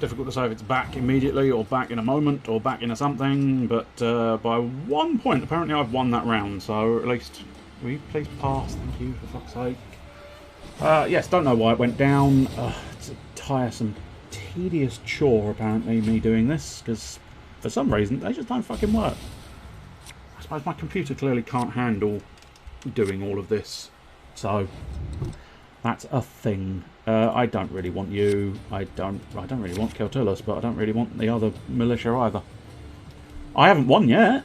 Difficult to say if it's back immediately or back in a moment or back into something, but by 1 point apparently I've won that round, so at least will you please pass, thank you, for fuck's sake. Yes, don't know why it went down. It's a tiresome, tedious chore apparently, me doing this, because for some reason they just don't fucking work. I suppose my computer clearly can't handle doing all of this, so that's a thing. I don't really want you. I don't really want Keltullus, but I don't really want the other militia either. I haven't won yet.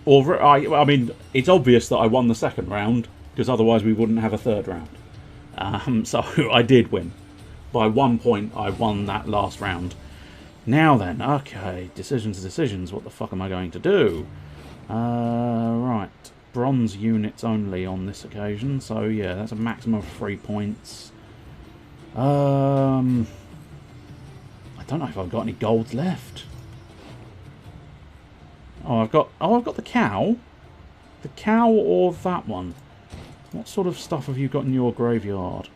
Or I mean, it's obvious that I won the second round, because otherwise we wouldn't have a third round. So I did win. By 1 point, I won that last round. Now then, okay, decisions. What the fuck am I going to do? Right. Bronze units only on this occasion, so yeah, that's a maximum of 3 points. I don't know if I've got any golds left. I've got the cow. The cow or that one. What sort of stuff have you got in your graveyard?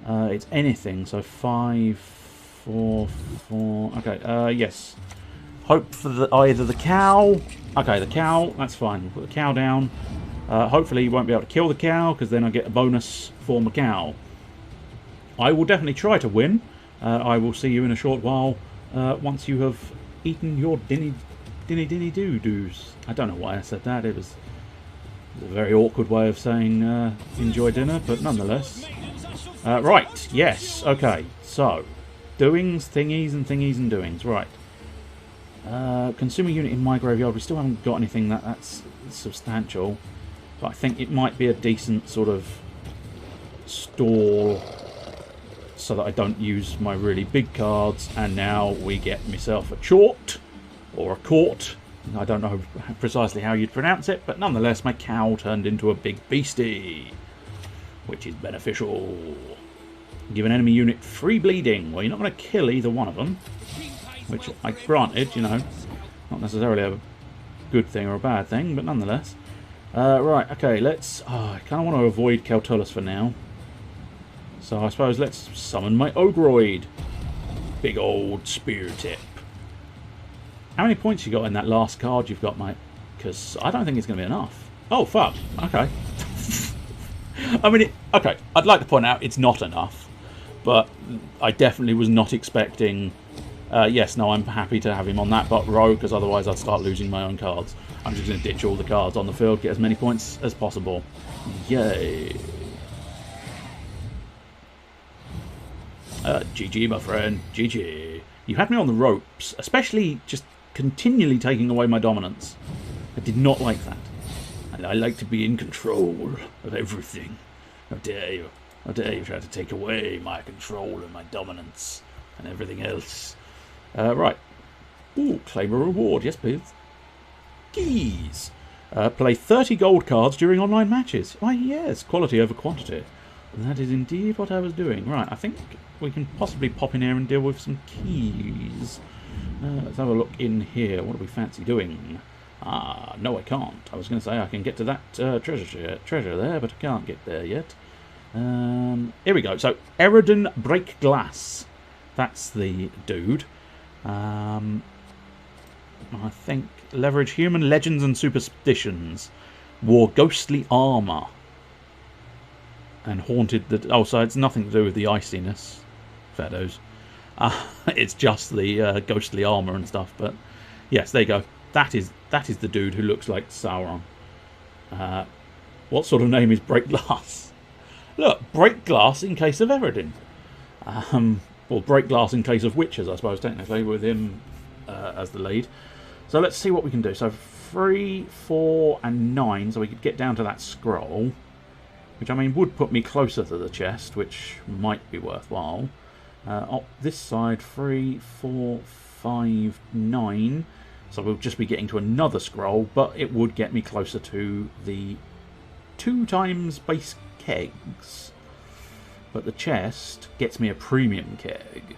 It's anything, so 5, 4, 4. Okay, yes. Hope for either the cow. Okay, the cow, that's fine. Put the cow down. Hopefully you won't be able to kill the cow, because then I get a bonus for my cow. I will definitely try to win. I will see you in a short while once you have eaten your dinny doo-doos. I don't know why I said that. It was a very awkward way of saying enjoy dinner, but nonetheless. Right, yes, okay. So, doings, thingies and doings. Right. Consumer unit in my graveyard. We still haven't got anything that's substantial. But I think it might be a decent sort of stall so that I don't use my really big cards. And now we get myself a chort or a court. I don't know precisely how you'd pronounce it, but nonetheless my cow turned into a big beastie, which is beneficial. Give an enemy unit free bleeding. Well, you're not going to kill either one of them, which I granted, you know, not necessarily a good thing or a bad thing, but nonetheless. Right, okay, let's... I kind of want to avoid Keltullus for now. So I suppose let's summon my Ogroid. Big old spear tip. How many points you got in that last card you've got, mate? Because I don't think it's going to be enough. Oh, fuck. Okay. I mean, okay, I'd like to point out it's not enough. But I definitely was not expecting... yes, no, I'm happy to have him on that but row, because otherwise I'd start losing my own cards. I'm just going to ditch all the cards on the field, get as many points as possible. Yay. GG, my friend. GG. You had me on the ropes, especially just continually taking away my dominance. I did not like that. And I like to be in control of everything. How dare you? How dare you try to take away my control and my dominance and everything else. Right. Ooh, claim a reward. Yes, please. Keys. Play 30 gold cards during online matches. Why, yes. Quality over quantity. That is indeed what I was doing. Right, I think we can possibly pop in here and deal with some keys. Let's have a look in here. What do we fancy doing? No, I can't. I was going to say I can get to that treasure there, but I can't get there yet. Here we go. So, Eridan Break Glass. That's the dude. I think leverage human legends and superstitions, wore ghostly armor, and haunted the. Oh, so it's nothing to do with the iciness, Fados. It's just the ghostly armor and stuff. But yes, there you go. That is the dude who looks like Sauron. What sort of name is Break Glass? Look, Break Glass in case of Eridan. Well, Break Glass in case of witches, I suppose, technically, with him as the lead. So let's see what we can do. So 3, 4, and 9, so we could get down to that scroll, which, I mean, would put me closer to the chest, which might be worthwhile. This side, 3, 4, 5, 9, so we'll just be getting to another scroll, but it would get me closer to the 2 times base kegs. But the chest gets me a premium keg.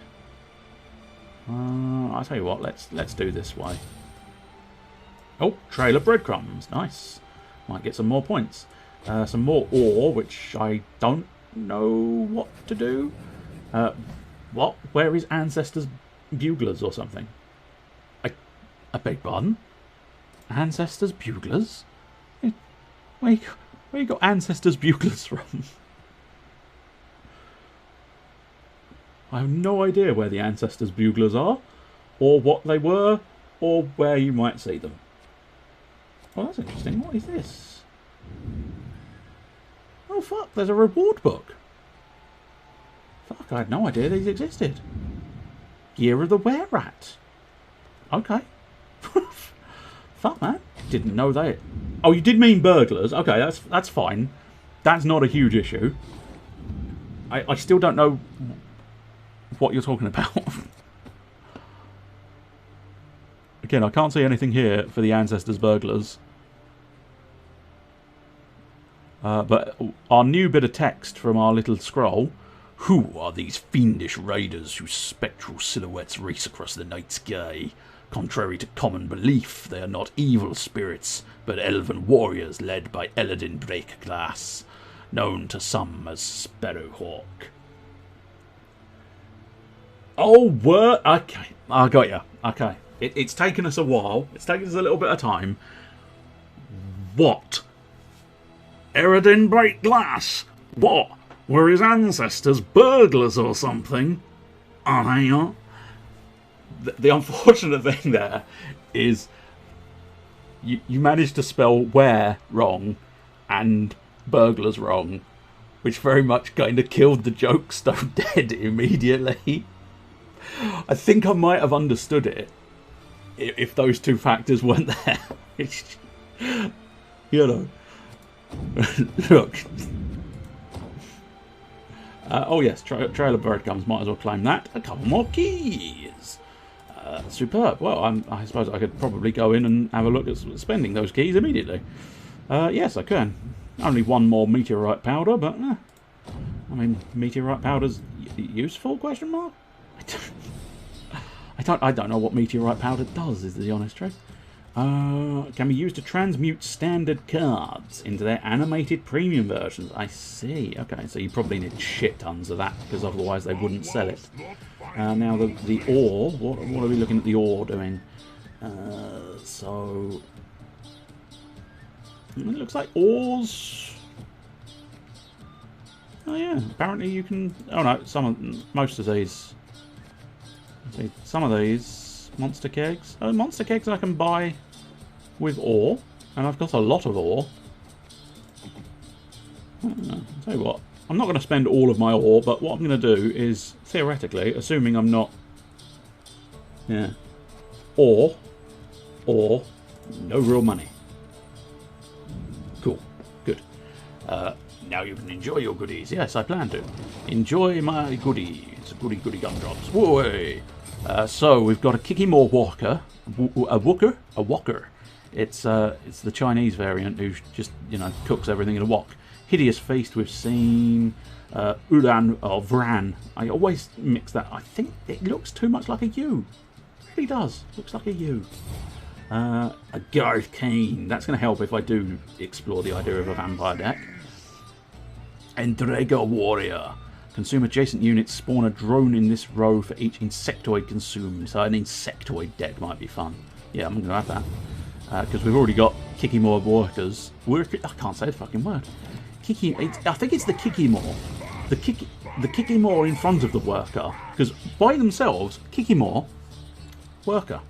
I'll tell you what, let's do this way. Oh, trail of breadcrumbs. Nice. Might get some more points. Some more ore, which I don't know what to do. What? Where is ancestors buglers or something? I beg pardon? Ancestors buglers? Where you got ancestors buglers from? I have no idea where the ancestors buglers are, or what they were, or where you might see them. Well, that's interesting. What is this? Oh, fuck, there's a reward book. Fuck, I had no idea these existed. Year of the Were-Rat. Okay. Fuck, man. Didn't know that. Oh, you did mean burglars. Okay, that's fine. That's not a huge issue. I still don't know what you're talking about. Again, I can't see anything here for the ancestors burglars. But our new bit of text from our little scroll. Who are these fiendish raiders whose spectral silhouettes race across the night sky? Contrary to common belief, they are not evil spirits, but elven warriors led by Eladin Breakglass, known to some as Sparrowhawk. Oh, word. Okay, I got you. Okay, it's taken us a while. It's taken us a little bit of time. What? Eladin Breakglass? What? Were his ancestors burglars or something? Oh, hang on. The unfortunate thing there is you managed to spell where wrong and burglars wrong, which very much kind of killed the joke stone dead immediately. I think I might have understood it if those two factors weren't there. You know. Look. Oh yes, Trail of Breadcrumbs, might as well claim that. A couple more keys. Superb. Well, I suppose I could probably go in and have a look at spending those keys immediately. Yes, I can. Only one more meteorite powder, but I mean, meteorite powder's useful? Question mark. I don't know what meteorite powder does. Is the honest truth. Can be used to transmute standard cards into their animated premium versions. I see. Okay, so you probably need shit tons of that because otherwise they wouldn't sell it. Now the ore. What are we looking at the ore doing? So it looks like ores. Oh yeah. Apparently you can. Oh no, most of these. See, some of these monster kegs. Monster kegs I can buy with ore, and I've got a lot of ore. I'll tell you what, I'm not going to spend all of my ore, but what I'm going to do is, theoretically, assuming I'm not... Yeah. Ore, no real money. Cool. Good. Now you can enjoy your goodies. Yes, I plan to. Enjoy my goodies. Goody gumdrops. Whoa! So, we've got a Kikimor Walker. A Walker. It's the Chinese variant who just, you know, cooks everything in a wok. Hideous Feast we've seen. Ulan or Vran. I always mix that. I think it looks too much like a U. It really does. Looks like a U. A Garth Kane. That's going to help if I do explore the idea of a vampire deck. Endrega Warrior. Consume adjacent units, spawn a drone in this row for each insectoid consumed. So an insectoid deck might be fun. Yeah, I'm going to have that. Because we've already got Kikimor workers. I can't say the fucking word. I think it's the Kikimor. The Kikimor in front of the worker. Because by themselves, Kikimor, worker.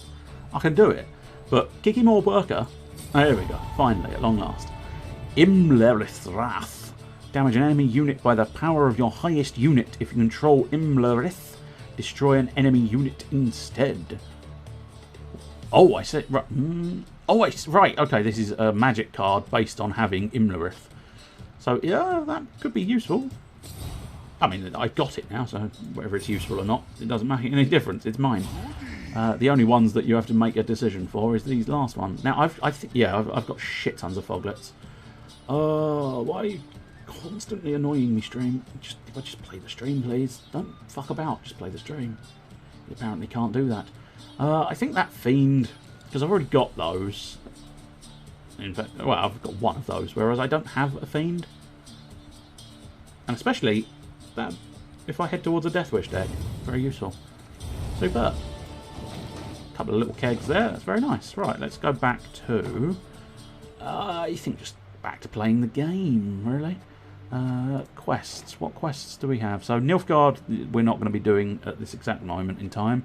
I can do it. But Kikimor worker, there we go. Finally, at long last. Imlerith Wrath. Damage an enemy unit by the power of your highest unit. If you control Imlerith, destroy an enemy unit instead. Oh, I said... Right. Right, okay, this is a magic card based on having Imlerith. So, yeah, that could be useful. I mean, I got it now, so whether it's useful or not, it doesn't make any difference. It's mine. The only ones that you have to make a decision for is these last ones. Now, I've got shit tons of foglets. Why are you constantly annoying me, stream? Just play the stream, please. Don't fuck about, just play the stream. You apparently can't do that. I think that Fiend... Because I've already got those. In fact, well, I've got one of those, whereas I don't have a Fiend. And especially, that if I head towards a Death Wish deck. Very useful. Super. Couple of little kegs there. That's very nice. Right, let's go back to... I think just back to playing the game, really. Quests. What quests do we have? So Nilfgaard we're not going to be doing at this exact moment in time.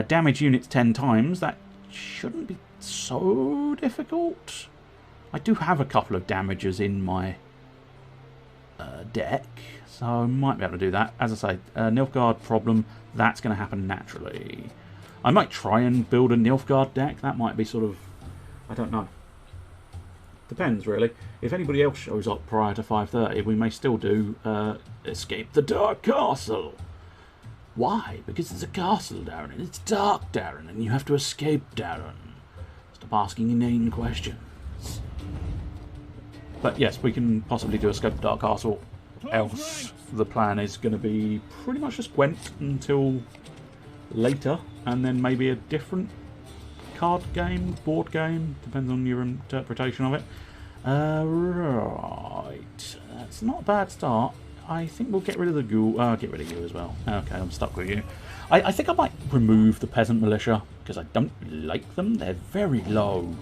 Damage units 10 times. That shouldn't be so difficult. I do have a couple of damages in my deck, so I might be able to do that. As I say, Nilfgaard problem, that's going to happen naturally. I might try and build a Nilfgaard deck. That might be sort of... I don't know. Depends, really. If anybody else shows up prior to 5:30, we may still do Escape the Dark Castle. Why? Because it's a castle, Darren, and it's dark, Darren, and you have to escape, Darren. Stop asking inane questions. But yes, we can possibly do Escape the Dark Castle. Else, the plan is going to be pretty much just Gwent until later, and then maybe a different card game, board game, depends on your interpretation of it. Right, that's not a bad start. I think we'll get rid of the ghoul. Get rid of you as well. Okay, I'm stuck with you. I think I might remove the peasant militia because I don't like them. They're very low.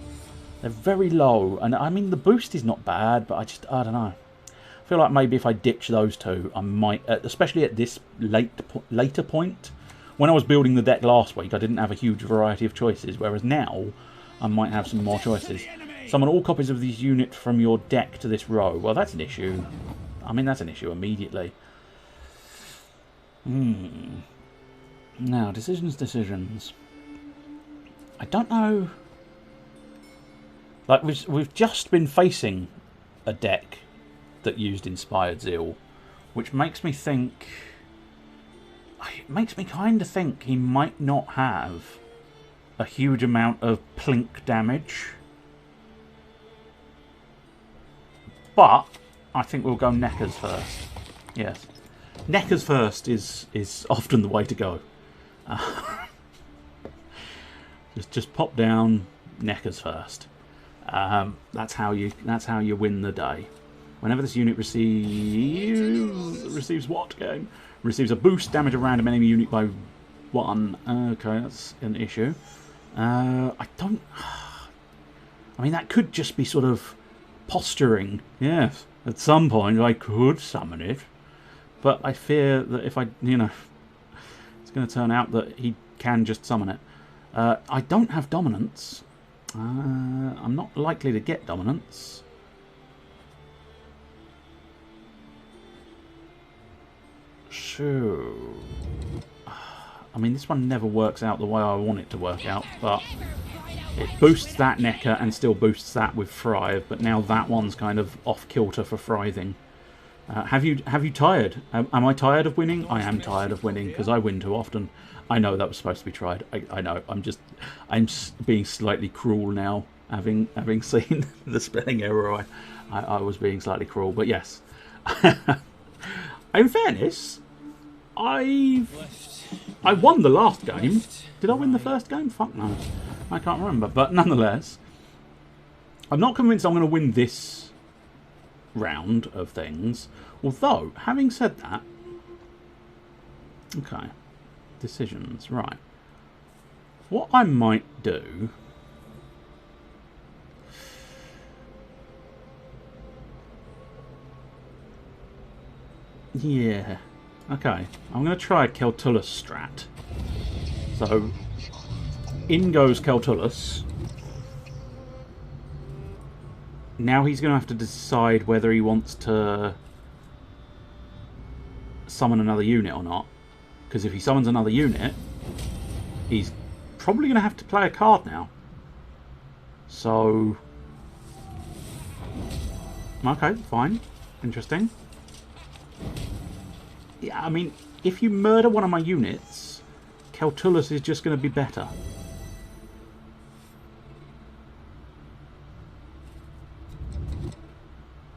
They're very low, and I mean the boost is not bad, but I don't know. I feel like maybe if I ditch those two, I might, especially at this later point. When I was building the deck last week, I didn't have a huge variety of choices, whereas now I might have some more choices. Summon all copies of these units from your deck to this row. Well, that's an issue. I mean, that's an issue immediately. Now, decisions. I don't know. Like, we've just been facing a deck that used Inspired Zeal, which makes me think... It makes me kind of think he might not have a huge amount of plink damage. But I think we'll go Neckers first. Yes. Neckers first is often the way to go. Just pop down Neckers first. That's how you win the day. Whenever this unit receives what game? Receives a boost, damage a random enemy unit by 1. Okay, that's an issue. I mean, that could just be sort of posturing. Yes, at some point I could summon it. But I fear that if I, it's going to turn out that he can just summon it. I don't have dominance. I'm not likely to get dominance. So, I mean, this one never works out the way I want it to work out, but it boosts that Necker and still boosts that with Thrive, but now that one's kind of off kilter for Thriving. Have you tired? Am I tired of winning? I am tired of winning because I win too often. I know that was supposed to be tried. I know. I'm being slightly cruel now, having seen the spelling error. I was being slightly cruel, but yes. In fairness, I won the last game. Did I win the first game? Fuck no. I can't remember. But nonetheless, I'm not convinced I'm going to win this round of things. Although, having said that... Okay. Decisions. Right. What I might do... Yeah. Okay. I'm going to try a Keltullus strat. So, in goes Keltullus. Now he's going to have to decide whether he wants to summon another unit or not. Because if he summons another unit, he's probably going to have to play a card now. So... Okay, fine. Interesting. Yeah, I mean, if you murder one of my units, Keltullus is just going to be better.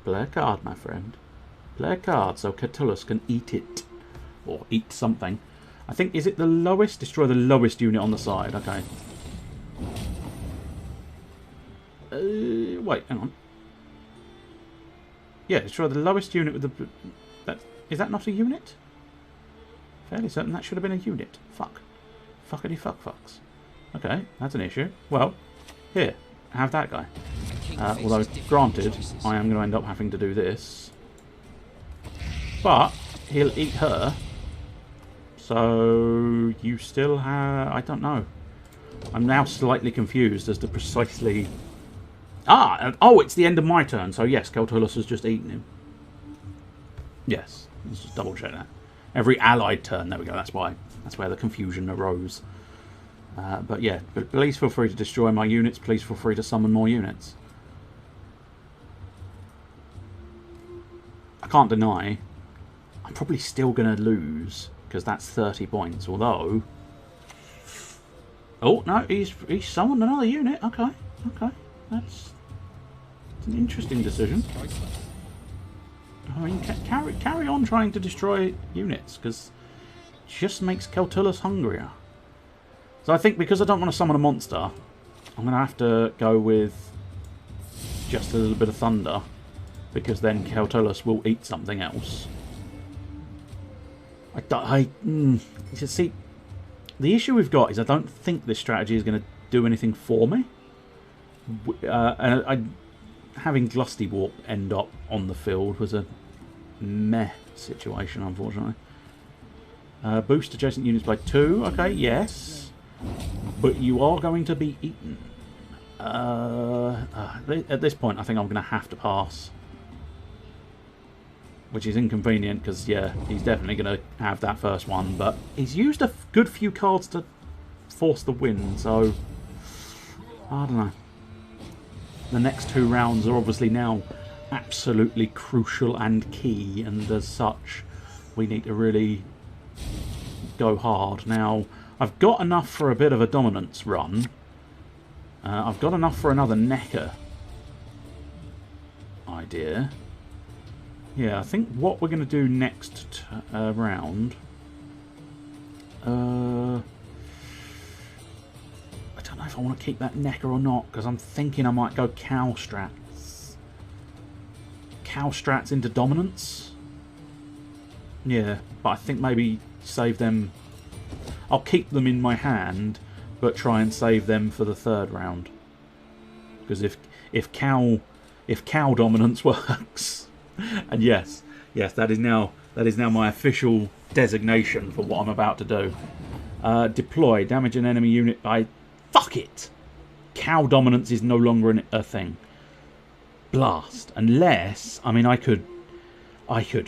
Play a card, my friend. Play a card so Keltullus can eat it. Or eat something. I think, is it the lowest? Destroy the lowest unit on the side. Okay. Wait, hang on. Yeah, destroy the lowest unit with the... Is that not a unit? Fairly certain that should have been a unit. Fuck. Fuckity fuck fucks. Okay, that's an issue. Well, here, have that guy. Although, granted, I am going to end up having to do this. But, he'll eat her. So, you still have... I don't know. I'm now slightly confused as to precisely... Oh, it's the end of my turn. So, yes, Keltullus has just eaten him. Yes, let's just double check that. Every allied turn, there we go, that's why. That's where the confusion arose. But yeah, please feel free to destroy my units. Please feel free to summon more units. I can't deny, I'm probably still going to lose, because that's 30 points, although... Oh, no, he's summoned another unit. Okay, okay. That's an interesting decision. I mean, carry on trying to destroy units, because it just makes Keltullus hungrier. So I think because I don't want to summon a monster, I'm going to have to go with just a little bit of thunder, because then Keltullus will eat something else. See, the issue we've got is I don't think this strategy is going to do anything for me. And having Glusty Warp end up on the field was a meh situation, unfortunately. Boost adjacent units by 2. Okay, yes. But you are going to be eaten. At this point, I think I'm going to have to pass. Which is inconvenient, because, yeah, he's definitely going to have that first one. But he's used a good few cards to force the win, so... I don't know. The next 2 rounds are obviously now absolutely crucial and key, and as such, we need to really go hard. Now, I've got enough for a bit of a dominance run. I've got enough for another Necker idea. Yeah, I think what we're going to do next round... I don't know if I want to keep that Necker or not, because I'm thinking I might go Cow Strats. Cow Strats into dominance? Yeah, but I think maybe save them... I'll keep them in my hand, but try and save them for the 3rd round. Because if cow dominance works, and yes, that is now my official designation for what I'm about to do. Deploy, damage an enemy unit by... Fuck it! Cow dominance is no longer a thing. Blast. Unless, I mean, I could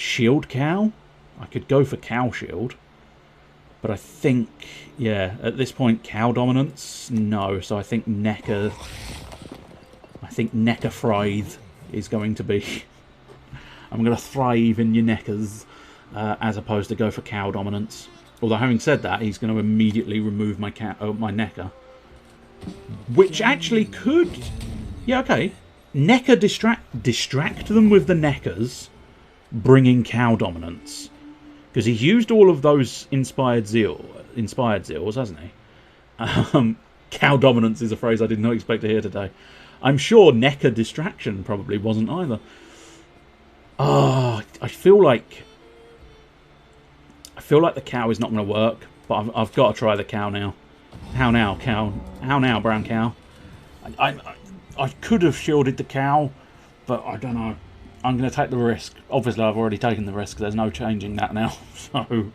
shield cow. I could go for cow shield. But I think, yeah, at this point, cow dominance, no. So I think Necker Thrive is going to be... I'm going to thrive in your Neckers, as opposed to go for cow dominance. Although, having said that, he's going to immediately remove my Necker. Which actually could... Yeah, okay. Necker distract them with the Neckers, bringing cow dominance. Because he's used all of those inspired zeals, hasn't he? Cow dominance is a phrase I did not expect to hear today. I'm sure Necker distraction probably wasn't either. I feel like the cow is not going to work, but I've got to try the cow now. How now, cow? How now, brown cow? I could have shielded the cow, but I don't know. I'm going to take the risk. Obviously, I've already taken the risk. There's no changing that now. So,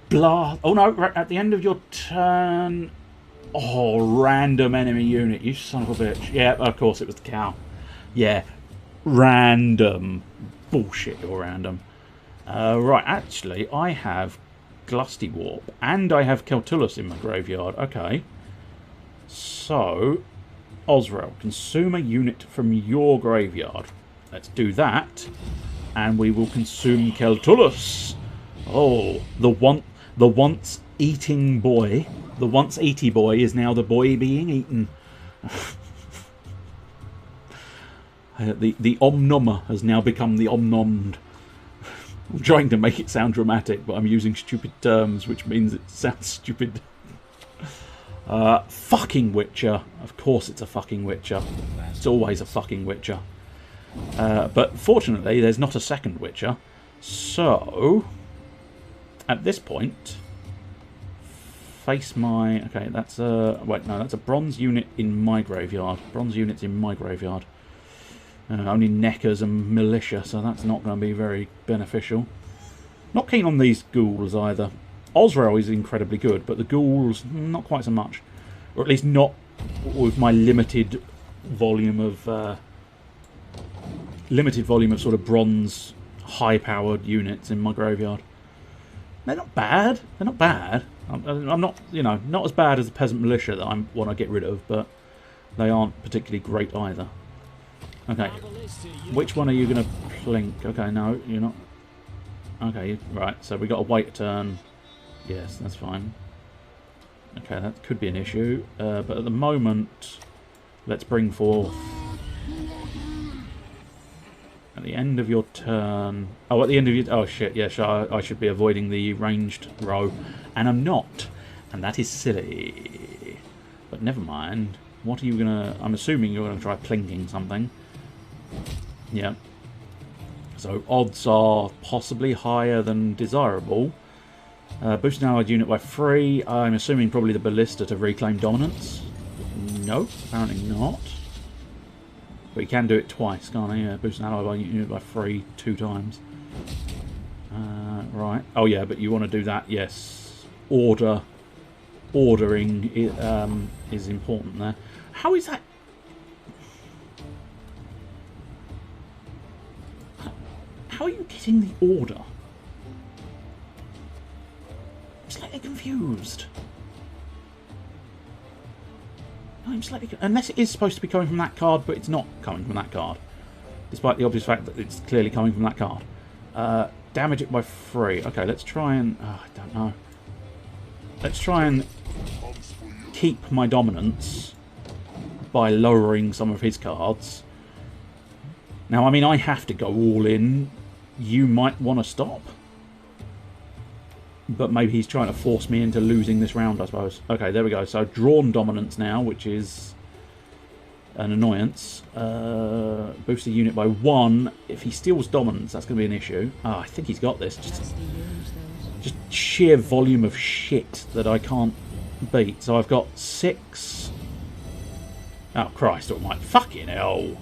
blah. Oh no! Right at the end of your turn. Oh, random enemy unit. You son of a bitch. Yeah, of course it was the cow. Yeah, random. Bullshit. You're random. Right. Actually, I have Glusty Warp and I have Keltullus in my graveyard. Okay. So, Osrel, consume a unit from your graveyard. Let's do that, and we will consume Keltullus. Oh, the once eating boy, the once eaty boy is now the boy being eaten. The omnommer has now become the omnommed. I'm trying to make it sound dramatic, but I'm using stupid terms, which means it sounds stupid. Fucking Witcher. Of course it's a fucking Witcher. It's always a fucking Witcher. But fortunately, there's not a second Witcher. So, at this point, face my... Okay, that's a... Wait, no, that's a bronze unit in my graveyard. Bronze units in my graveyard. Only neckers and militia, so that's not going to be very beneficial. Not keen on these ghouls either. Osrail is incredibly good, but the ghouls, not quite so much. Or at least not with my limited volume of sort of bronze, high-powered units in my graveyard. They're not bad. They're not bad. I'm not, you know, not as bad as the peasant militia that I want to get rid of, but they aren't particularly great either. Okay, which one are you going to plink? Okay, no, you're not. Okay, right, so we got to wait a turn. Yes, that's fine. Okay, that could be an issue, but at the moment, let's bring forth... At the end of your turn... Oh, at the end of your... Oh, shit, yes, I should be avoiding the ranged row, and I'm not, and that is silly. But never mind. What are you going to... I'm assuming you're going to try plinking something. Yeah. So odds are possibly higher than desirable. Boosting allied unit by 3. I'm assuming probably the ballista to reclaim dominance. Nope, apparently not. But you can do it twice, can't you? Yeah, boost an allied unit by 3 2 times. Right. Oh yeah, but you want to do that, yes. Ordering is important there. How is that? How are you getting the order? I'm slightly confused. I'm slightly... Unless it is supposed to be coming from that card, but it's not coming from that card. Despite the obvious fact that it's clearly coming from that card. Damage it by 3. Okay, let's try and... I don't know. Let's try and keep my dominance by lowering some of his cards. Now, I mean, I have to go all in. You might want to stop. But maybe he's trying to force me into losing this round, I suppose. Okay, there we go. So, drawn dominance now, which is an annoyance. Boost the unit by 1. If he steals dominance, that's going to be an issue. Oh, I think he's got this. Just sheer volume of shit that I can't beat. So, I've got 6. Oh, Christ almighty. Fucking hell.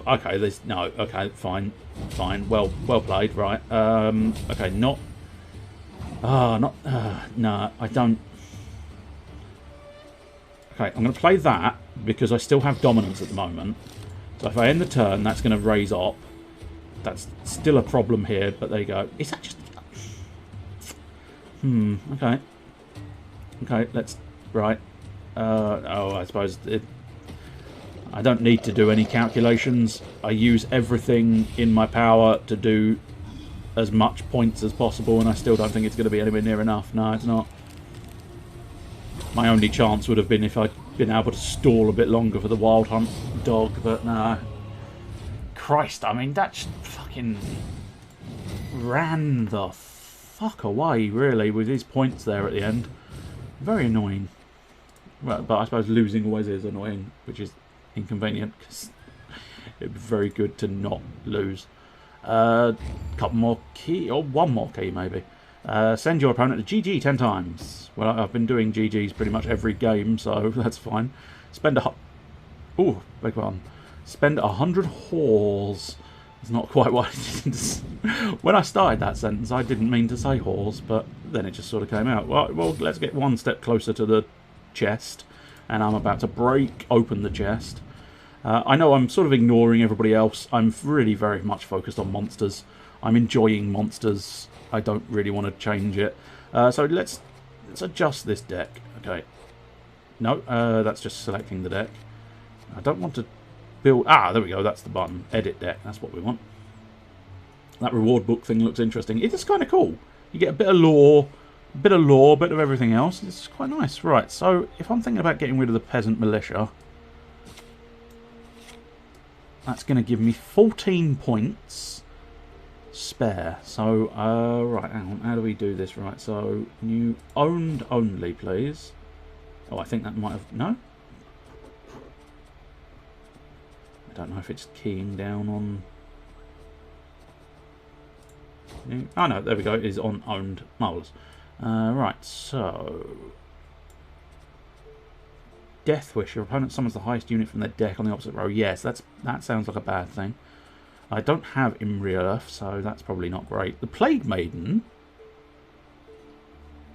Okay, there's... No, okay, fine. Fine. Well played, right. Okay, not... no, I don't... Okay, I'm going to play that because I still have dominance at the moment. So if I end the turn, that's going to raise up. That's still a problem here, but there you go. Is that just... okay. Okay, let's... Right. Oh, I suppose... I don't need to do any calculations. I use everything in my power to do as much points as possible, and I still don't think it's going to be anywhere near enough. No, it's not. My only chance would have been if I'd been able to stall a bit longer for the Wild Hunt dog, but no. Christ, I mean, that just fucking ran the fuck away, really, with his points there at the end. Very annoying. Well, but I suppose losing always is annoying, which is inconvenient, because it'd be very good to not lose. Couple more key, or one more key maybe. Send your opponent to GG 10 times. Well, I've been doing GGs pretty much every game, so that's fine. Spend ooh, beg pardon. Spend 100 whores. It's not quite what I did. When I started that sentence, I didn't mean to say whores, but then it just sort of came out. Well, let's get one step closer to the chest, and I'm about to break open the chest. I know I'm sort of ignoring everybody else. I'm really very much focused on monsters. I'm enjoying monsters. I don't really want to change it. So let's adjust this deck. Okay. No, that's just selecting the deck. I don't want to build... Ah, there we go. That's the button. Edit deck. That's what we want. That reward book thing looks interesting. It is kind of cool. You get a bit of lore, a bit of everything else. It's quite nice. Right, so if I'm thinking about getting rid of the peasant militia... That's going to give me 14 points spare. So, right, hang on. How do we do this? Right, so, new owned only, please. Oh, I think that might have... No? I don't know if it's keying down on... Oh no, there we go. It is on owned marvellous. Right, so Death Wish. Your opponent summons the highest unit from their deck on the opposite row. Yes, that sounds like a bad thing. I don't have Imrielef, so that's probably not great. The Plague Maiden.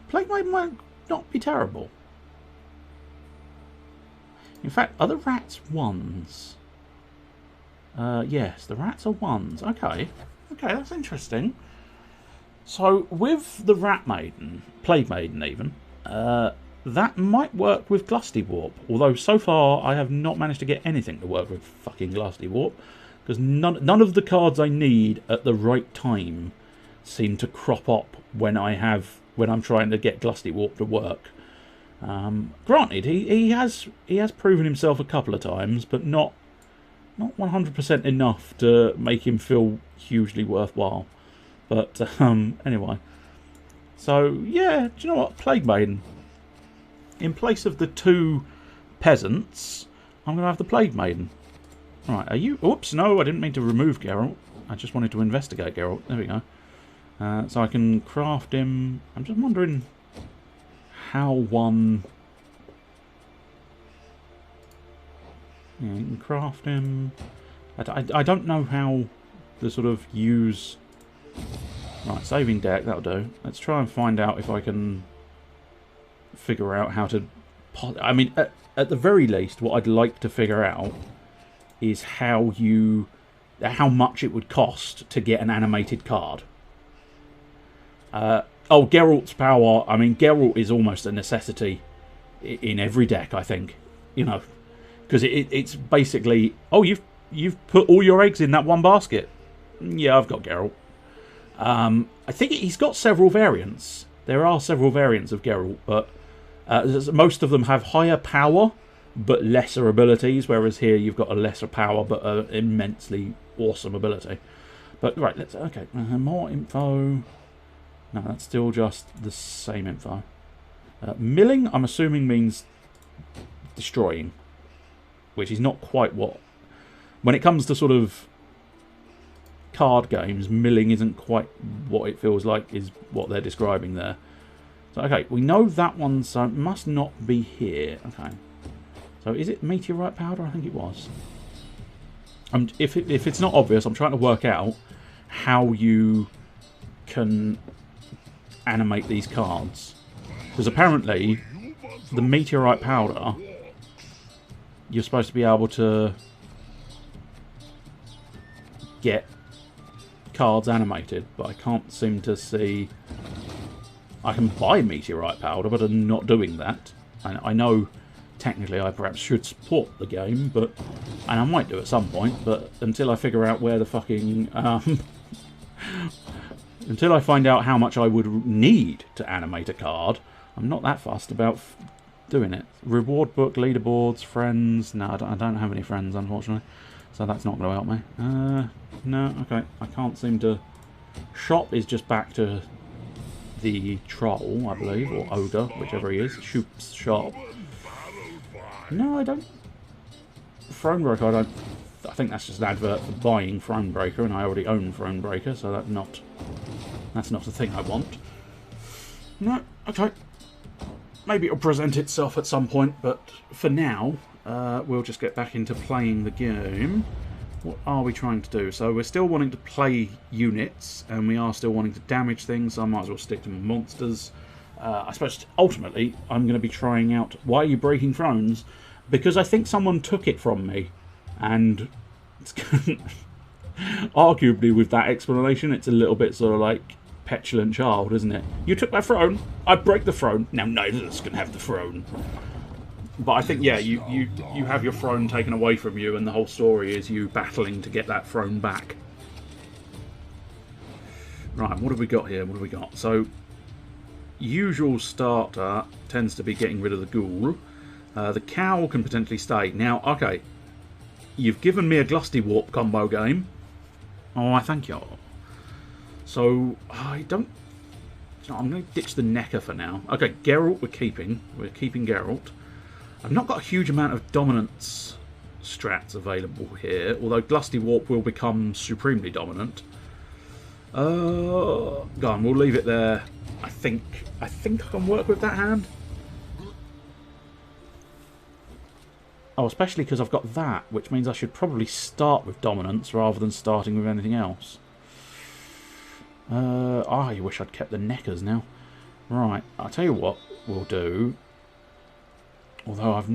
Plague Maiden might not be terrible. In fact, are the rats ones? Yes, the rats are ones. Okay. Okay, that's interesting. So, with the Rat Maiden, Plague Maiden even, that might work with Glusty Warp. Although, so far, I have not managed to get anything to work with fucking Glusty Warp. Because none of the cards I need at the right time seem to crop up when I'm trying to get Glusty Warp to work. Granted, he has proven himself a couple of times, but not 100% enough to make him feel hugely worthwhile. But anyway, so yeah, do you know what? Plague Maiden. In place of the 2 peasants, I'm going to have the Plague Maiden. Right, are you... Oops, no, I didn't mean to remove Geralt. I just wanted to investigate Geralt. There we go. So I can craft him... I'm just wondering how one... Yeah, you can craft him... I don't know how to sort of use... Right, saving deck, that'll do. Let's try and find out if I can figure out how to... I mean, at the very least, what I'd like to figure out is how much it would cost to get an animated card. Oh, Geralt's power. I mean, Geralt is almost a necessity in every deck, I think. You know, because it's basically, oh, you've put all your eggs in that one basket. Yeah, I've got Geralt. I think he's got several variants. There are several variants of Geralt, but most of them have higher power but lesser abilities, whereas here you've got a lesser power but an immensely awesome ability. But right, let's okay, more info. No, that's still just the same info. Milling, I'm assuming, means destroying, which is not quite what... When it comes to sort of card games, milling isn't quite what it feels like is what they're describing there. So, okay, we know that one, so it must not be here. Okay. So, is it meteorite powder? I think it was. If it's not obvious, I'm trying to work out how you can animate these cards. Because apparently, the meteorite powder, you're supposed to be able to get cards animated, but I can't seem to see... I can buy meteorite powder, but I'm not doing that. And I know technically I perhaps should support the game, and I might do at some point, but until I figure out where the fucking... until I find out how much I would need to animate a card, I'm not that fussed about doing it. Reward book, leaderboards, friends... No, I don't have any friends, unfortunately. So that's not going to help me. No, okay. I can't seem to... Shop is just back to the troll, I believe, or ogre, whichever he is. Shoop's shop. No, I don't... Thronebreaker, I don't... I think that's just an advert for buying Thronebreaker, and I already own Thronebreaker, so that's not the thing I want. No, okay. Maybe it'll present itself at some point, but for now, we'll just get back into playing the game. What are we trying to do? So we're still wanting to play units, and we are still wanting to damage things, so I might as well stick to monsters. I suppose, ultimately, I'm going to be trying out... Why are you breaking thrones? Because I think someone took it from me, and... It's arguably, with that explanation, it's a little bit sort of like petulant child, isn't it? You took my throne, I break the throne, now neither of us can have the throne. But I think, yeah, you have your throne taken away from you, and the whole story is you battling to get that throne back. Right, what have we got here? What have we got? So, usual starter tends to be getting rid of the ghoul. The cow can potentially stay. Now, okay, you've given me a Glusty Warp combo game. Oh, I thank you. So, I don't... I'm going to ditch the Necker for now. Okay, Geralt we're keeping. We're keeping Geralt. I've not got a huge amount of dominance strats available here, although Glusty Warp will become supremely dominant. Go on, we'll leave it there. I think I can work with that hand. Oh, especially because I've got that, which means I should probably start with dominance rather than starting with anything else. I wish I'd kept the neckers now. Right, I'll tell you what we'll do. Although I've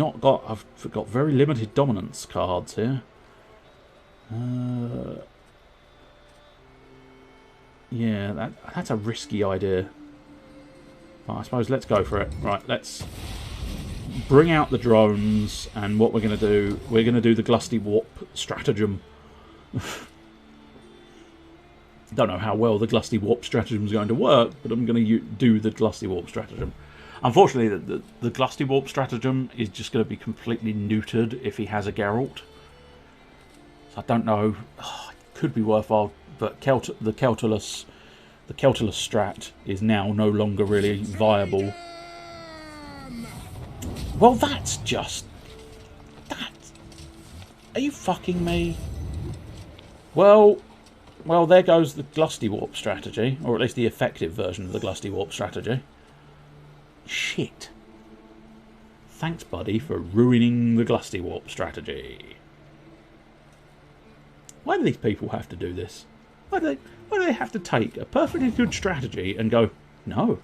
got very limited dominance cards here. Yeah, that's a risky idea. But I suppose let's go for it. Right, let's bring out the drones, and what we're going to do the Glusty Warp stratagem. Don't know how well the Glusty Warp stratagem is going to work, but I'm going to do the Glusty Warp stratagem. Unfortunately, the Glusty Warp stratagem is just going to be completely neutered if he has a Geralt. So I don't know. Oh, it could be worthwhile, but the Keltulus strat is now no longer really viable. Well, that's just... Are you fucking me? Well, there goes the Glusty Warp strategy, or at least the effective version of the Glusty Warp strategy. Shit. Thanks, buddy, for ruining the Glusty Warp strategy. Why do these people have to do this? Why do they have to take a perfectly good strategy and go, no,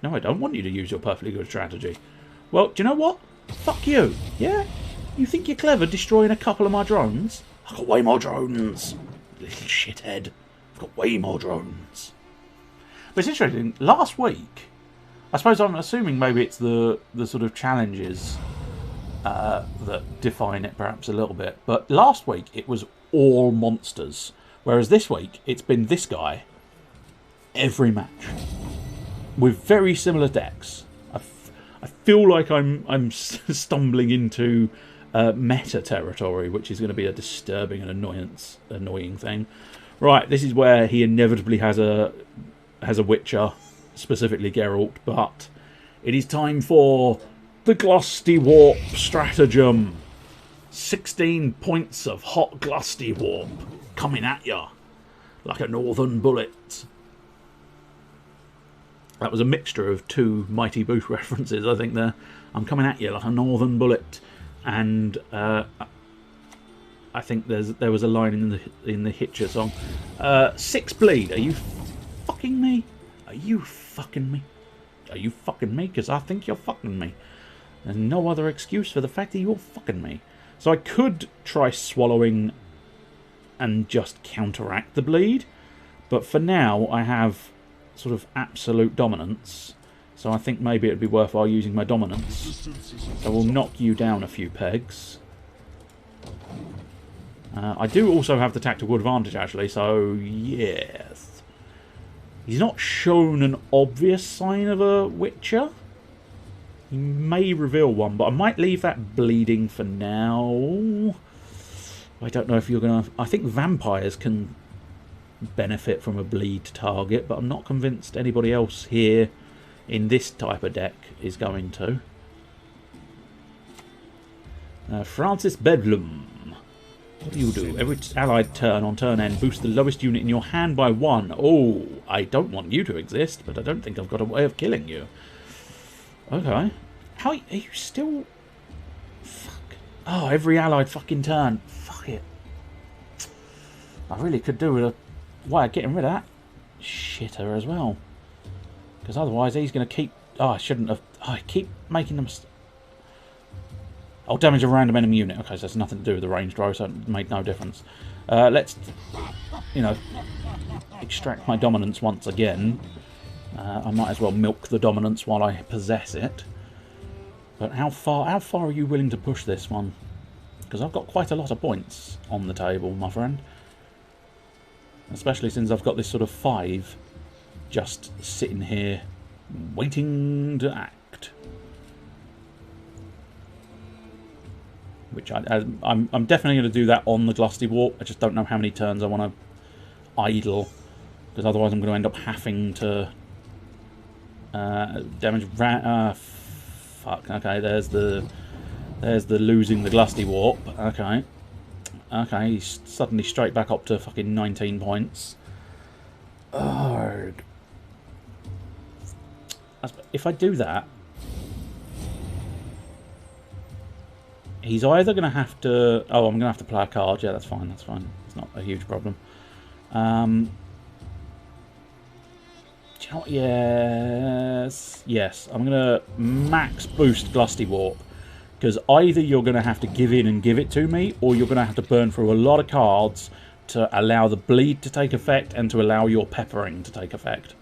I don't want you to use your perfectly good strategy. Well, do you know what? Fuck you, yeah? You think you're clever destroying a couple of my drones? I've got way more drones. Little shithead. I've got way more drones. But it's interesting, last week, I suppose I'm assuming maybe it's the sort of challenges that define it perhaps a little bit. But last week it was all monsters. Whereas this week it's been this guy every match. With very similar decks. I feel like I'm stumbling into meta territory, which is going to be a disturbing and annoying thing. Right, this is where he inevitably has a Witcher, specifically Geralt, but it is time for the Glusty Warp stratagem. 16 points of hot Glusty Warp coming at ya like a northern bullet. That was a mixture of two Mighty Boosh references, I think. There, I'm coming at you like a northern bullet, and I think there was a line in the Hitcher song. 6 bleed. Are you fucking me? Are you fucking me? Are you fucking me? Because I think you're fucking me. There's no other excuse for the fact that you're fucking me. So I could try swallowing and just counteract the bleed, but for now I have sort of absolute dominance, so I think maybe it'd be worthwhile using my dominance. So we'll knock you down a few pegs. I do also have the tactical advantage, actually, so yes. He's not shown an obvious sign of a Witcher. He may reveal one, but I might leave that bleeding for now. I don't know if you're going to... I think vampires can benefit from a bleed target, but I'm not convinced anybody else here in this type of deck is going to. Francis Bedlam. What do you do? Every allied turn on turn end, boost the lowest unit in your hand by 1. Oh, I don't want you to exist, but I don't think I've got a way of killing you. Okay. How are you still... Fuck. Oh, every allied fucking turn. Fuck it. I really could do with a way of getting rid of that shitter as well. Because otherwise he's going to keep... Oh, I shouldn't have... Oh, I keep making them... Oh, damage a random enemy unit. Okay, so that's nothing to do with the ranged row, so it made no difference. Let's, you know, extract my dominance once again. I might as well milk the dominance while I possess it. But how far are you willing to push this one? Because I've got quite a lot of points on the table, my friend. Especially since I've got this sort of 5 just sitting here waiting to act. Which I'm definitely going to do that on the Glusty Warp. I just don't know how many turns I want to idle, because otherwise I'm going to end up having to damage. Fuck. Okay, there's the losing the Glusty Warp. Okay, he's suddenly straight back up to fucking 19 points. Arg. If I do that, he's either going to have to... Oh, I'm going to have to play a card. Yeah, that's fine. That's fine. It's not a huge problem. Do you know what? Yes. Yes. I'm going to max boost Glusty Warp. Because either you're going to have to give in and give it to me, or you're going to have to burn through a lot of cards to allow the bleed to take effect and to allow your peppering to take effect.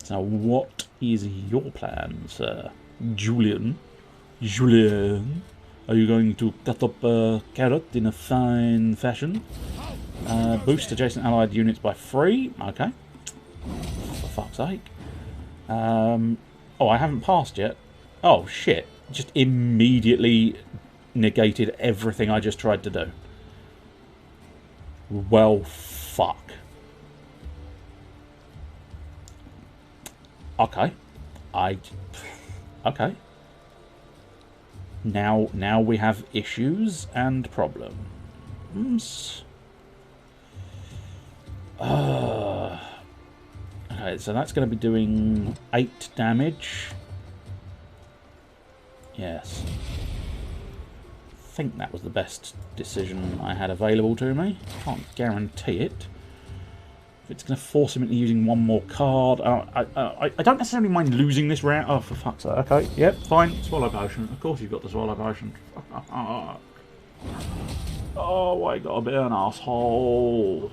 So what is your plan, sir? Julian? Julian? Are you going to cut up a carrot in a fine fashion? Boost adjacent allied units by 3. Okay. For fuck's sake. Oh, I haven't passed yet. Oh, shit. Just immediately negated everything I just tried to do. Well, fuck. Okay. Okay. Now we have issues and problems. Okay, so that's going to be doing 8 damage. Yes. I think that was the best decision I had available to me. Can't guarantee it. If it's going to force him into using one more card... I don't necessarily mind losing this round. Oh, for fuck's sake. Okay, yep, fine. Swallow Potion. Of course you've got the Swallow Potion. Oh, I got a bit of an asshole.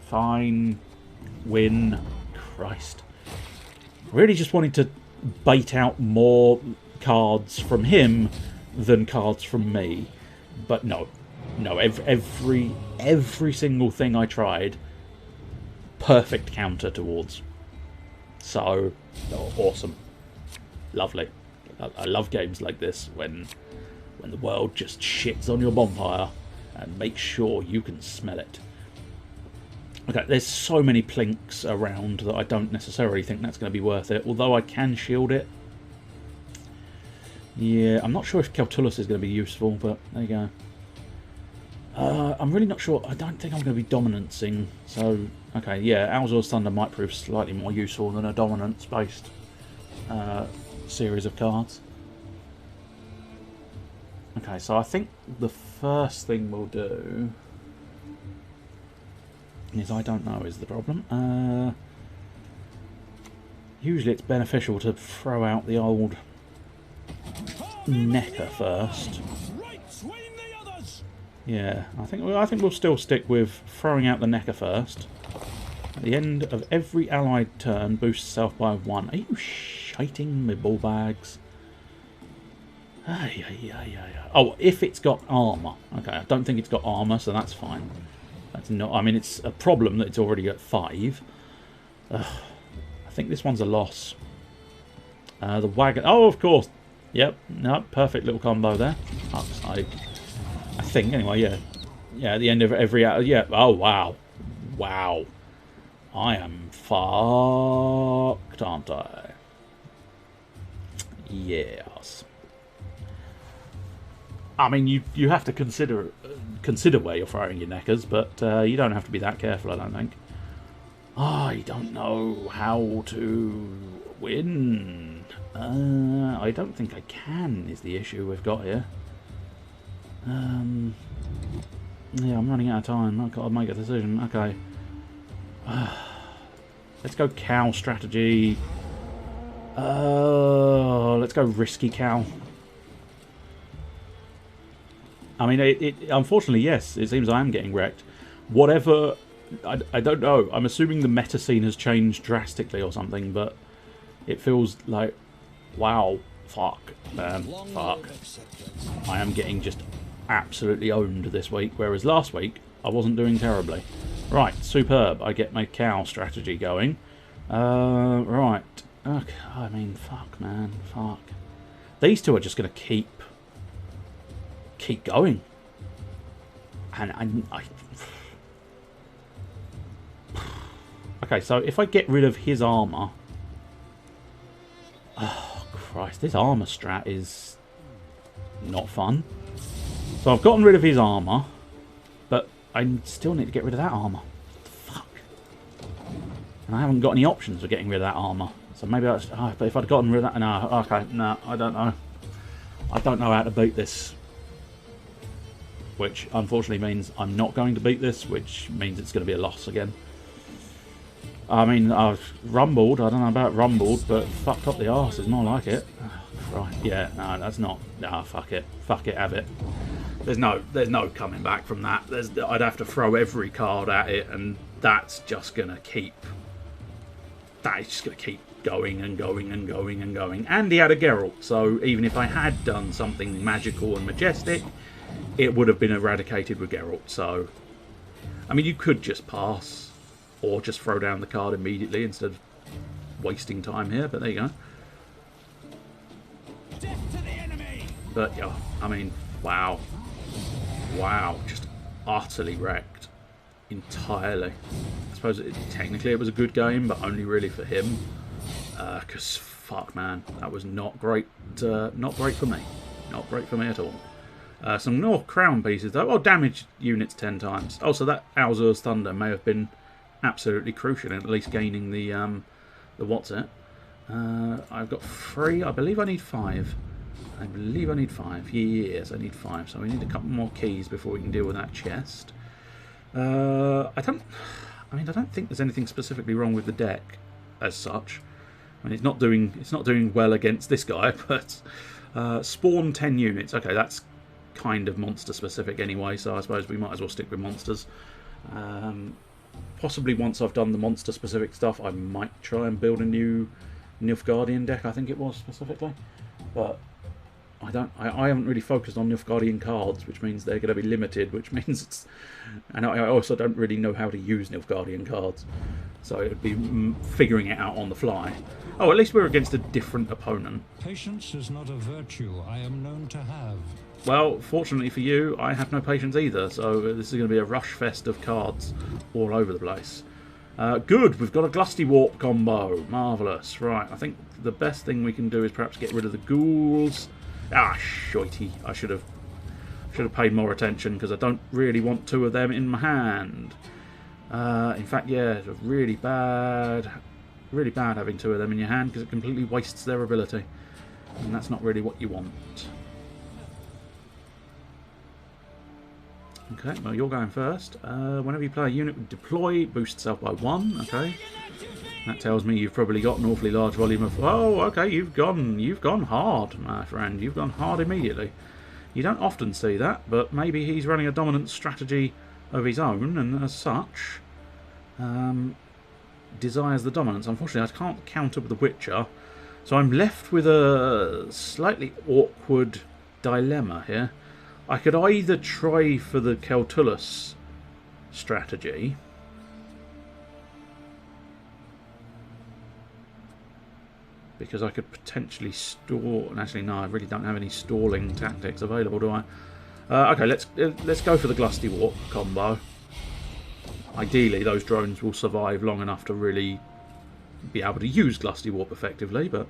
Fine. Win. Christ. Really just wanted to bait out more cards from him than cards from me. But no. No, every single thing I tried, perfect counter towards. So, awesome. Lovely. I love games like this when the world just shits on your bonfire and makes sure you can smell it. Okay, there's so many plinks around that I don't necessarily think that's going to be worth it, although I can shield it. Yeah, I'm not sure if Keltullus is going to be useful, but there you go. I'm really not sure. I don't think I'm going to be dominancing, so... Okay, yeah, Alzor's Thunder might prove slightly more useful than a dominance-based series of cards. Okay, so I think the first thing we'll do is I don't know is the problem. Usually it's beneficial to throw out the old Necker first. Yeah, I think we'll still stick with throwing out the Necker first. At the end of every allied turn, boost self by 1. Are you shiting me ball bags? Oh, if it's got armour. Okay, I don't think it's got armour, so that's fine. That's not. I mean, it's a problem that it's already at 5. I think this one's a loss. The wagon. Oh, of course. Yep. No, perfect little combo there. Fuck's sake. I think anyway. Yeah. Yeah. At the end of every. Yeah. Oh wow. Wow. I am fucked, aren't I? Yes. I mean, you have to consider where you're throwing your Neckers, but you don't have to be that careful, I don't think. I don't know how to win. I don't think I can, is the issue we've got here. Yeah, I'm running out of time. I've got to make a decision. Okay. Let's go cow strategy. Let's go risky cow. I mean, unfortunately, yes, it seems I am getting wrecked. Whatever, I don't know. I'm assuming the meta scene has changed drastically or something, but it feels like, wow, fuck, man, fuck. I am getting just absolutely owned this week, whereas last week I wasn't doing terribly. Right, superb. I get my cow strategy going. Right. Okay, I mean, fuck, man, fuck. These two are just going to keep going. And I... Okay, so if I get rid of his armour... Oh, Christ, this armour strat is not fun. So I've gotten rid of his armour, but I still need to get rid of that armour. Fuck. And I haven't got any options for getting rid of that armour. So maybe but if I'd gotten rid of that... No, okay, no, I don't know. I don't know how to beat this. Which, unfortunately, means I'm not going to beat this, which means it's going to be a loss again. I mean, I've rumbled. I don't know about rumbled, but fucked up the arse is more like it. Right, yeah, no, that's not... No, fuck it. Fuck it, have it. There's no coming back from that. I'd have to throw every card at it, and that's just going to keep... That is just going to keep going and going and going and going. And he had a Geralt, so even if I had done something magical and majestic, it would have been eradicated with Geralt. So, I mean, you could just pass, or just throw down the card immediately instead of wasting time here, but there you go. Death to the enemy. But, yeah, I mean, wow. Wow, just utterly wrecked. Entirely. I suppose technically it was a good game, but only really for him. Because, fuck, man, that was not great. Not great for me. Not great for me at all. Some North Crown pieces, though. Oh, damaged units 10 times. Oh, so that Alzur's Thunder may have been absolutely crucial in at least gaining the what's it. I've got 3. I believe I need 5. I believe I need 5. Yes, I need 5. So we need a couple more keys before we can deal with that chest. I don't think there's anything specifically wrong with the deck as such. I mean, it's not doing well against this guy, but spawn 10 units. Okay, that's kind of monster specific anyway, so I suppose we might as well stick with monsters. Possibly once I've done the monster specific stuff, I might try and build a new Nilfgaardian deck, I think it was specifically. But I haven't really focused on Nilfgaardian cards, which means they're going to be limited, which means it's... And I also don't really know how to use Nilfgaardian cards, so it would be figuring it out on the fly. Oh, at least we're against a different opponent. Patience is not a virtue I am known to have. Well, fortunately for you, I have no patience either, so this is going to be a rush fest of cards all over the place. Good, we've got a Glusty Warp combo. Marvellous. Right, I think the best thing we can do is perhaps get rid of the ghouls. Ah, shitey. I should have paid more attention, because I don't really want 2 of them in my hand. In fact, yeah, it's really bad having 2 of them in your hand, because it completely wastes their ability. And that's not really what you want. Okay, well, you're going first. Whenever you play a unit with deploy, boost itself by 1. Okay, that tells me you've probably got an awfully large volume of... Oh, okay, you've gone hard, my friend. You've gone hard immediately. You don't often see that, but maybe he's running a dominant strategy of his own, and as such, desires the dominance. Unfortunately, I can't counter with the Witcher, so I'm left with a slightly awkward dilemma here. I could either try for the Keltullus strategy, because I could potentially stall. And actually, no, I really don't have any stalling tactics available, do I? Okay, let's go for the Glusty Warp combo. Ideally, those drones will survive long enough to really be able to use Glusty Warp effectively, but...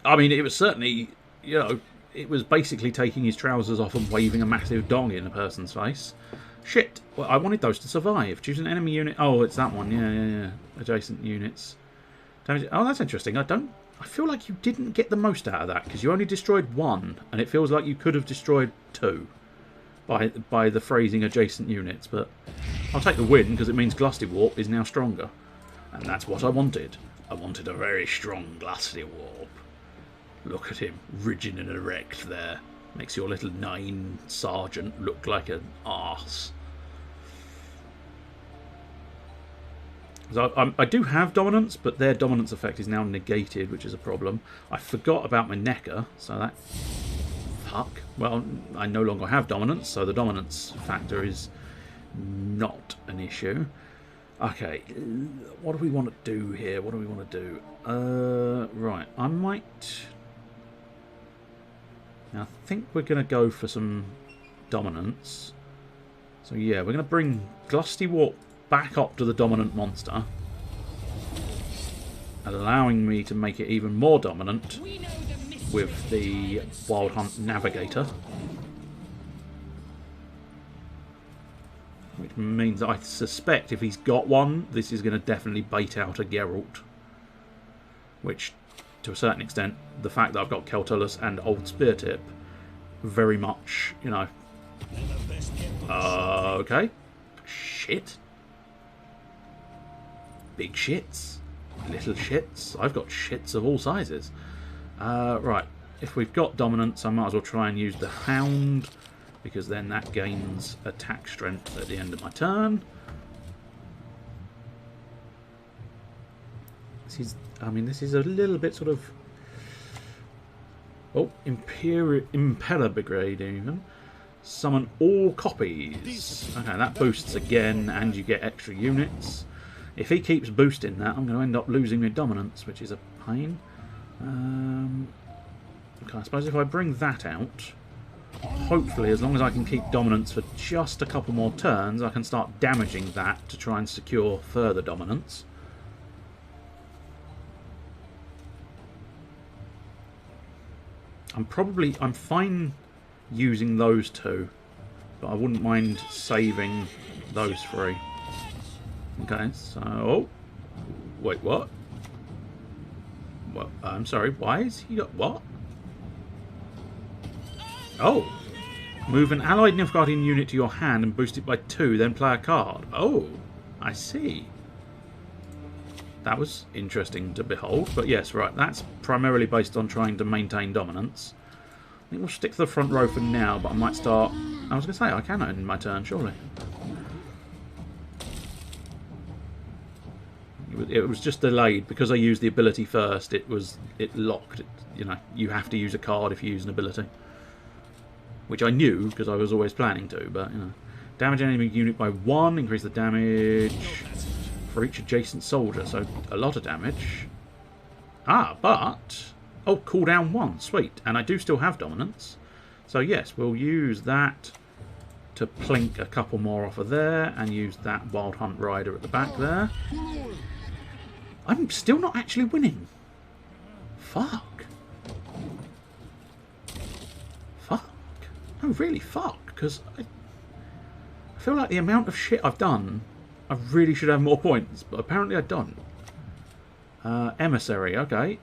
I mean, it was certainly, you know, it was basically taking his trousers off and waving a massive dong in a person's face. Shit. Well, I wanted those to survive. Choose an enemy unit. Oh, it's that one. Yeah. Adjacent units. Damage. Oh, that's interesting. I feel like you didn't get the most out of that, because you only destroyed 1, and it feels like you could have destroyed 2 by the phrasing adjacent units. But I'll take the win, because it means Glusty Warp is now stronger. And that's what I wanted. I wanted a very strong Glusty Warp. Look at him, rigid and erect there. Makes your little 9 sergeant look like an arse. So I do have dominance, but their dominance effect is now negated, which is a problem. I forgot about my Necker, so that... Fuck. Well, I no longer have dominance, so the dominance factor is not an issue. Okay, what do we want to do here? What do we want to do? Right, I might... Now, I think we're going to go for some dominance. So yeah, we're going to bring Glusty Warp back up to the dominant monster, allowing me to make it even more dominant with the Wild Hunt Navigator. which means I suspect if he's got one, this is going to definitely bait out a Geralt. Which, to a certain extent, the fact that I've got Keltullus and Old Spear Tip, very much, you know. Okay. Shit. Big shits. Little shits. I've got shits of all sizes. Right. If we've got dominance, I might as well try and use the Hound, because then that gains attack strength at the end of my turn. This is a little bit sort of... Oh, Impeller Brigade even. Summon all copies. Okay, that boosts again, and you get extra units. If he keeps boosting that, I'm going to end up losing my dominance, which is a pain. Okay, I suppose if I bring that out, hopefully, as long as I can keep dominance for just a couple more turns, I can start damaging that to try and secure further dominance. I'm fine using those two, but I wouldn't mind saving those three. Okay, so... Oh, wait, what? What? I'm sorry, why is he got... What? Oh! Move an allied Nilfgaardian unit to your hand and boost it by 2, then play a card. Oh, I see. That was interesting to behold, but yes, right, that's primarily based on trying to maintain dominance. I think we'll stick to the front row for now, but I might start... I was going to say, I can end my turn, surely. It was just delayed because I used the ability first. It locked. You know, you have to use a card if you use an ability, which I knew because I was always planning to. But you know, damage enemy unit by 1, increase the damage for each adjacent soldier. So a lot of damage. But oh, cooldown 1, sweet, and I do still have dominance. So yes, we'll use that to plink a couple more off of there, and use that Wild Hunt Rider at the back there. I'm still not actually winning. Fuck. Fuck. No, really, fuck. Because I feel like the amount of shit I've done, I really should have more points. But apparently I don't. Emissary, okay.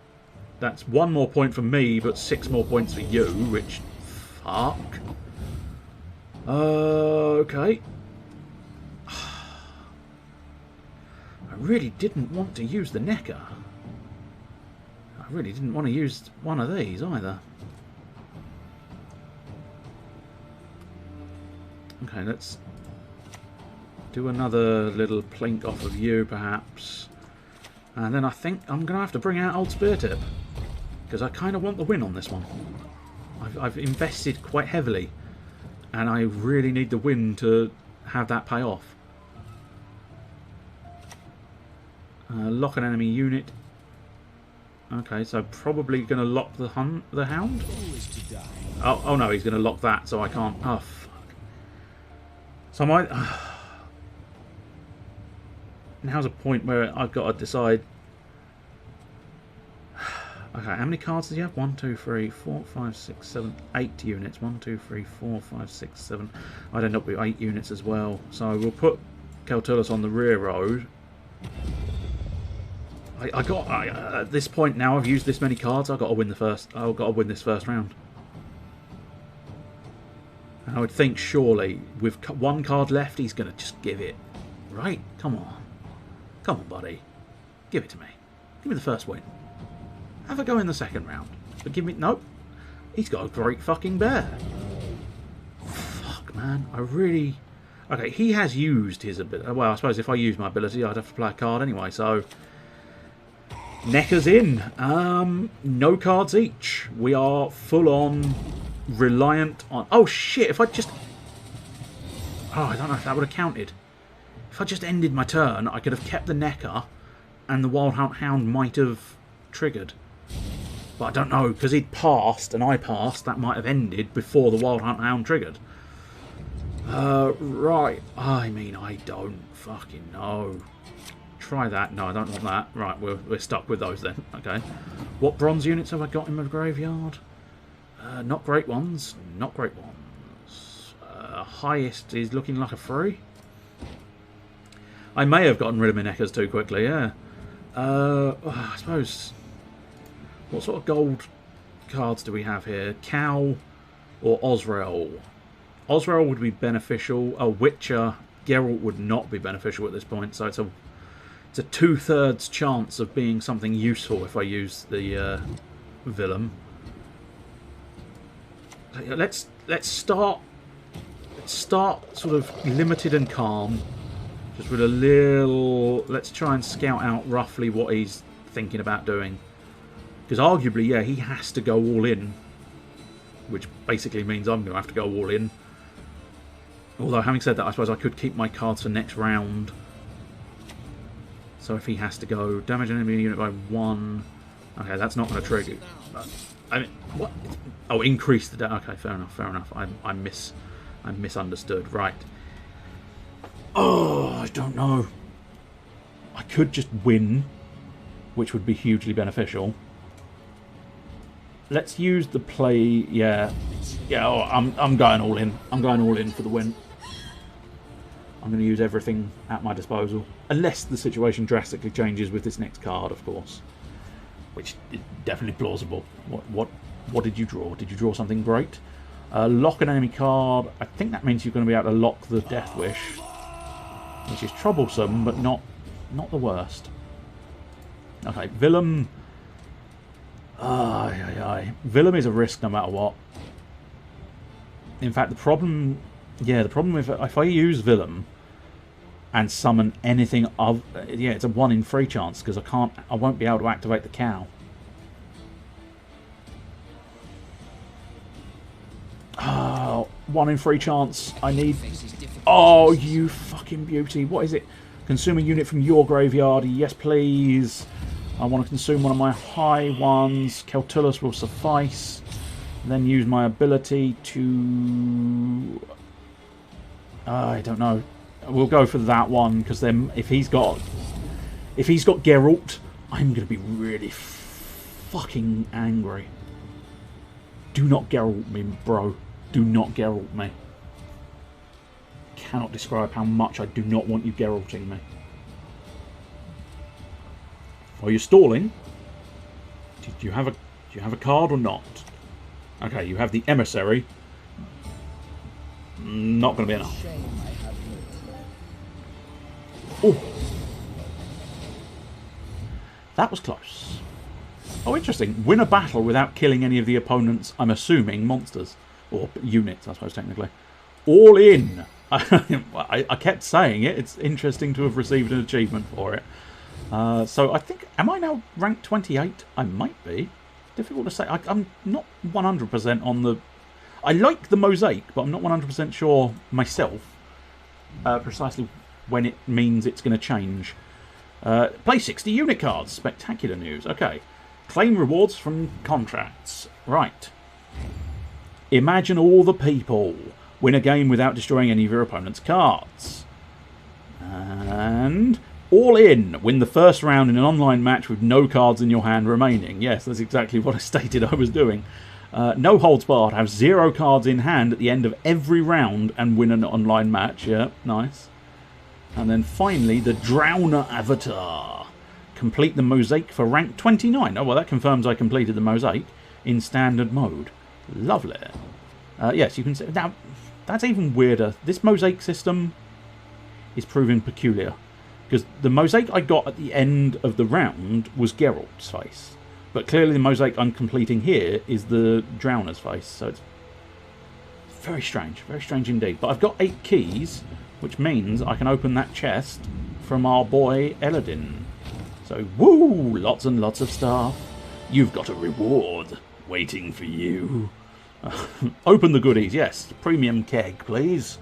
That's 1 more point for me, but 6 more points for you, which... Fuck. Okay. I really didn't want to use the Necker. I really didn't want to use one of these either. Okay, let's do another little plink off of you, perhaps. And then I think I'm going to have to bring out Old Spear Tip, because I kind of want the win on this one. I've invested quite heavily, and I really need the win to have that pay off. Lock an enemy unit. Okay, so probably going to lock the Hound. Oh no, he's going to lock that, so I can't. Oh fuck. So I might. Now's a point where I've got to decide. Okay, how many cards does he have? 1, 2, 3, 4, 5, 6, 7, 8 units. 1, 2, 3, 4, 5, 6, 7. I'd end up with 8 units as well. So we'll put Keltullus on the rear road. At this point now, I've used this many cards. I've got to win the first. I've got to win this first round. And I would think surely with 1 card left, he's going to just give it. Right? Come on, buddy. Give it to me. Give me the first win. Have a go in the second round. But give me... Nope. He's got a great fucking bear. Fuck, man. I really... Okay, he has used his ability. Well, I suppose if I use my ability, I'd have to play a card anyway, so... Necker's in. No cards each. We are full on reliant on... Oh, shit. If I just... Oh, I don't know if that would have counted. If I just ended my turn, I could have kept the Necker, and the Wild Hunt Hound might have triggered. But I don't know, because he'd passed and I passed, that might have ended before the Wild Hunt Hound triggered. Right. I mean, I don't fucking know. Try that. No, I don't want that. Right, we're stuck with those then. Okay. What bronze units have I got in my graveyard? Not great ones. Not great ones. Highest is looking like a 3. I may have gotten rid of my Neckers too quickly, yeah. I suppose... What sort of gold cards do we have here? Cow or Osrael? Osrael would be beneficial. A Witcher, Geralt would not be beneficial at this point, so it's a 2/3 chance of being something useful if I use the Willem. Let's start sort of limited and calm. Just with a little... Let's try and scout out roughly what he's thinking about doing. Because arguably, yeah, he has to go all in. Which basically means I'm going to have to go all in. Although, having said that, I suppose I could keep my cards for next round. So if he has to go, damage an enemy unit by 1. Okay, that's not going to trigger. I mean, what? Oh, increase the... Okay, fair enough, fair enough. I misunderstood. Right. Oh, I don't know. I could just win, which would be hugely beneficial. Let's use the play. Yeah, oh, I'm going all in. I'm going all in for the win. I'm going to use everything at my disposal, unless the situation drastically changes with this next card, of course, which is definitely plausible. What did you draw? Did you draw something great? Lock an enemy card. I think that means you're going to be able to lock the Death Wish, which is troublesome, but not the worst. Okay, Willem. Willem is a risk no matter what. In fact, the problem if I use Willem and summon anything of, yeah, it's a 1 in 3 chance because I won't be able to activate the cow. 1 in 3 chance. I need... Oh, you fucking beauty. What is it? Consume a unit from your graveyard. Yes, please. I want to consume one of my high ones. Celtulus will suffice. Then use my ability to... I don't know. We'll go for that one because then if he's got Geralt, I'm going to be really fucking angry. Do not Geralt me, bro. Do not Geralt me. Cannot describe how much I do not want you Geralting me. Are you stalling? Do you have a card or not? Okay, you have the Emissary. Not going to be enough. Oh, that was close. Oh, interesting. Win a battle without killing any of the opponent's, I'm assuming, monsters. Or units, I suppose, technically. All in! I kept saying it. It's interesting to have received an achievement for it. So I think... Am I now ranked 28? I might be. Difficult to say. I'm not 100% on the... I like the mosaic, but I'm not 100% sure myself precisely when it means it's going to change. Play 60 unit cards. Spectacular news. Okay. Claim rewards from contracts. Right. Imagine all the people. Win a game without destroying any of your opponent's cards. And... All in. Win the first round in an online match with no cards in your hand remaining. Yes, that's exactly what I stated I was doing. No holds barred. Have 0 cards in hand at the end of every round and win an online match. Yeah, nice. And then finally, the Drowner Avatar. Complete the mosaic for rank 29. Oh, well, that confirms I completed the mosaic in standard mode. Lovely. Yes, you can see... Now, that's even weirder. This mosaic system is proving peculiar. Because the mosaic I got at the end of the round was Geralt's face. But clearly the mosaic I'm completing here is the Drowner's face. So it's very strange indeed. But I've got 8 keys, which means I can open that chest from our boy Eladin. So, woo! Lots and lots of stuff. You've got a reward waiting for you. Open the goodies, yes. Premium keg, please.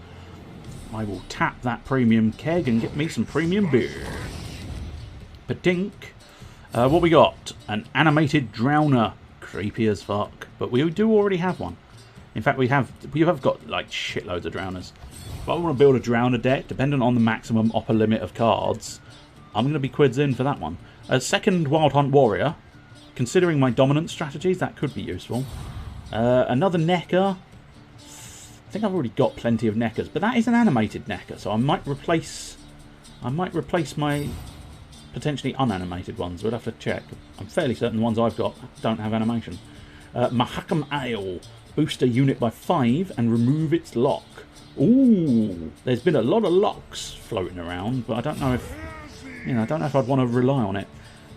I will tap that premium keg and get me some premium beer. Padink. What we got? An animated Drowner. Creepy as fuck. But we do already have one. In fact, we have got like shitloads of Drowners. If I want to build a Drowner deck, dependent on the maximum upper limit of cards, I'm going to be quids in for that one. A second Wild Hunt Warrior. Considering my dominant strategies, that could be useful. Another Necker. I think I've already got plenty of Neckers, but that is an animated Necker, so I might replace I might replace my potentially unanimated ones. We'll have to check. I'm fairly certain the ones I've got don't have animation. Mahakam Ale. Boost a unit by 5 and remove its lock. Ooh, there's been a lot of locks floating around, but I don't know if, I don't know if I'd want to rely on it.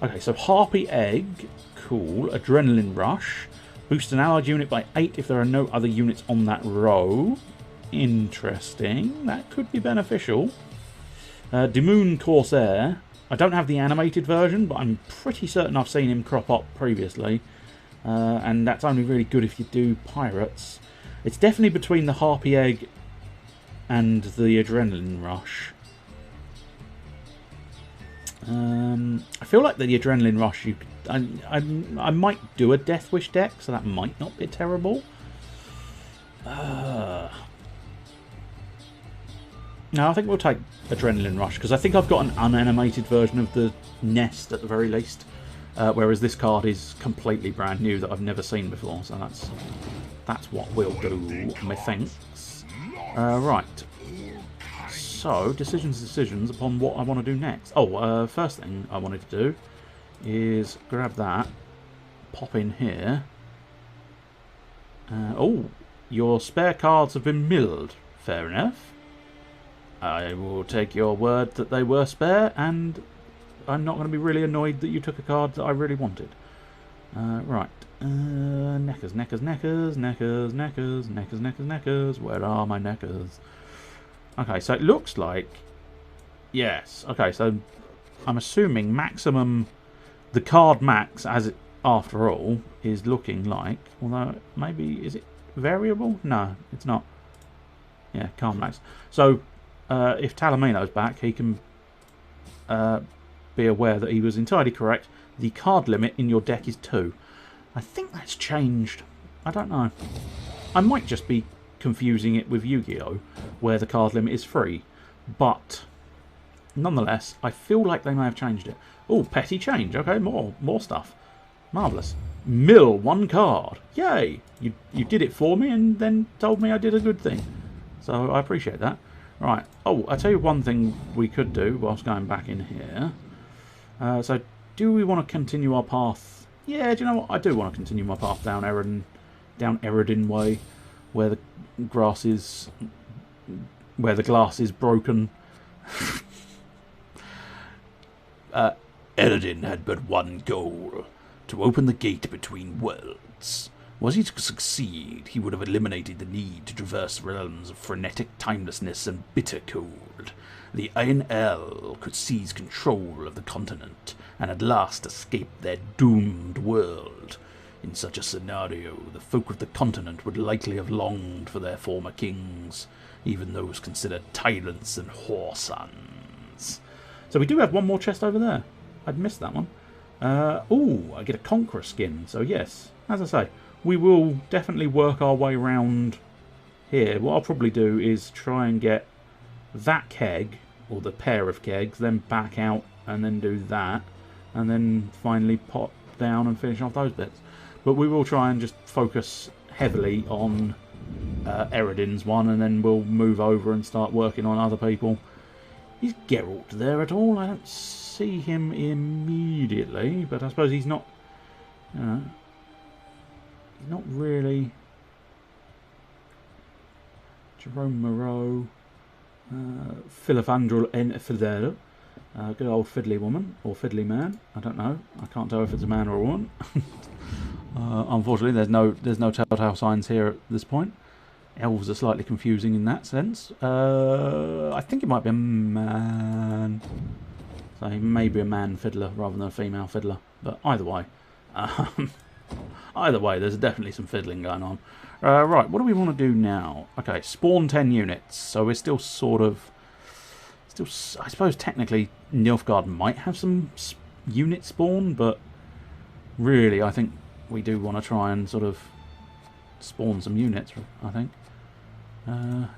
Okay, so Harpy Egg, cool. Adrenaline Rush. Boost an allied unit by 8 if there are no other units on that row. Interesting. That could be beneficial. Demoon Corsair. I don't have the animated version, but I'm pretty certain I've seen him crop up previously. And that's only really good if you do pirates. It's definitely between the Harpy Egg and the Adrenaline Rush. I feel like the Adrenaline Rush, I might do a Death Wish deck, so that might not be terrible. No, I think we'll take Adrenaline Rush, because I think I've got an unanimated version of the Nest at the very least. Whereas this card is completely brand new that I've never seen before, so that's what we'll do, methinks. Right. So, decisions upon what I want to do next. Oh, first thing I wanted to do is grab that, pop in here. Oh, your spare cards have been milled. Fair enough. I will take your word that they were spare, and I'm not going to be really annoyed that you took a card that I really wanted. Right. Neckers. Where are my neckers? Okay, so it looks like... Yes. Okay, so I'm assuming maximum... The card max, as it, after all, is looking like... Although, maybe... Is it variable? No, it's not. Yeah, card max. So, if Talamino's back, he can... be aware that he was entirely correct. The card limit in your deck is 2. I think that's changed. I don't know. I might just be confusing it with Yu-Gi-Oh! Where the card limit is 3. But, nonetheless, I feel like they may have changed it. Oh, petty change. Okay, more stuff. Marvellous. Mill 1 card. Yay! You did it for me and then told me I did a good thing. So, I appreciate that. Right. Oh, I'll tell you one thing we could do whilst going back in here. So, do we want to continue our path? Yeah, do you know what? I do want to continue my path down Eredin Way, where the grass is, where the glass is broken. Eredin had but one goal: to open the gate between worlds. Was he to succeed, he would have eliminated the need to traverse realms of frenetic timelessness and bitter cold. The Iron L could seize control of the continent and at last escape their doomed world. In such a scenario, the folk of the continent would likely have longed for their former kings, even those considered tyrants and whoresons. So we do have one more chest over there. I'd missed that one. Oh, I get a Conqueror skin. So yes, as I say, we will definitely work our way around here. What I'll probably do is try and get that keg, or the pair of kegs, then back out and then do that, and then finally pop down and finish off those bits. But we will try and just focus heavily on Eredin's one, and then we'll move over and start working on other people. Is Geralt there at all? I don't see him immediately, but I suppose he's not, you know, he's not really. Jerome Moreau, Philiphandrel N. Fidel, good old fiddly woman, or fiddly man, I don't know, I can't tell if it's a man or a woman. Unfortunately there's no telltale signs here at this point. Elves are slightly confusing in that sense. I think it might be a man, so he may be a man fiddler rather than a female fiddler, but either way, there's definitely some fiddling going on. Right, what do we want to do now? Okay, spawn 10 units. So we're still sort of... I suppose technically Nilfgaard might have some unit spawn, but really I think we do want to try and sort of spawn some units, I think.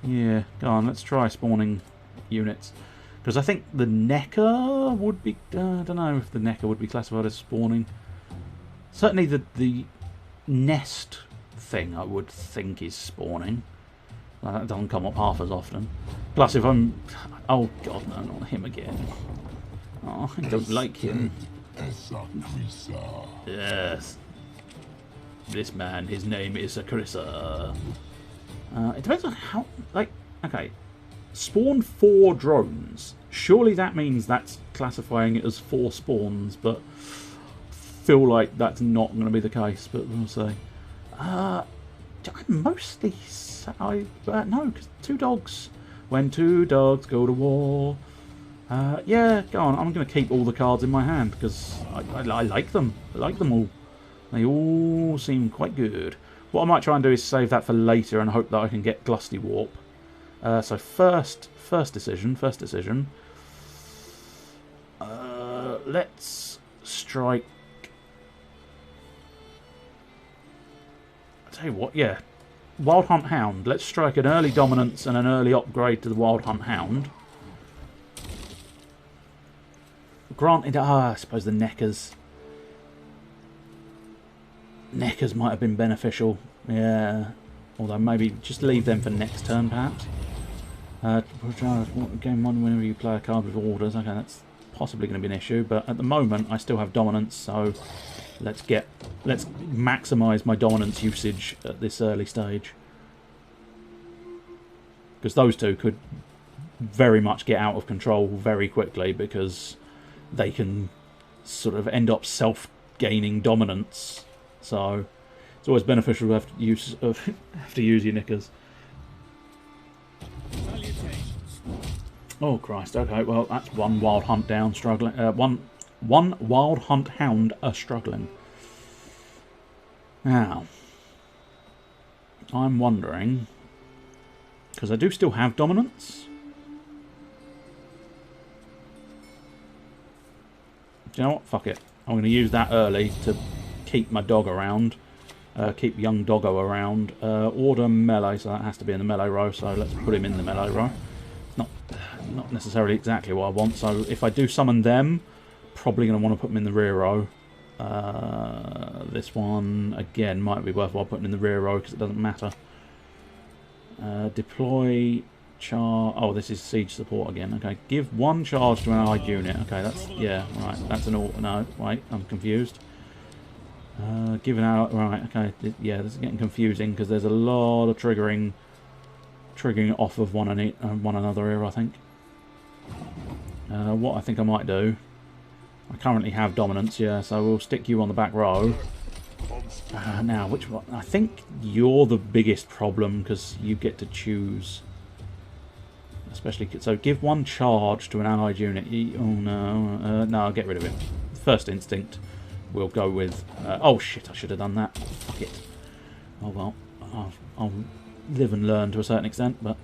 Yeah, go on, let's try spawning units. Because I think the Necker would be... I don't know if the Necker would be classified as spawning. Certainly the Nest thing I would think is spawning. That doesn't come up half as often. Plus, if I'm... Oh, God, no, not him again. Oh, I don't like him. Yes. This man, his name is Sakrissa. It depends on how... Like, okay. Spawn 4 drones. Surely that means that's classifying it as 4 spawns, but feel like that's not going to be the case, but we'll see. I mostly... no, because 2 dogs. When 2 dogs go to war. Yeah, go on. I'm going to keep all the cards in my hand, because I like them. I like them all. They all seem quite good. What I might try and do is save that for later and hope that I can get Glusty Warp. So first decision. Let's strike... I'll tell you what, yeah. Wild Hunt Hound. Let's strike an early dominance and an early upgrade to the Wild Hunt Hound. Granted, I suppose the Neckers might have been beneficial. Yeah. Although maybe just leave them for next turn, perhaps. Game 1, whenever you play a card with orders. Okay, that's possibly going to be an issue. But at the moment, I still have dominance, so let's maximise my dominance usage at this early stage. Because those 2 could very much get out of control very quickly, because they can sort of end up self-gaining dominance. So it's always beneficial to have to use your knickers. Oh Christ! Okay, well that's 1 wild hunt down, struggling. One wild hunt hound struggling. Now, I'm wondering, because I do still have dominance. Do you know what? Fuck it. I'm going to use that early to keep my dog around. Keep young doggo around. Order melee, so that has to be in the melee row, so let's put him in the melee row. Not necessarily exactly what I want, so if I do summon them, probably going to want to put them in the rear row. This one, again, might be worthwhile putting in the rear row because it doesn't matter. Deploy... Oh, this is siege support again. Okay, give 1 charge to an allied unit. Okay, that's... Yeah, right. That's an... No, wait, I'm confused. Give an ally... Right, okay. Yeah, this is getting confusing because there's a lot of triggering off of one another here, I think. What I think I might do... I currently have dominance, yeah, so we'll stick you on the back row. Now, which one? I think you're the biggest problem because you get to choose... Especially, so give 1 charge to an allied unit. Oh no, no, I'll get rid of him. First instinct, we'll go with... oh shit, I should have done that. Fuck it. Oh well, I'll live and learn to a certain extent, but...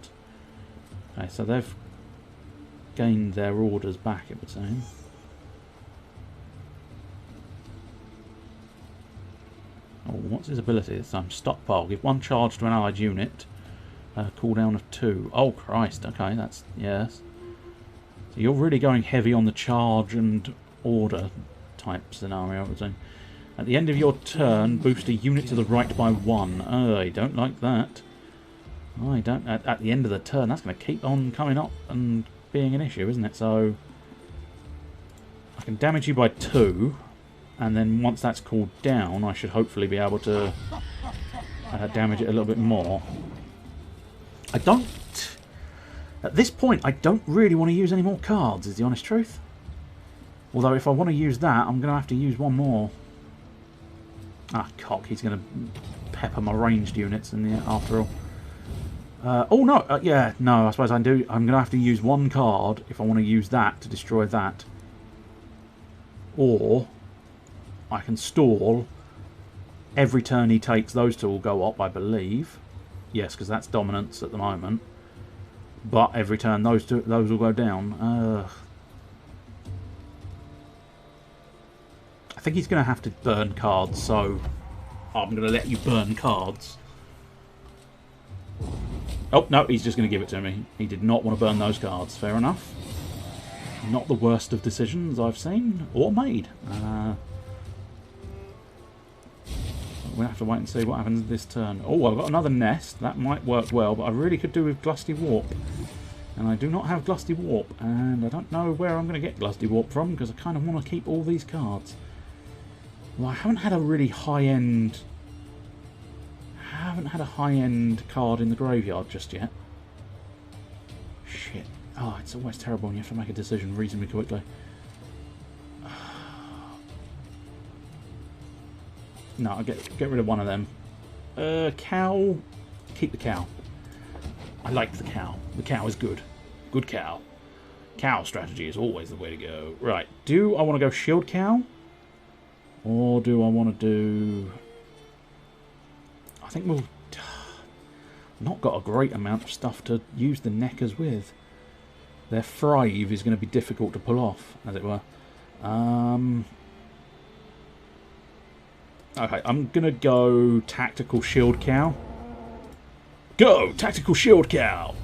Okay, so they've gained their orders back, it would seem. Oh, what's his ability this time? Stockpile. Give 1 charge to an allied unit. Cooldown of 2. Oh Christ, okay, that's... Yes. So you're really going heavy on the charge and order type scenario, I would say. At the end of your turn, boost a unit to the right by 1. Oh, I don't like that. I don't... At the end of the turn, that's going to keep on coming up and being an issue, isn't it? So... I can damage you by 2, and then once that's cooled down, I should hopefully be able to damage it a little bit more. I don't... At this point, I don't really want to use any more cards, is the honest truth. Although, if I want to use that, I'm going to have to use 1 more. Ah, cock, he's going to pepper my ranged units in the, after all. Oh, no, yeah, no, I suppose I do. I'm going to have to use 1 card if I want to use that to destroy that. Or, I can stall. Every turn he takes, those 2 will go up, I believe. Yes, because that's dominance at the moment. But every turn those will go down. I think he's going to have to burn cards, so I'm going to let you burn cards. Oh, no, he's just going to give it to me. He did not want to burn those cards. Fair enough. Not the worst of decisions I've seen or made. we'll have to wait and see what happens this turn. Oh, I've got another nest. That might work well, but I really could do with Glusty Warp. And I do not have Glusty Warp, and I don't know where I'm going to get Glusty Warp from, because I kind of want to keep all these cards. Well, I haven't had a really high-end... I haven't had a high-end card in the graveyard just yet. Shit. Oh, it's always terrible when you have to make a decision reasonably quickly. No, I'll get rid of one of them. Cow. Keep the cow. I like the cow. The cow is good. Good cow. Cow strategy is always the way to go. Right. Do I want to go shield cow? Or do I want to do... I think we'll... Not got a great amount of stuff to use the neckers with. Their thrive is going to be difficult to pull off, as it were. Okay, I'm going to go tactical shield cow. Go! Tactical shield cow!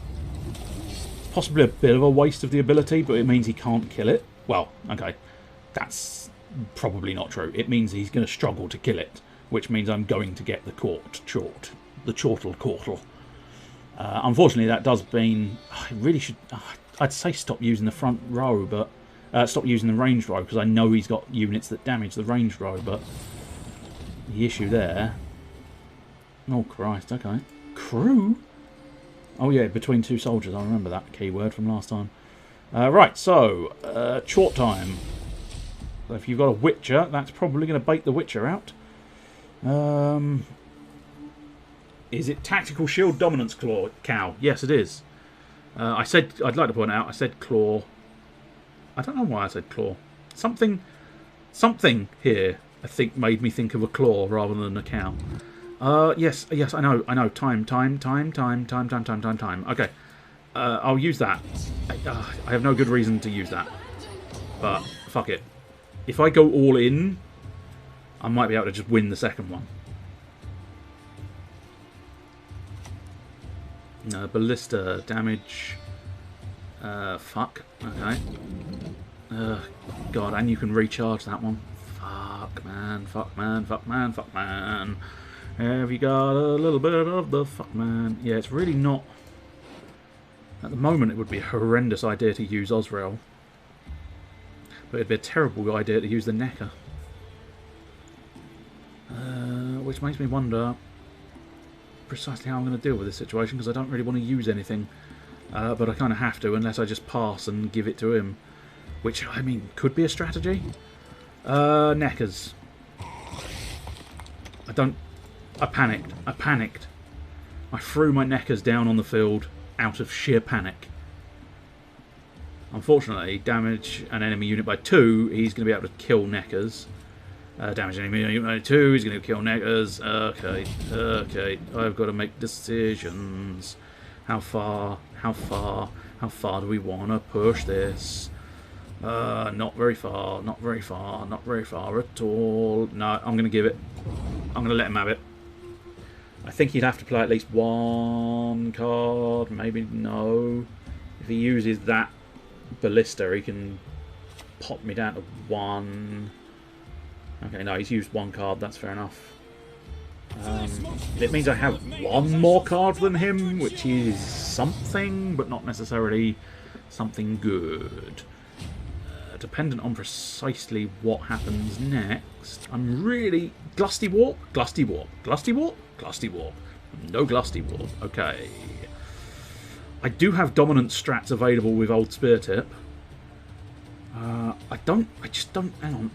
Possibly a bit of a waste of the ability, but it means he can't kill it. Well, okay. That's probably not true. It means he's going to struggle to kill it, which means I'm going to get the chortle. Unfortunately, that does mean I really should... I'd say stop using the front row, but... stop using the ranged row, because I know he's got units that damage the ranged row, but... The issue there... Oh, Christ, okay. Crew? Oh, yeah, between two soldiers. I remember that keyword from last time. Right, so... Chort time. So if you've got a Witcher, that's probably going to bait the Witcher out. Is it Tactical Shield Dominance Claw Cow? Yes, it is. I said, I'd like to point out, I said claw. I don't know why I said claw. Something here, I think, made me think of a claw rather than a cow. Yes, I know. Time. Okay, I'll use that. I have no good reason to use that, but fuck it. If I go all in, I might be able to just win the second one. Ballista damage. Fuck. Okay. God, and you can recharge that one. Fuck, man. Have you got a little bit of the fuck, man? Yeah, it's really not... At the moment, it would be a horrendous idea to use Osrail. But it'd be a terrible idea to use the Necker. Which makes me wonder precisely how I'm going to deal with this situation, because I don't really want to use anything. But I kind of have to, unless I just pass and give it to him. Which, I mean, could be a strategy. Neckers. I panicked. I threw my Neckers down on the field out of sheer panic. Unfortunately, damage an enemy unit by 2, he's going to be able to kill Neckers. Damage an enemy unit by 2, he's going to kill Neckers. Okay. I've got to make decisions. How far do we want to push this? Not very far at all. No, I'm going to give it. I'm going to let him have it. I think he'd have to play at least one card, maybe no. If he uses that ballista, he can pop me down to 1. Okay, no, he's used 1 card, that's fair enough. It means I have 1 more card than him, which is something, but not necessarily something good. Dependent on precisely what happens next. I'm really... Glusty Warp? Glusty Warp. Glusty Warp? Glusty Warp. No Glusty Warp. Okay. I do have dominant strats available with Old Spear Tip. I just don't... Hang on.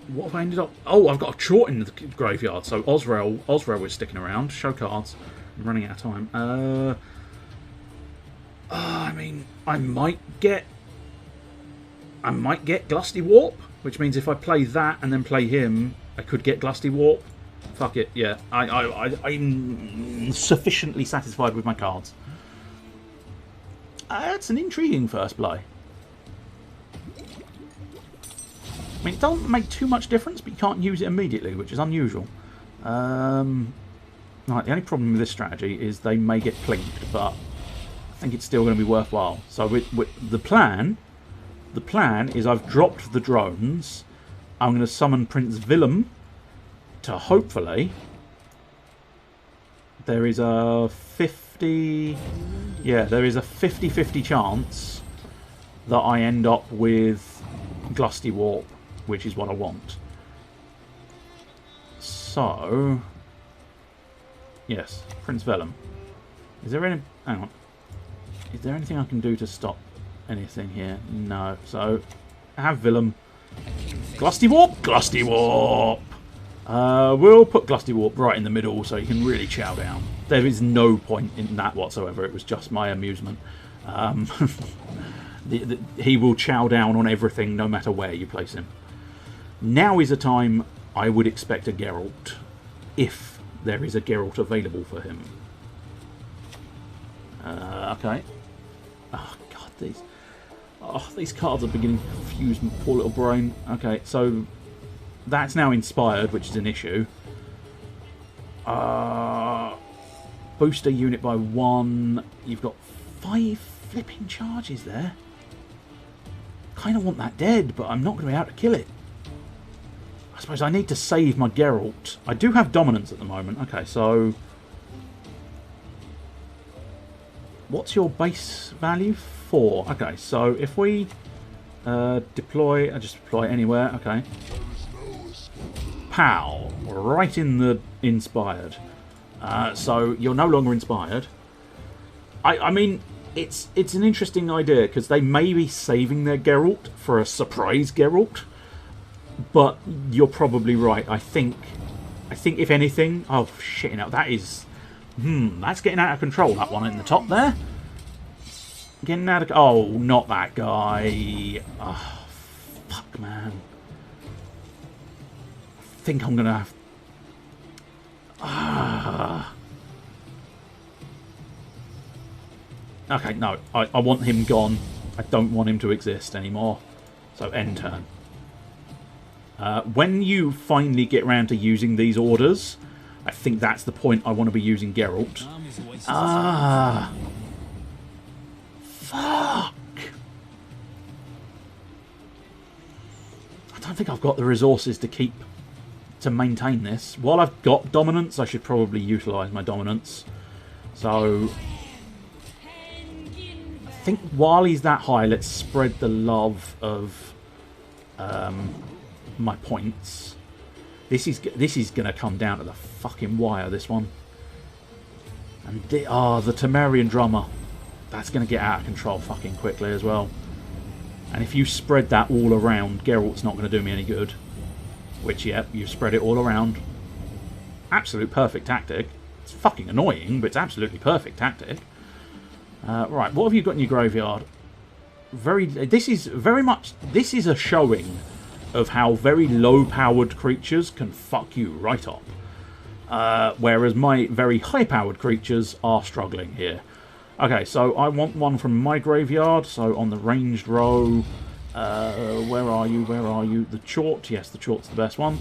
What have I ended up... Oh, I've got a Chort in the graveyard. So Osrail is sticking around. Show cards. I'm running out of time. I mean, I might get Glusty Warp, which means if I play that and then play him, I could get Glusty Warp. Fuck it, yeah. I'm sufficiently satisfied with my cards. That's an intriguing first play. I mean, it doesn't make too much difference, but you can't use it immediately, which is unusual. Right, the only problem with this strategy is they may get plinked, but I think it's still going to be worthwhile. So the plan is I've dropped the drones. I'm going to summon Prince Willem to hopefully there is a 50... Yeah, there is a 50-50 chance that I end up with Glusty Warp, which is what I want. So... Yes, Prince Vellum. Is there any... Hang on. Is there anything I can do to stop anything here? No. So, have Vellum. Glusty Warp! Glusty Warp! We'll put Glusty Warp right in the middle so he can really chow down. There is no point in that whatsoever. It was just my amusement. He will chow down on everything no matter where you place him. Now is a time I would expect a Geralt, if there is a Geralt available for him. Okay. Oh god, these cards are beginning to confuse my poor little brain. Okay, so that's now inspired, which is an issue. Booster unit by 1. You've got 5 flipping charges there. Kind of want that dead, but I'm not going to be able to kill it. I suppose I need to save my Geralt. I do have dominance at the moment. Okay, so what's your base value? 4. Okay, so if we deploy, I just deploy anywhere. Okay. Pow! Right in the inspired. So you're no longer inspired. I mean, it's an interesting idea because they may be saving their Geralt for a surprise Geralt, but you're probably right. I think if anything, oh shit! Now that is, that's getting out of control. That one in the top there, getting out of. Oh, not that guy. Oh, fuck, man. I think I'm gonna have. Okay, no, I want him gone. I don't want him to exist anymore. So end turn. When you finally get around to using these orders, I think that's the point I want to be using Geralt. Fuck! I don't think I've got the resources to maintain this. While I've got dominance, I should probably utilise my dominance. So I think while he's that high, let's spread the love of my points. This is going to come down to the fucking wire, this one. And the Temerian Drummer. That's going to get out of control fucking quickly as well. And if you spread that all around, Geralt's not going to do me any good. Which, yeah, you spread it all around. Absolute perfect tactic. It's fucking annoying, but it's absolutely perfect tactic. Right, what have you got in your graveyard? This is a showing of how very low-powered creatures can fuck you right up. Whereas my very high-powered creatures are struggling here. Okay, so I want one from my graveyard. So on the ranged row, where are you? Where are you? The Chort. Yes, the Chort's the best one.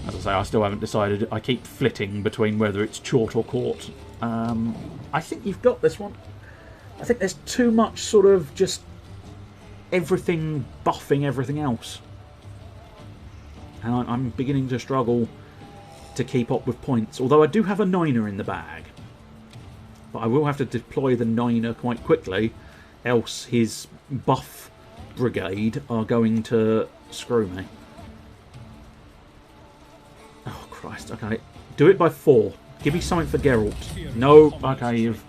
As I say, I still haven't decided. I keep flitting between whether it's Chort or Court. I think you've got this one. I think there's too much sort of just everything buffing everything else. And I'm beginning to struggle to keep up with points. Although I do have a 9er in the bag. But I will have to deploy the 9er quite quickly. Else his buff brigade are going to screw me. Oh, Christ. Okay. Do it by 4. Give me something for Geralt. No. Okay, you've...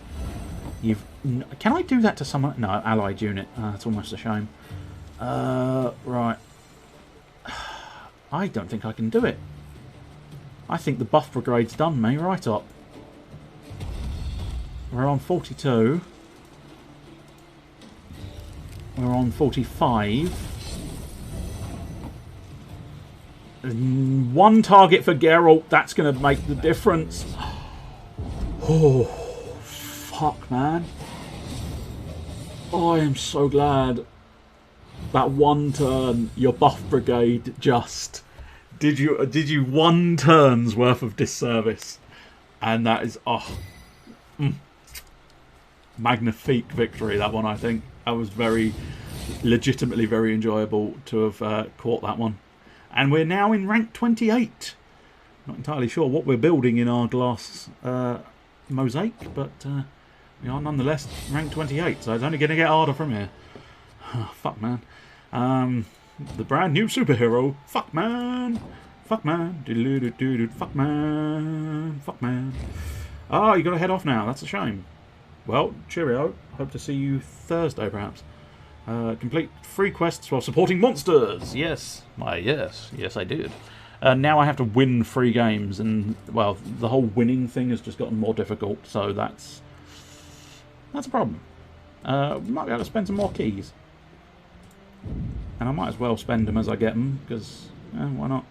Can I do that to someone? No, allied unit. That's almost a shame. Right. I don't think I can do it. I think the buff brigade's done me right up. We're on 42. We're on 45. One target for Geralt. That's going to make the difference. Oh, fuck, man. I am so glad that one turn your buff brigade just did you 1 turn's worth of disservice, and that is magnifique victory, that one. I think that was legitimately very enjoyable to have caught that one. And we're now in rank 28. Not entirely sure what we're building in our glass mosaic, but we are nonetheless rank 28, so it's only going to get harder from here. Fuck, man. The brand new superhero. Fuck, man. Fuck, man. Fuck, man. Fuck, man. Oh, you got to head off now. That's a shame. Well, cheerio. Hope to see you Thursday, perhaps. Complete 3 quests while supporting monsters. Yes. Why, yes. Yes, I did. Now I have to win 3 games, and, well, the whole winning thing has just gotten more difficult, so that's a problem. We might be able to spend some more keys. And I might as well spend them as I get them, because, why not?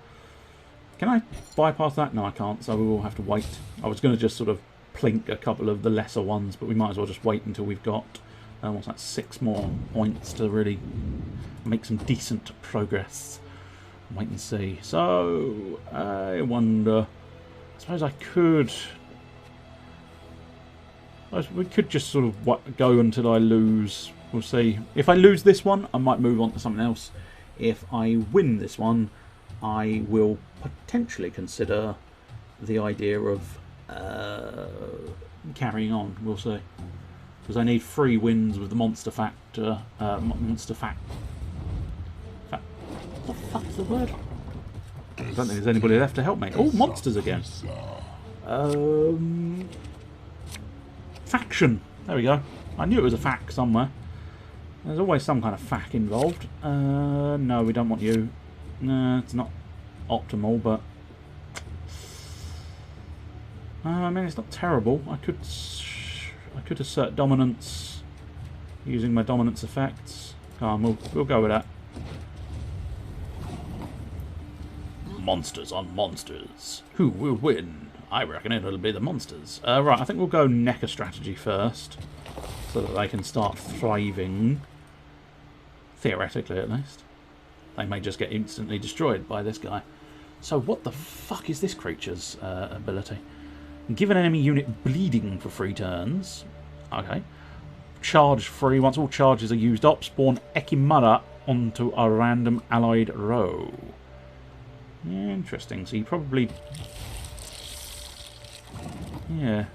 Can I bypass that? No, I can't, so we will have to wait. I was going to just sort of plink a couple of the lesser ones, but we might as well just wait until we've got, what's that, 6 more points to really make some decent progress. Wait and see. So, I wonder... I suppose I could... We could just sort of go until I lose. We'll see. If I lose this one, I might move on to something else. If I win this one, I will potentially consider the idea of carrying on. We'll see. Because I need 3 wins with the monster factor. Monster fact. What the fuck's the word? I don't think there's anybody left to help me. Oh, monsters again. Faction. There we go. I knew it was a fact somewhere. There's always some kind of fact involved. No, we don't want you. No, it's not optimal, but... I mean, it's not terrible. I could assert dominance using my dominance effects. Come on, we'll go with that. Monsters on monsters. Who will win? I reckon it'll be the monsters. Right, I think we'll go NECA strategy first, so that they can start thriving. Theoretically, at least. They may just get instantly destroyed by this guy. So what the fuck is this creature's ability? Give an enemy unit bleeding for 3 turns. Okay. Charge free. Once all charges are used up, spawn Ekimara onto a random allied row. Interesting. So you probably... Yeah.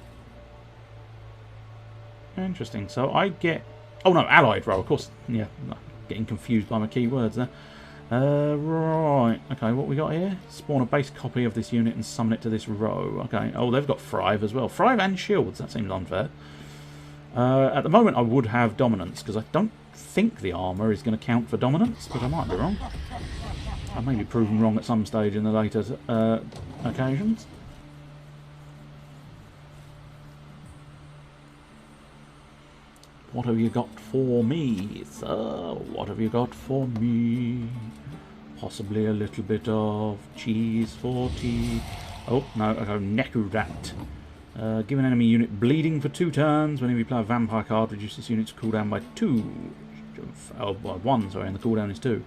Interesting. So I get... Oh no, allied row, of course. Yeah, getting confused by my keywords there. Right. Okay, what we got here? Spawn a base copy of this unit and summon it to this row. Okay. Oh, they've got Thrive as well. Thrive and Shields. That seems unfair. At the moment, I would have Dominance, because I don't think the armour is going to count for Dominance, but I might be wrong. I may be proven wrong at some stage in the later occasions. What have you got for me, sir? What have you got for me? Possibly a little bit of cheese for tea. Oh, no, I go Nekurat. Give an enemy unit bleeding for 2 turns. Whenever you play a vampire card, reduce this unit's cooldown by 2. Oh, by 1, sorry, and the cooldown is 2.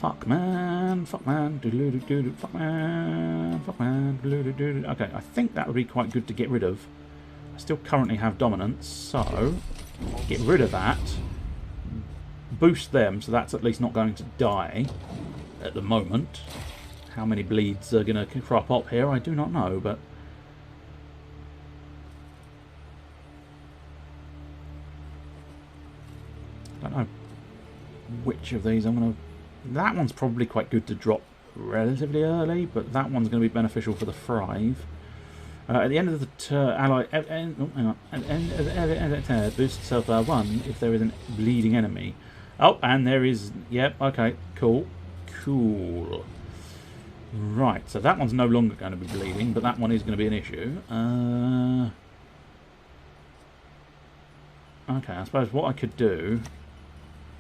Fuck man, fuck man, doodle-doo-doo-doo, fuck man, fuck man, doodle-doo-doo-doo. Okay, I think that would be quite good to get rid of. I still currently have dominance, so get rid of that. Boost them, so that's at least not going to die at the moment. How many bleeds are going to crop up here, I do not know, but... I don't know which of these I'm going to... That one's probably quite good to drop relatively early, but that one's going to be beneficial for the Thrive. At the end of the turn, ally boost itself by 1 if there is a bleeding enemy. Oh, and there is... Yep, okay, cool. Cool. Right, so that one's no longer going to be bleeding, but that one is going to be an issue. Okay, I suppose what I could do...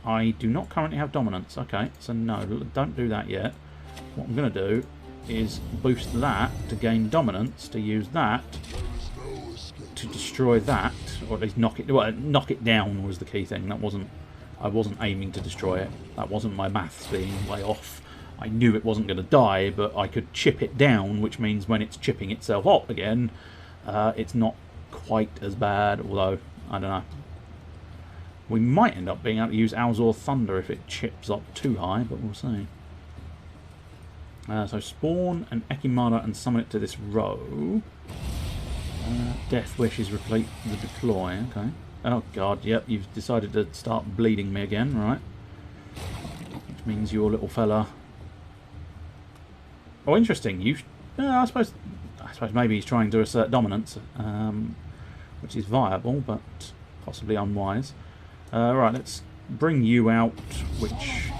I do not currently have dominance. Okay, so no, don't do that yet. What I'm going to do is boost that to gain dominance, to use that to destroy that, or at least knock it... Well, knock it down was the key thing. That wasn't... I wasn't aiming to destroy it. That wasn't my maths being way off. I knew it wasn't going to die, but I could chip it down, which means when it's chipping itself up again, it's not quite as bad, although, I don't know. We might end up being able to use Alzor Thunder if it chips up too high, but we'll see. So spawn an Ekimara and summon it to this row. Death Wish is replete the deploy. Okay. Oh god, yep, you've decided to start bleeding me again, right? Which means your little fella... Oh, interesting. I suppose maybe he's trying to assert dominance, which is viable, but possibly unwise. Right, let's bring you out, which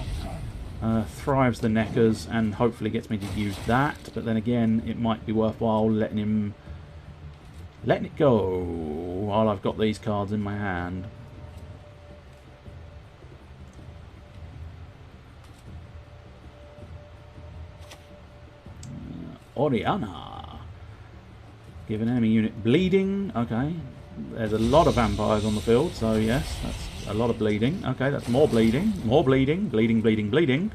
thrives the neckers and hopefully gets me to use that. But then again, it might be worthwhile letting it go while I've got these cards in my hand. Oriana. Give an enemy unit bleeding. Okay. There's a lot of vampires on the field, so yes, that's a lot of bleeding. Okay, that's more bleeding. More bleeding. Bleeding, bleeding, bleeding.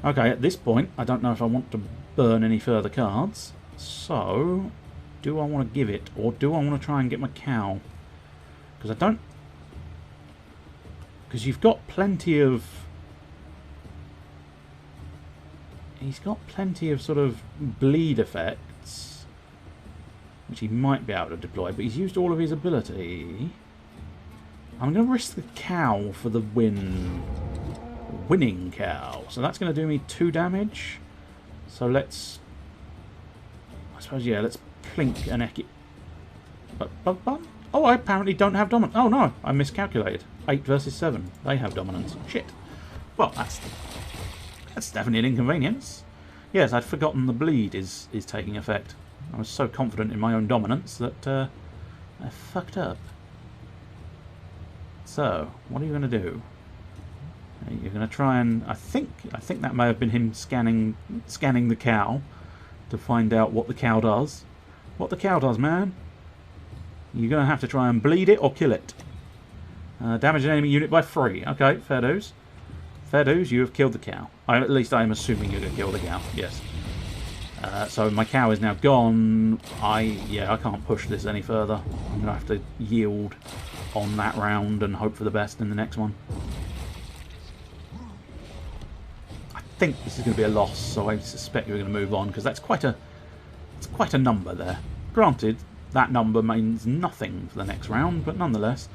Okay, at this point, I don't know if I want to burn any further cards. So, do I want to give it, or do I want to try and get my cow? Because I don't... Because you've got plenty of... He's got plenty of sort of bleed effects, which he might be able to deploy, but he's used all of his ability. I'm going to risk the cow for the win. Winning cow. So that's going to do me 2 damage. So let's... I suppose, yeah, let's plink an Eki. Oh, I apparently don't have dominance. Oh, no, I miscalculated. 8 versus 7. They have dominance. Shit. Well, that's definitely an inconvenience. Yes, I'd forgotten the bleed is taking effect. I was so confident in my own dominance that I fucked up. So, what are you going to do? You're going to try and... I think that may have been him scanning the cow to find out what the cow does. What the cow does, man? You're going to have to try and bleed it or kill it. Damage an enemy unit by 3. Okay, fair dues. Fair dues, you have killed the cow. At least I am assuming you're going to kill the cow, yes. So my cow is now gone. I can't push this any further. I'm going to have to yield on that round and hope for the best in the next one. I think this is going to be a loss, so I suspect we're going to move on, because it's quite a number there. Granted, that number means nothing for the next round, but nonetheless,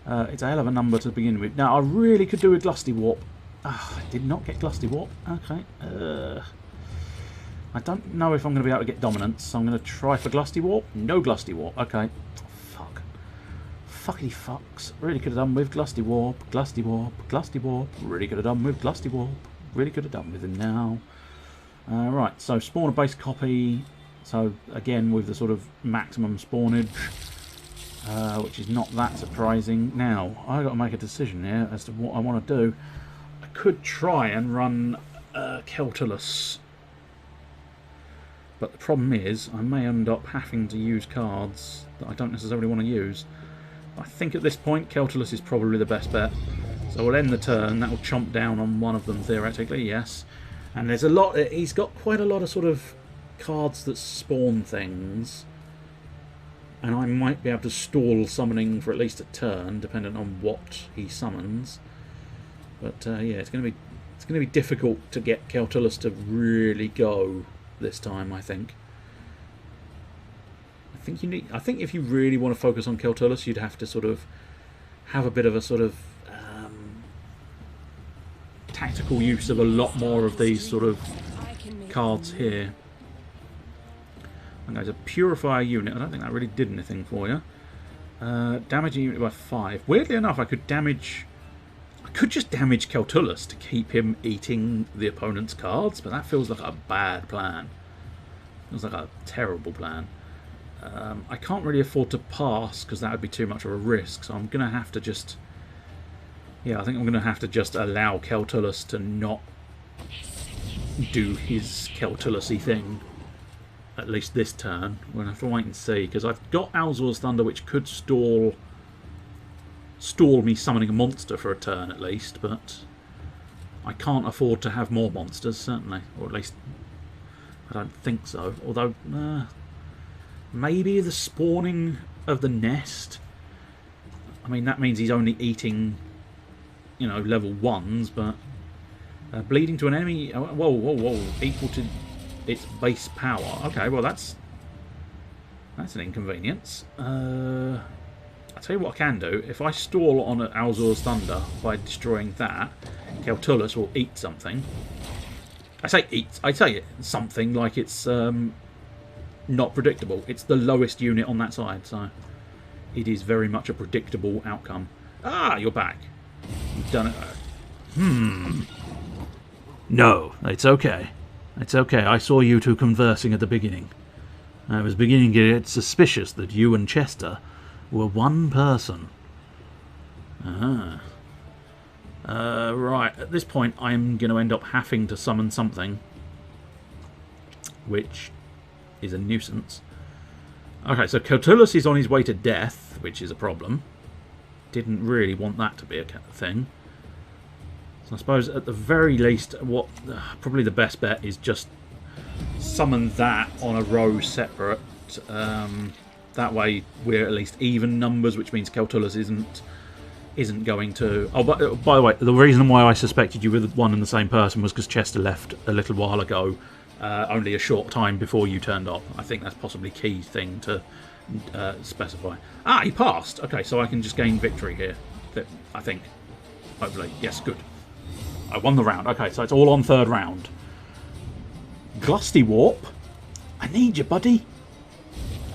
it's a hell of a number to begin with. Now, I really could do a Glusty Warp. I did not get Glusty Warp. Okay. I don't know if I'm going to be able to get Dominance, so I'm going to try for Glusty Warp. No Glusty Warp. Okay. Fuck. Fuckity fucks. Really could have done with Glusty Warp. Glusty Warp. Glusty Warp. Really could have done with Glusty Warp. Really could have done with him now. Right, so spawn a base copy. So, again, with the sort of maximum spawnage, which is not that surprising. Now, I've got to make a decision here as to what I want to do. I could try and run Keltulus, but the problem is I may end up having to use cards that I don't necessarily want to use. I think at this point Keltulus is probably the best bet. So we'll end the turn. That will chomp down on one of them theoretically, yes. And there's a lot. He's got quite a lot of sort of cards that spawn things, and I might be able to stall summoning for at least a turn, depending on what he summons. But yeah, it's going to be difficult to get Keltulus to really go this time. I think if you really want to focus on Keltulus, you'd have to sort of have a bit of a sort of tactical use of a lot more of these sort of cards here. I'm going to purify a unit. I don't think that really did anything for you. Damage a unit by 5. Weirdly enough, I could just damage Keltulus to keep him eating the opponent's cards, but that feels like a bad plan. Feels like a terrible plan. I can't really afford to pass because that would be too much of a risk, so I'm going to have to just... Yeah, I think I'm going to have to just allow Keltulus to not do his Keltulus-y thing. At least this turn. We're going to have to wait and see, because I've got Alzor's Thunder, which could stall me summoning a monster for a turn at least, but I can't afford to have more monsters, certainly. Or at least, I don't think so. Although, maybe the spawning of the nest. I mean, that means he's only eating, you know, level 1s, but bleeding to an enemy, whoa, equal to its base power. Okay, well that's That's an inconvenience. I'll tell you what I can do. If I stall on Alzur's Thunder by destroying that, Keltullus will eat something. I say eat. I say something like it's not predictable. It's the lowest unit on that side, so it is very much a predictable outcome. Ah, you're back. You've done it. No, it's okay. It's okay. I saw you two conversing at the beginning. I was beginning to get suspicious that you and Chester were one person. Right, at this point I'm going to end up having to summon something, which is a nuisance. Okay, so Catullus is on his way to death, which is a problem. Didn't really want that to be a thing. So I suppose at the very least, what probably the best bet is just summon that on a row separate. That way we're at least even numbers, which means Keltullus isn't going to... Oh, but by the way, the reason why I suspected you were one and the same person was because Chester left a little while ago, only a short time before you turned up. I think that's possibly a key thing to specify. Ah, he passed! Okay, so I can just gain victory here, I think. Hopefully. Yes, good. I won the round. Okay, so it's all on third round. Glusty Warp, I need you, buddy.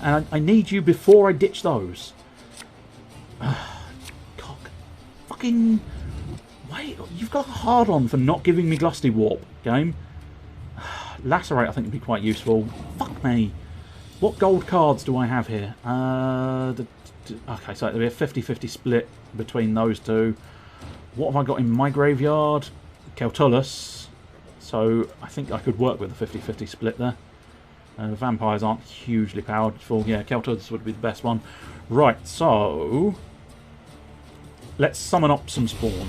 And I need you before I ditch those. Cock. Fucking... Wait, you've got a hard-on for not giving me Glusty Warp, game. Lacerate, I think, would be quite useful. Fuck me. What gold cards do I have here? Okay, so there'll be a 50-50 split between those two. What have I got in my graveyard? Keltullus. So I think I could work with a 50-50 split there. The vampires aren't hugely powerful. Yeah, Keltullus would be the best one. Right, so... let's summon up some spawn.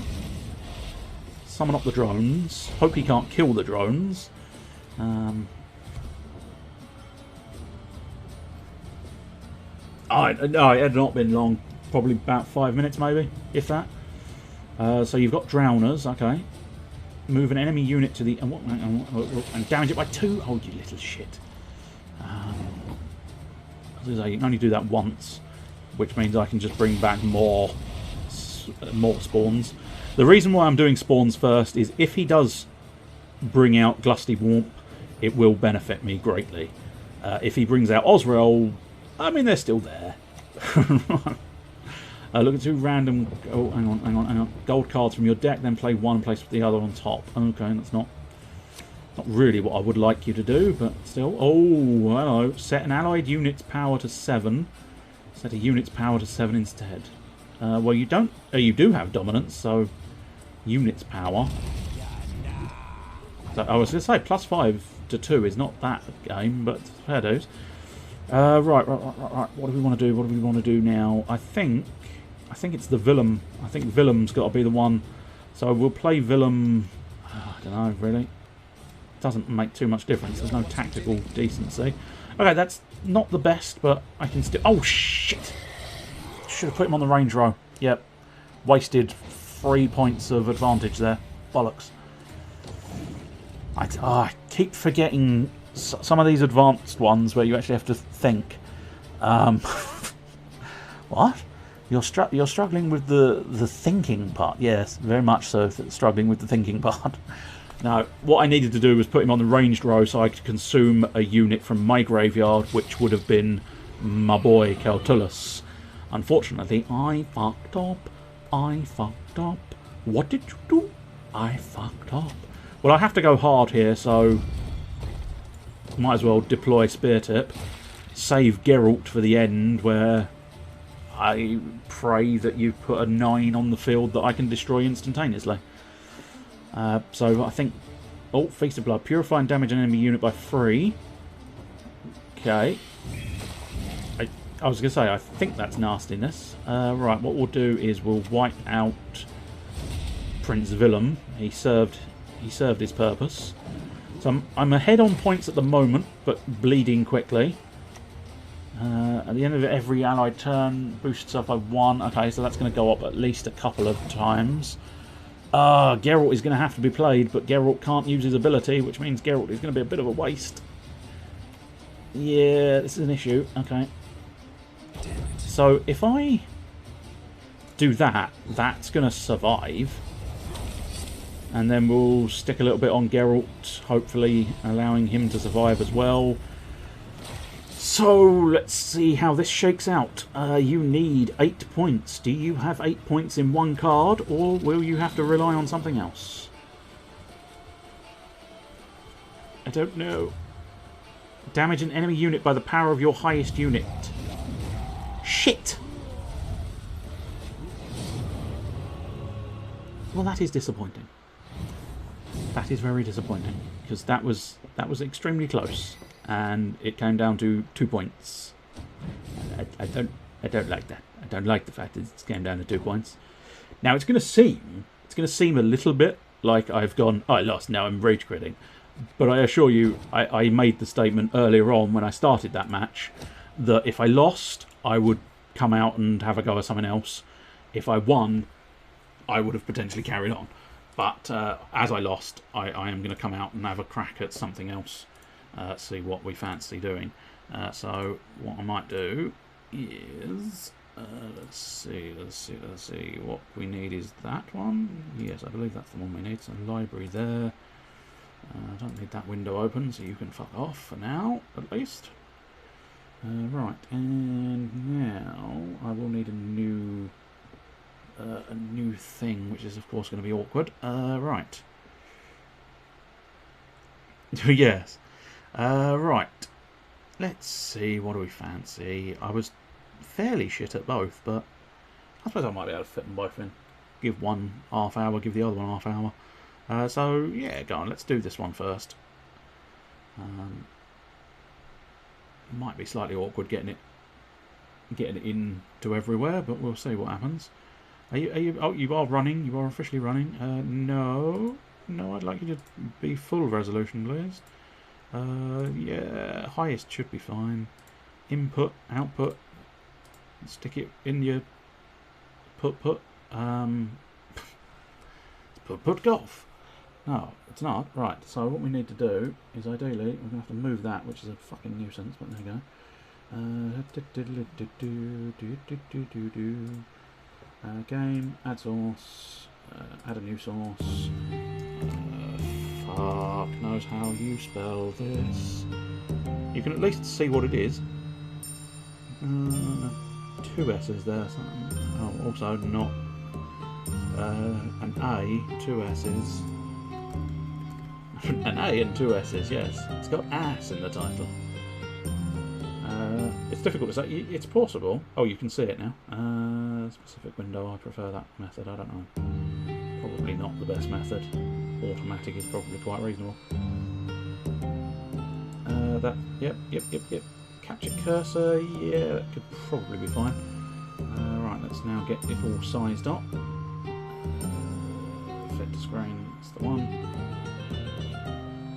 Summon up the drones. Hope he can't kill the drones. It had not been long. Probably about 5 minutes, maybe, if that. So you've got drowners, okay. Move an enemy unit to the... and damage it by 2? Oh, you little shit. You can only do that once, which means I can just bring back more spawns. The reason why I'm doing spawns first is if he does bring out Glusty Warp, it will benefit me greatly. If he brings out Osrel, I mean, they're still there. Look at 2 random... Oh, hang on. Gold cards from your deck, then play one and place the other on top. Okay, that's not really what I would like you to do, but still. Oh, hello. Set an allied unit's power to 7. Set a unit's power to 7 instead. Well, you don't... you do have dominance, so... unit's power. So, I was going to say, +5 to 2 is not that game, but fair dues. Right. What do we want to do? What do we want to do now? I think it's the Willem. I think Willem's got to be the one. So we'll play Willem... I don't know, really. Doesn't make too much difference. There's no tactical decency. Okay, that's not the best, but I can still... Oh, shit! Should have put him on the range row. Yep. Wasted 3 points of advantage there. Bollocks. I keep forgetting some of these advanced ones where you actually have to think. What? You're struggling with the thinking part. Yes, very much so. Struggling with the thinking part. Now, what I needed to do was put him on the ranged row so I could consume a unit from my graveyard, which would have been my boy Keltullus. Unfortunately, I fucked up. What did you do? I fucked up. Well, I have to go hard here, so might as well deploy Spear Tip. Save Geralt for the end, where I pray that you put a 9 on the field that I can destroy instantaneously. So I think... Oh, Feast of Blood. Purify and damage an enemy unit by 3. Okay. I was going to say, I think that's nastiness. Right, what we'll do is we'll wipe out Prince Willem. He served his purpose. So I'm ahead on points at the moment, but bleeding quickly. At the end of every allied turn, boost itself by 1. Okay, so that's going to go up at least a couple of times. Geralt is going to have to be played, but Geralt can't use his ability, which means Geralt is going to be a bit of a waste. Yeah, this is an issue. Okay. So if I do that, that's going to survive. And then we'll stick a little bit on Geralt, hopefully allowing him to survive as well. So let's see how this shakes out. You need 8 points. Do you have 8 points in one card, or will you have to rely on something else? I don't know. Damage an enemy unit by the power of your highest unit. Shit! Well, that is disappointing. That is very disappointing, because that was extremely close, and it came down to 2 points. I don't like that. I don't like the fact that it came down to 2 points. Now it's going to seem a little bit like I've gone, oh, I lost, now I'm rage quitting. But I assure you, I made the statement earlier on when I started that match that if I lost, I would come out and have a go at something else. If I won, I would have potentially carried on. But as I lost, I am going to come out and have a crack at something else. See what we fancy doing. So what I might do is... let's see. What we need is that one. Yes, I believe that's the one we need. So library there. I don't need that window open, so you can fuck off for now, at least. Right, and now I will need a new thing, which is of course going to be awkward. Right. Yes. Right. Let's see. What do we fancy? I was fairly shit at both, but I suppose I might be able to fit them both in. Give one half hour, give the other one half hour. So yeah, go on. Let's do this one first. Might be slightly awkward getting it into everywhere, but we'll see what happens. Are you? Oh, you are running. You are officially running. No. I'd like you to be full resolution, please. Yeah, highest should be fine. Input, output. Stick it in your put. Put golf. No, it's not. Right, so what we need to do is ideally, we're going to have to move that, which is a fucking nuisance, but there you go. Game, add source, add a new source. Fuck knows how you spell this. You can at least see what it is. 2 S's there. Oh, also not an A, 2 S's. An A and 2 S's, yes. It's got ass in the title. It's difficult to say. It's possible. Oh, you can see it now. Specific window, I prefer that method. I don't know. Probably not the best method. Automatic is probably quite reasonable. Yep. Capture cursor, yeah, that could probably be fine. Right, let's now get it all sized up. Fit to screen, that's the one.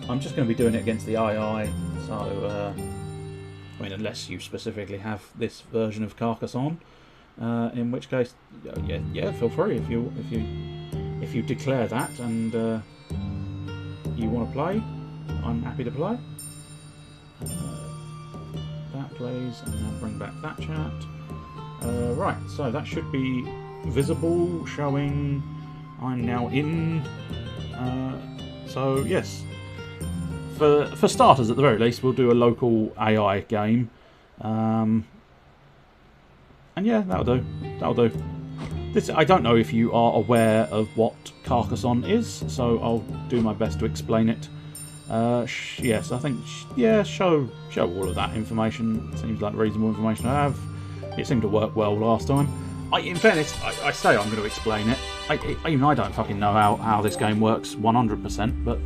I'm just going to be doing it against the II, so I mean, unless you specifically have this version of Carcassonne, in which case, yeah, feel free if you declare that and you want to play. I'm happy to play. That plays, and now bring back that chat. Right, so that should be visible, showing I'm now in. So yes. For starters, at the very least, we'll do a local AI game, and yeah, that'll do. This, I don't know if you are aware of what Carcassonne is, so I'll do my best to explain it. Yes, I think show all of that information. Seems like reasonable information to have. It seemed to work well last time. In fairness, I say I'm going to explain it. Even I don't fucking know how this game works 100%, but.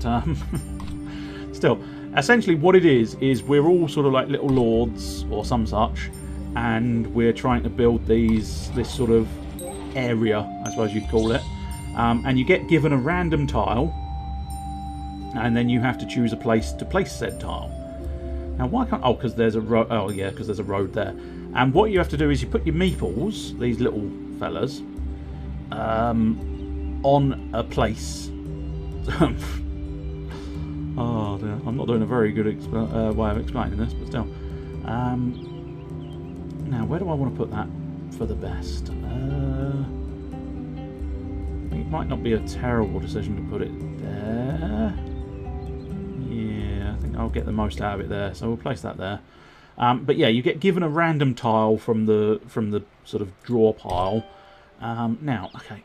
Still, essentially what it is we're all sort of like little lords or some such, and we're trying to build this sort of area, I suppose you'd call it, and you get given a random tile, and then you have to choose a place to place said tile. Now why can't... Oh, because there's a road... Oh yeah, because there's a road there. And what you have to do is you put your meeples, these little fellas, on a place... Oh dear, I'm not doing a very good way of explaining this, but still. Now, where do I want to put that for the best? It might not be a terrible decision to put it there. Yeah, I think I'll get the most out of it there, so we'll place that there. But yeah, you get given a random tile from the sort of draw pile. Now, okay,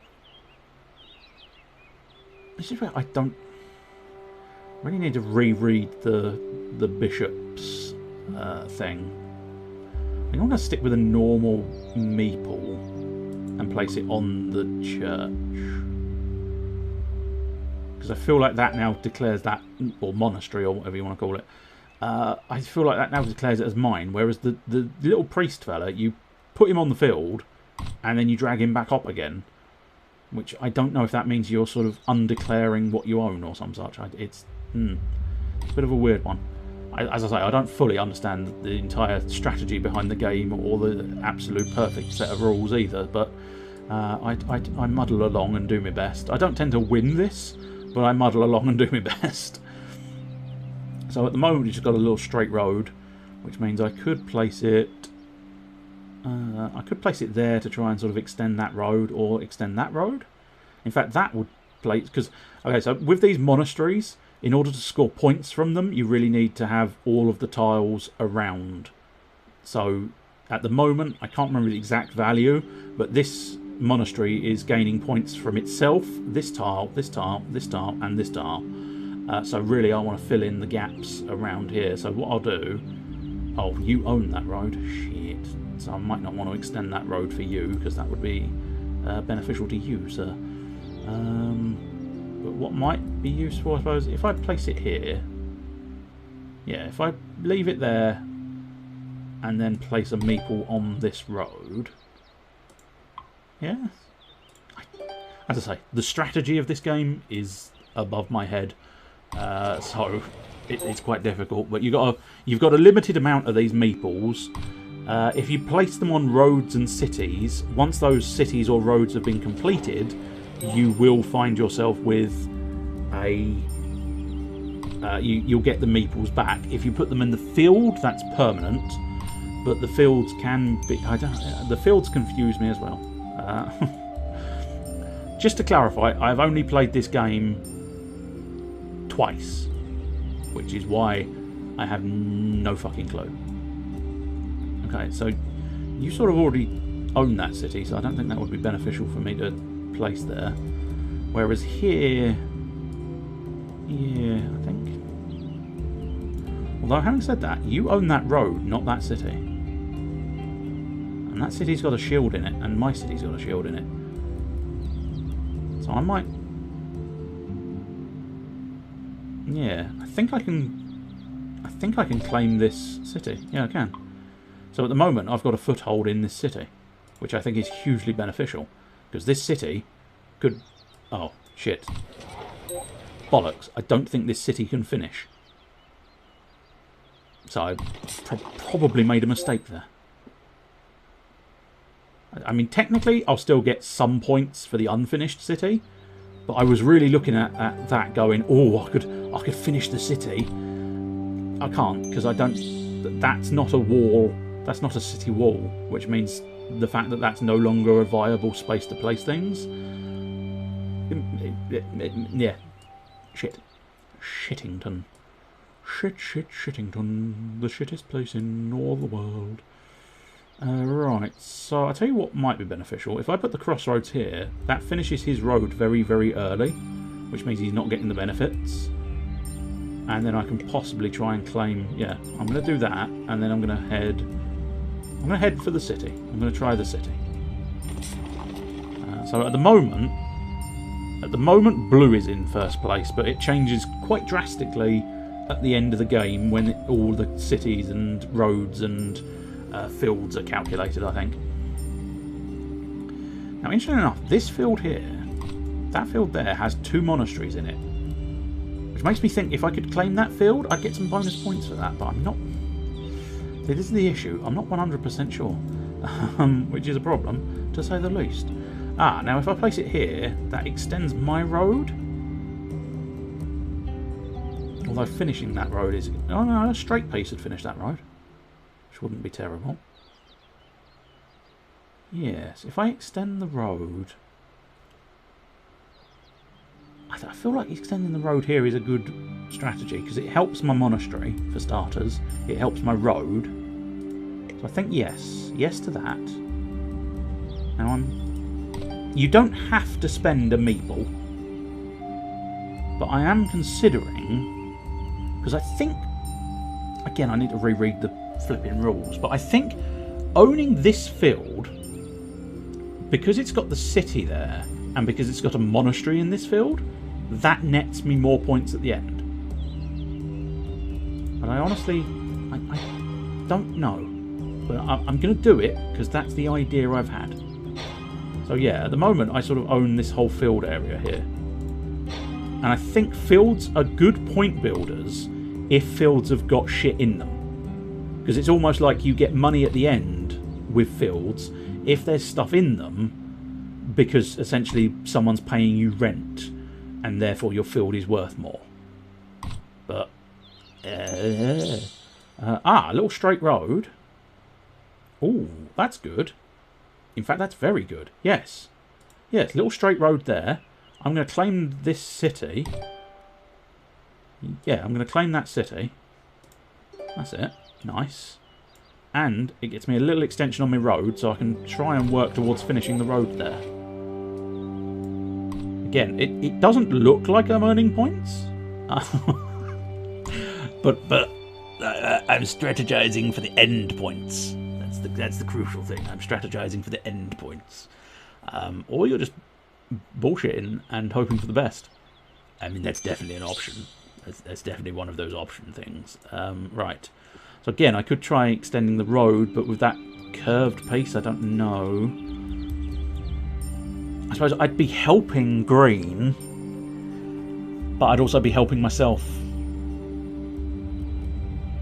this is where I don't really need to reread the bishop's thing. I'm going to stick with a normal meeple and place it on the church, because I feel like that now declares that, or monastery, or whatever you want to call it. I feel like that now declares it as mine, whereas the little priest fella, you put him on the field and then you drag him back up again, which I don't know if that means you're sort of undeclaring what you own or some such. It's a bit of a weird one. As I say, I don't fully understand the entire strategy behind the game or the absolute perfect set of rules either, but I muddle along and do my best. I don't tend to win this, but I muddle along and do my best. So at the moment, we've just got a little straight road, which means I could place it. I could place it there to try and sort of extend that road or extend that road. In fact, that would place, because okay, so with these monasteries, in order to score points from them, you really need to have all of the tiles around. So at the moment, I can't remember the exact value, but this monastery is gaining points from itself, this tile, this tile, this tile, and this tile. So really, I want to fill in the gaps around here. So what I'll do... Oh, you own that road. Shit. So I might not want to extend that road for you, because that would be beneficial to you, sir. But what might be useful, I suppose, if I place it here... Yeah, if I leave it there and then place a meeple on this road... Yeah. As I say, the strategy of this game is above my head. So it's quite difficult, but you've got a limited amount of these meeples. If you place them on roads and cities, once those cities or roads have been completed, you will find yourself with a you'll get the meeples back. If you put them in the field, that's permanent, but the fields can be... the fields confuse me as well. Just to clarify, I've only played this game twice, which is why I have no fucking clue. Okay, so you sort of already own that city, so I don't think that would be beneficial for me to place there. Whereas here, yeah, I think... Although, having said that, you own that road, not that city. And that city's got a shield in it, and my city's got a shield in it. So I might... Yeah, I think I can claim this city. Yeah, I can. So at the moment, I've got a foothold in this city, which I think is hugely beneficial, because this city could... Oh, shit. Bollocks. I don't think this city can finish. So I probably made a mistake there. I mean, technically, I'll still get some points for the unfinished city, but I was really looking at that going, oh, I could finish the city. I can't, because I don't... That's not a wall. That's not a city wall, which means the fact that that's no longer a viable space to place things. Yeah. Shit. Shittington. Shittington. The shittest place in all the world. Right, so I'll tell you what might be beneficial. If I put the crossroads here, that finishes his road very, very early, which means he's not getting the benefits. And then I can possibly try and claim... Yeah, I'm going to do that, and then I'm going to head for the city. I'm going to try the city. So at the moment, blue is in first place, but it changes quite drastically at the end of the game when all the cities and roads and fields are calculated, I think. Now, interestingly enough, this field here, that field there, has 2 monasteries in it, which makes me think if I could claim that field, I'd get some bonus points for that, but I'm not... This is the issue. I'm not 100% sure, which is a problem, to say the least. Ah, now if I place it here, that extends my road. Although finishing that road is... Oh no, a straight piece would finish that road, which wouldn't be terrible. Yes, if I extend the road... I feel like extending the road here is a good strategy, because it helps my monastery, for starters. It helps my road. So I think yes. Yes to that. Now you don't have to spend a meeple. But I am considering... Because I think... Again, I need to reread the flipping rules. But I think owning this field... Because it's got the city there, and because it's got a monastery in this field, that nets me more points at the end. But I honestly, I don't know. But I'm going to do it, because that's the idea I've had. So yeah, at the moment I sort of own this whole field area here. And I think fields are good point builders if fields have got shit in them. Because it's almost like you get money at the end with fields if there's stuff in them, because essentially someone's paying you rent and therefore your field is worth more. But a little straight road. Oh, that's good. In fact, that's very good. Yes, little straight road there. I'm going to claim this city. Yeah, I'm going to claim that city. That's it. Nice. And it gets me a little extension on my road, so I can try and work towards finishing the road there. Again, it doesn't look like I'm earning points. but I'm strategizing for the end points. That's the crucial thing. I'm strategizing for the end points. Or you're just bullshitting and hoping for the best. I mean, that's definitely an option. That's definitely one of those option things. Right. So again, I could try extending the road, but with that curved pace, I don't know. I suppose I'd be helping green, but I'd also be helping myself,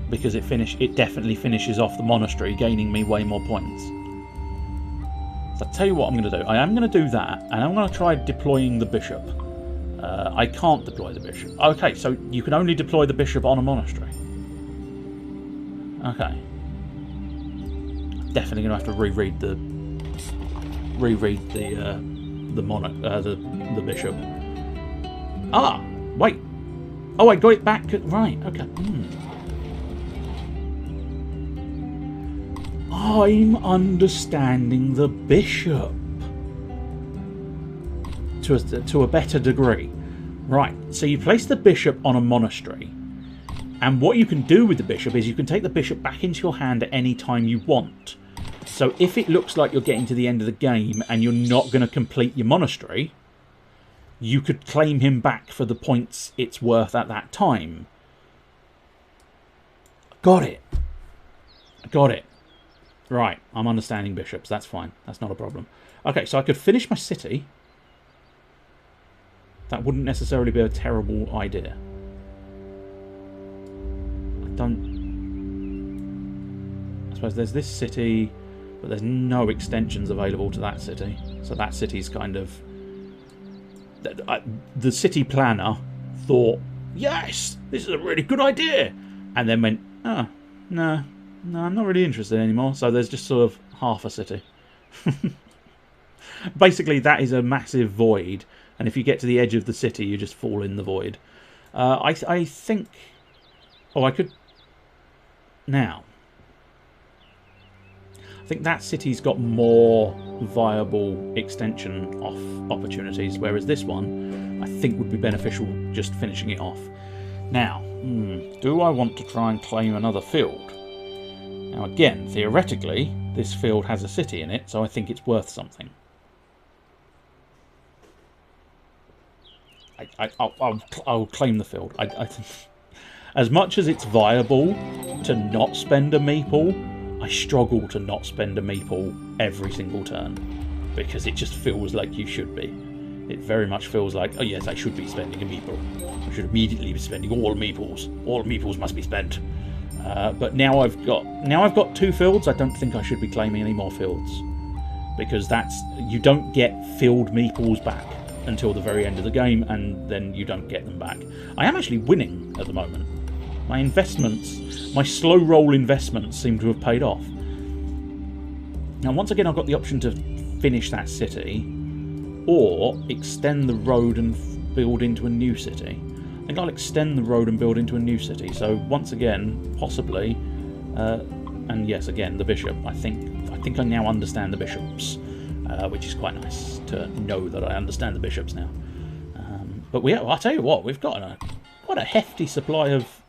because it definitely finishes off the monastery, gaining me way more points. So I'll tell you what I'm going to do. I am going to do that, and I'm going to try deploying the bishop. I can't deploy the bishop. Okay, so you can only deploy the bishop on a monastery. Okay. Definitely going to have to reread the bishop. Ah, wait. Oh, I got it back. Right. Okay. I'm understanding the bishop to a better degree. Right. So you place the bishop on a monastery. And what you can do with the bishop is you can take the bishop back into your hand at any time you want. So if it looks like you're getting to the end of the game and you're not going to complete your monastery, you could claim him back for the points it's worth at that time. Got it. Got it. Right, I'm understanding bishops. That's fine. That's not a problem. Okay, so I could finish my city. That wouldn't necessarily be a terrible idea. I suppose there's this city, but there's no extensions available to that city. So that city's kind of... The city planner thought, yes, this is a really good idea. And then went, oh, no, I'm not really interested anymore. So there's just sort of half a city. Basically, that is a massive void. And if you get to the edge of the city, you just fall in the void. I think... Oh, I could... Now, I think that city's got more viable extension off opportunities, whereas this one, I think, would be beneficial just finishing it off. Now, do I want to try and claim another field? Now, again, theoretically, this field has a city in it, so I think it's worth something. I'll claim the field. As much as it's viable to not spend a meeple, I struggle to not spend a meeple every single turn, because it just feels like you should be. It very much feels like, oh yes, I should be spending a meeple. I should immediately be spending all meeples. All meeples must be spent. But now I've got 2 fields. I don't think I should be claiming any more fields, because you don't get filled meeples back until the very end of the game, and then you don't get them back. I am actually winning at the moment. My investments, my slow roll investments, seem to have paid off. Now, once again, I've got the option to finish that city or extend the road and build into a new city. I think I'll extend the road and build into a new city. So once again, possibly, and yes, again, the bishop. I think I now understand the bishops, which is quite nice to know that I understand the bishops now. But I'll tell you what, we've got quite a hefty supply of.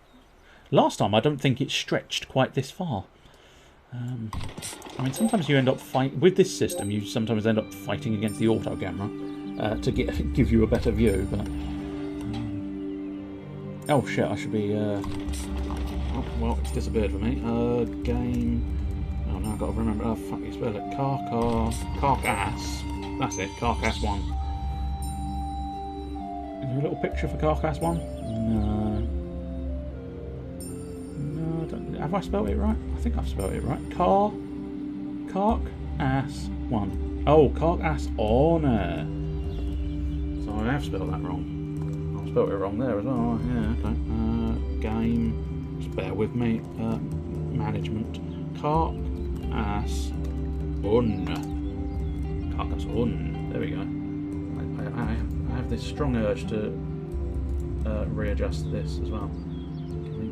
Last time, I don't think it stretched quite this far. I mean, sometimes you end up fighting with this system. You sometimes end up fighting against the auto camera to give you a better view. But oh shit, I should be. Oh, well, it's disappeared for me. Game. Oh no, I've got to remember. Oh fuck, you spell it. Carcass. That's it. Carcass 1. Is there a little picture for Carcass 1? No. Have I spelled it right? I think I've spelled it right. Carcass 1. Oh, Carcass. Oh, no. So I have spelled that wrong. I've spelled it wrong there as well. Yeah, okay. Game. Just bear with me. Management. Carcass 1. Carcass 1. There we go. I have this strong urge to readjust this as well.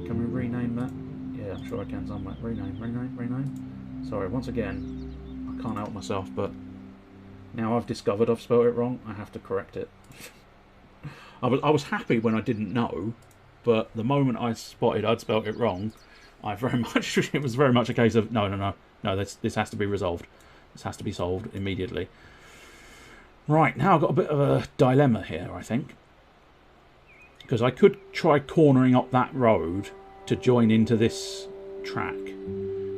Can we rename that? Yeah, I'm sure I can somewhere. Rename. Sorry, once again, I can't help myself, but now I've discovered I've spelled it wrong, I have to correct it. I was happy when I didn't know, but the moment I spotted I'd spelled it wrong, it was very much a case of no, this has to be resolved. This has to be solved immediately. Right, now I've got a bit of a dilemma here, I think. Because I could try cornering up that road to join into this track,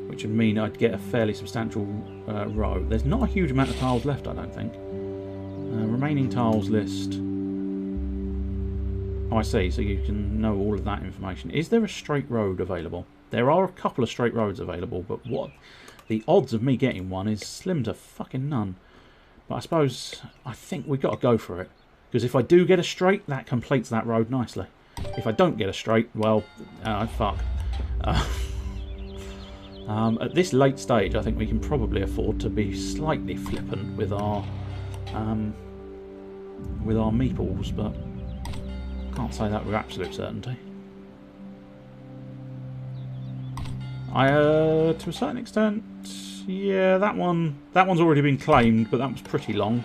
which would mean I'd get a fairly substantial road. There's not a huge amount of tiles left, I don't think. Remaining tiles list. Oh, I see, so you can know all of that information. Is there a straight road available? There are a couple of straight roads available, but what the odds of me getting one is slim to fucking none. But I think we've got to go for it. Because if I do get a straight, that completes that road nicely. If I don't get a straight, well, fuck. At this late stage, I think we can probably afford to be slightly flippant with our meeples, but can't say that with absolute certainty. To a certain extent, yeah, that one's already been claimed, but that was pretty long.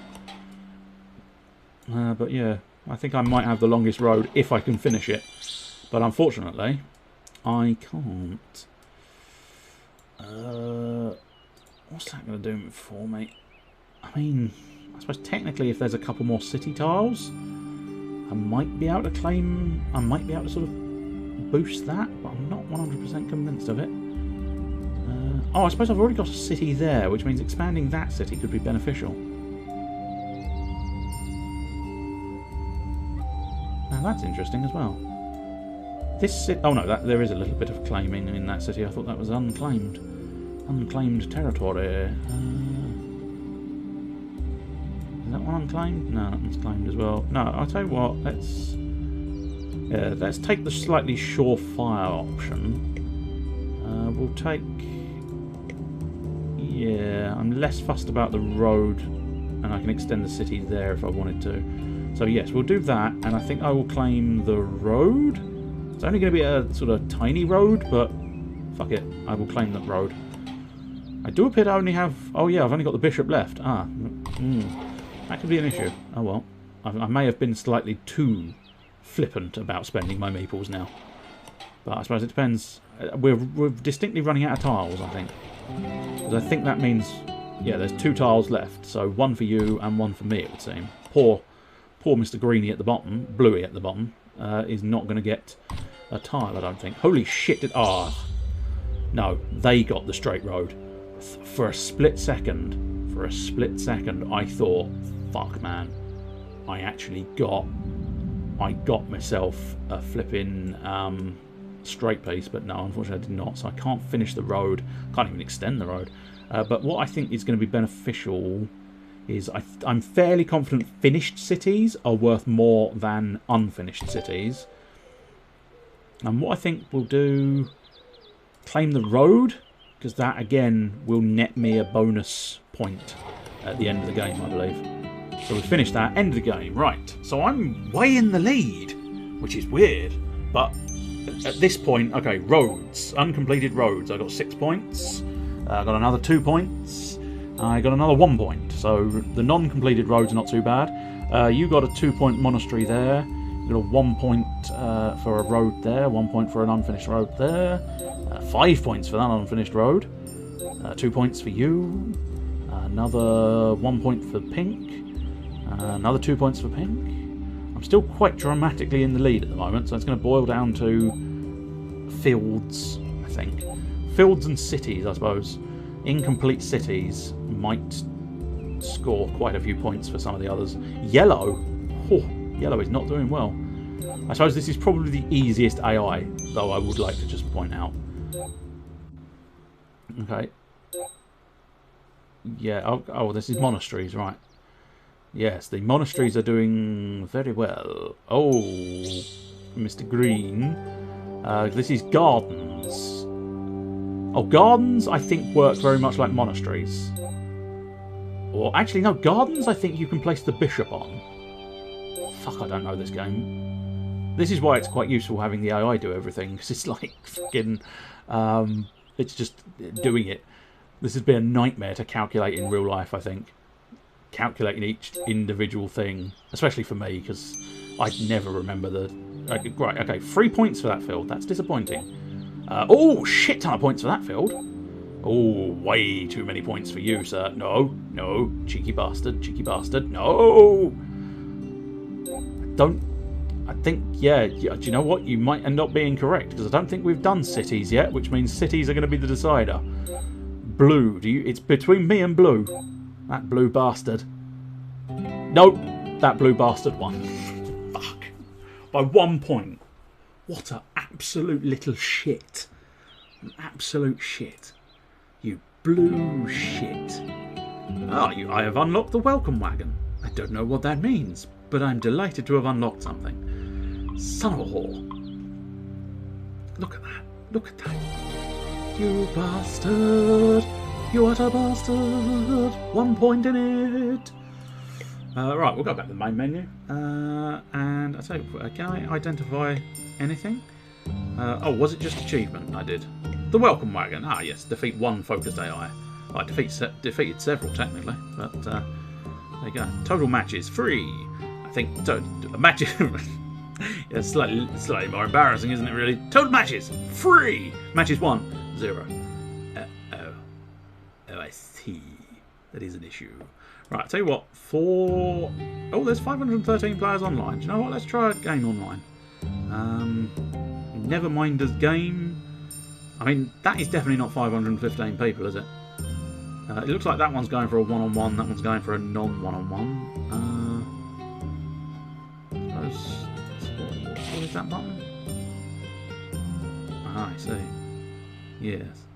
But yeah, I think I might have the longest road if I can finish it. But unfortunately, I can't. What's that going to do for me? I mean, I suppose technically if there's a couple more city tiles, I might be able to claim... I might be able to sort of boost that, but I'm not 100% convinced of it. Oh, I suppose I've already got a city there, which means expanding that city could be beneficial. Now that's interesting as well. This city... Oh no, there is a little bit of claiming in that city. I thought that was unclaimed. Unclaimed territory. Is that one unclaimed? No, that one's claimed as well. No, I'll tell you what, let's take the slightly surefire option. We'll take... Yeah, I'm less fussed about the road, and I can extend the city there if I wanted to. So yes, we'll do that, and I think I will claim the road. It's only going to be a sort of tiny road, but fuck it, I will claim that road. I do appear to only have... Oh yeah, I've only got the bishop left. That could be an issue. Oh well. I may have been slightly too flippant about spending my meeples now. But I suppose it depends. We're distinctly running out of tiles, I think. Because I think that means... Yeah, there's 2 tiles left. So one for you and one for me, it would seem. Poor Mr. Greeny at the bottom, Bluey at the bottom, is not going to get a tile, I don't think. Holy shit, no, they got the straight road. For a split second, I thought, fuck man, I got myself a flipping straight piece, but no, unfortunately I did not, so I can't finish the road, can't even extend the road. But what I think is going to be beneficial is I'm fairly confident finished cities are worth more than unfinished cities. And what I think we'll do, claim the road, because that again will net me a bonus point at the end of the game, I believe. So we finished that, end of the game. Right, so I'm way in the lead, which is weird, but at this point, okay, roads, uncompleted roads, I got 6 points, I got another 2 points, I got another 1 point, so the non-completed roads are not too bad. You got a 2-point monastery there, you got a 1 point for a road there, 1 point for an unfinished road there, 5 points for that unfinished road, 2 points for you, another 1 point for pink, another 2 points for pink. I'm still quite dramatically in the lead at the moment, so it's going to boil down to fields, I think. Fields and cities, I suppose. Incomplete cities might score quite a few points for some of the others. Yellow, yellow is not doing well. I suppose this is probably the easiest AI, though I would like to just point out. Okay. Yeah, oh, this is monasteries, right. Yes, the monasteries are doing very well. Oh, Mr. Green. This is gardens. Oh, gardens I think work very much like monasteries. Or actually, no, gardens I think you can place the bishop on. Fuck, I don't know this game. This is why it's quite useful having the AI do everything, because it's like fucking... it's just doing it. This would be a nightmare to calculate in real life, I think. Calculating each individual thing, especially for me, because I'd never remember the... Right, okay, 3 points for that field. That's disappointing. Oh, shit ton of points for that field. Oh, way too many points for you, sir. No, no, cheeky bastard, no! I think, yeah, do you know what? You might end up being correct, because I don't think we've done cities yet, which means cities are going to be the decider. Blue, it's between me and blue. That blue bastard. Nope, that blue bastard won. Fuck. By 1 point. What a absolute little shit. An absolute shit. You blue shit. Ah, I have unlocked the welcome wagon. I don't know what that means, but I'm delighted to have unlocked something. Son of a whore. Look at that. Look at that. You bastard. You utter bastard. 1 point in it. Right, we'll go back to the main menu. And I tell you, can I identify anything? Oh, was it just achievement I did? The welcome wagon. Ah, yes. Defeat 1 focused AI. I defeated several, technically. But there you go. Total matches 3. I think matches... yeah, slightly more embarrassing, isn't it, really? Total matches 3. Matches 1. 0. Oh, I see. That is an issue. Right, I'll tell you what. Oh, there's 513 players online. Do you know what? Let's try a game online. Neverminder's game. I mean, that is definitely not 515 people, is it? It looks like that one's going for a one-on-one. That one's going for a non-one-on-one. What is that button? Ah, I see. Yes.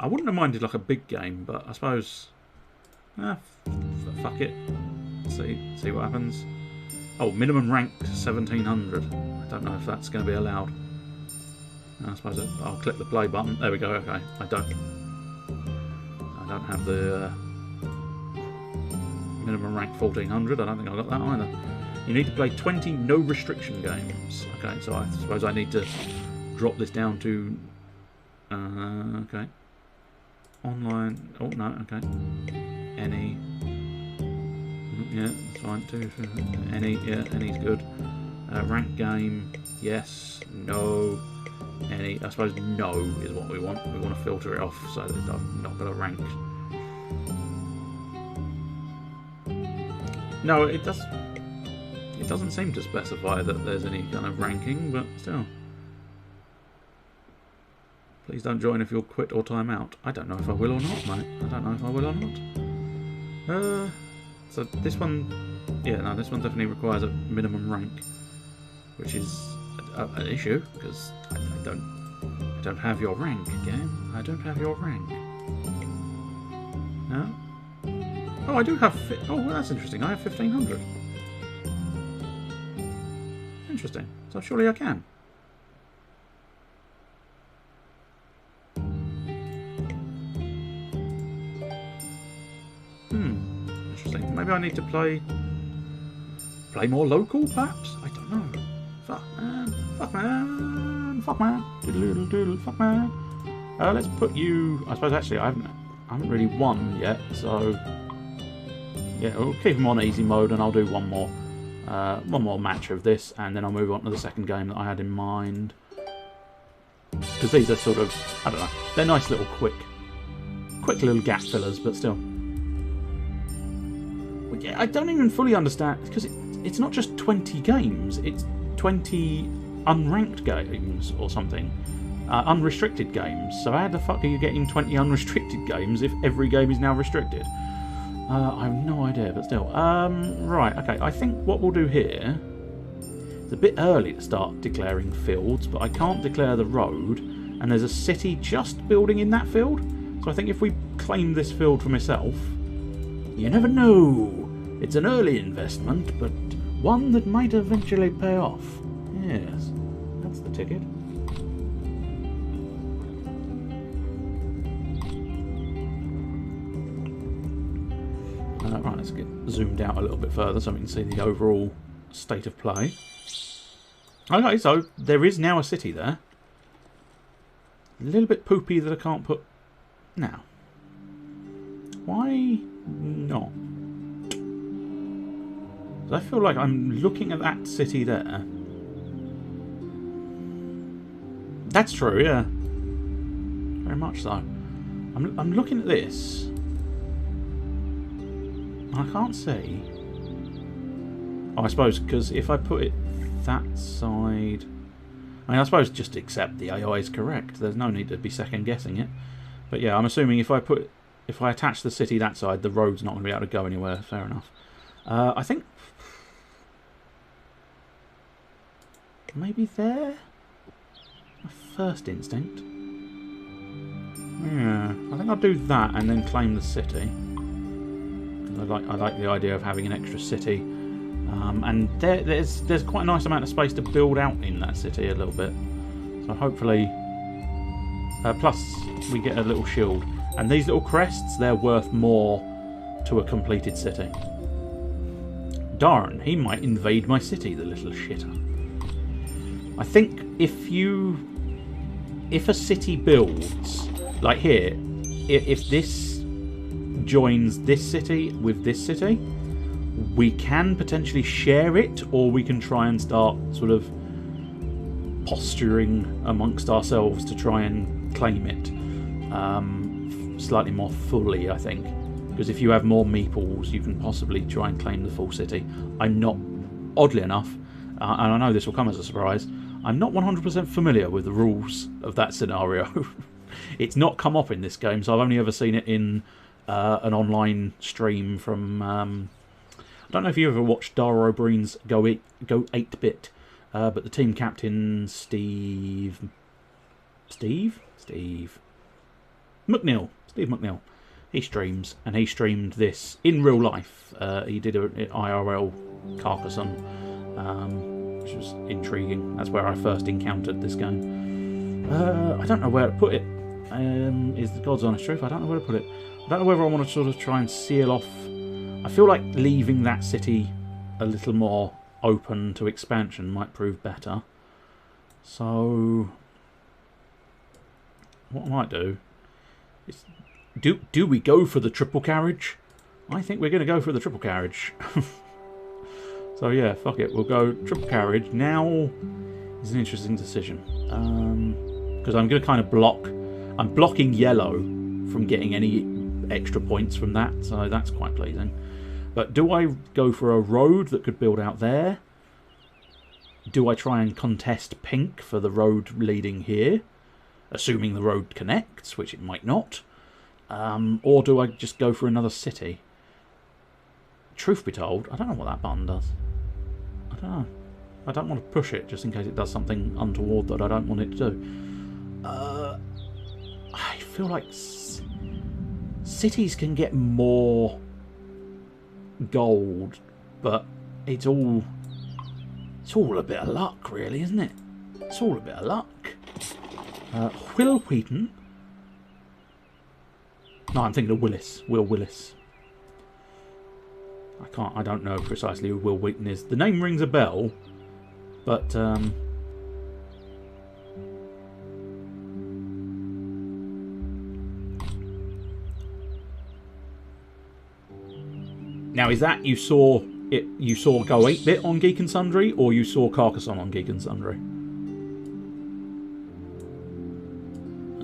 I wouldn't have minded like a big game, but I suppose... fuck it. See what happens. Oh, minimum rank 1700. I don't know if that's going to be allowed. I suppose I'll click the play button. There we go. Okay, I don't have the minimum rank 1400. I don't think I got that either. You need to play 20 no restriction games. Okay, so I suppose I need to drop this down to okay. Online. Oh no. Okay. Any. Yeah, that's fine too. Any. Yeah, any's good. Rank game. Yes. No. Any. I suppose no is what we want. We want to filter it off so that I've not got a rank. No, it does. It doesn't seem to specify that there's any kind of ranking, but still. Please don't join if you'll quit or time out. I don't know if I will or not, mate. I don't know if I will or not. So this one, yeah, no, this one definitely requires a minimum rank, which is an issue because I don't have your rank, game. I don't have your rank. No. Oh, I do have. Oh, well, that's interesting. I have 1500. Interesting. So surely I can. Maybe I need to play more local, perhaps? I don't know. Fuck man. Fuck man. Fuck man. Doodle doodle. Fuck man. Let's put you... I suppose actually I haven't really won yet, so... Yeah, we'll keep them on easy mode and I'll do one more match of this and then I'll move on to the second game that I had in mind. Because these are sort of... I don't know. They're nice little quick little gap fillers, but still. Yeah, I don't even fully understand, because it's not just 20 games, it's 20 unranked games or something. Unrestricted games. So how the fuck are you getting 20 unrestricted games if every game is now restricted? I have no idea, but still. Right, okay, I think what we'll do here... It's a bit early to start declaring fields, but I can't declare the road, and there's a city just building in that field. So I think if we claim this field for myself... You never know! It's an early investment, but one that might eventually pay off. Yes, that's the ticket. Right, let's get zoomed out a little bit further so we can see the overall state of play. Okay, so there is now a city there. A little bit poopy that I can't put now. Why not? I feel like I'm looking at that city there. That's true, yeah. Very much so. I'm looking at this. I can't see. Oh, I suppose because if I put it that side... I mean, I suppose just accept the AI is correct. There's no need to be second guessing it. But yeah, I'm assuming if I attach the city that side, the road's not going to be able to go anywhere. Fair enough. I think maybe there. My first instinct. Yeah, I think I'll do that and then claim the city. I like the idea of having an extra city, and there's quite a nice amount of space to build out in that city a little bit. So hopefully, plus we get a little shield, and these little crests, they're worth more to a completed city. Darn, he might invade my city, the little shitter. I think if a city builds like here, if this joins this city with this city, we can potentially share it, or we can try and start sort of posturing amongst ourselves to try and claim it slightly more fully, I think. Because if you have more meeples, you can possibly try and claim the full city. I'm not, oddly enough, and I know this will come as a surprise, I'm not 100% familiar with the rules of that scenario. It's not come up in this game, so I've only ever seen it in an online stream from... I don't know if you ever watched Dara O'Brien's Go 8-Bit, but the team captain, Steve McNeil, he streams, and he streamed this in real life. He did an IRL Carcassonne, which was intriguing. That's where I first encountered this game. I don't know where to put it. Is the God's honest truth. I don't know where to put it. I don't know whether I want to sort of try and seal off... I feel like leaving that city a little more open to expansion might prove better. So... what I might do is... Do we go for the triple carriage? I think we're going to go for the triple carriage. So yeah, fuck it. We'll go triple carriage. Now is an interesting decision. Because I'm going to kind of block... I'm blocking yellow from getting any extra points from that, so that's quite pleasing. But do I go for a road that could build out there? Do I try and contest pink for the road leading here? Assuming the road connects, which it might not. Or do I just go for another city? Truth be told, I don't know what that button does. I don't know. I don't want to push it just in case it does something untoward that I don't want it to do. I feel like cities can get more gold, but it's all a bit of luck, really, isn't it? It's all a bit of luck. Will Wheaton. No, I'm thinking of Willis. Will Willis. I don't know precisely who Will Wheaton is. The name rings a bell, but now is that you saw it? You saw Go 8-Bit on Geek and Sundry, or you saw Carcassonne on Geek and Sundry?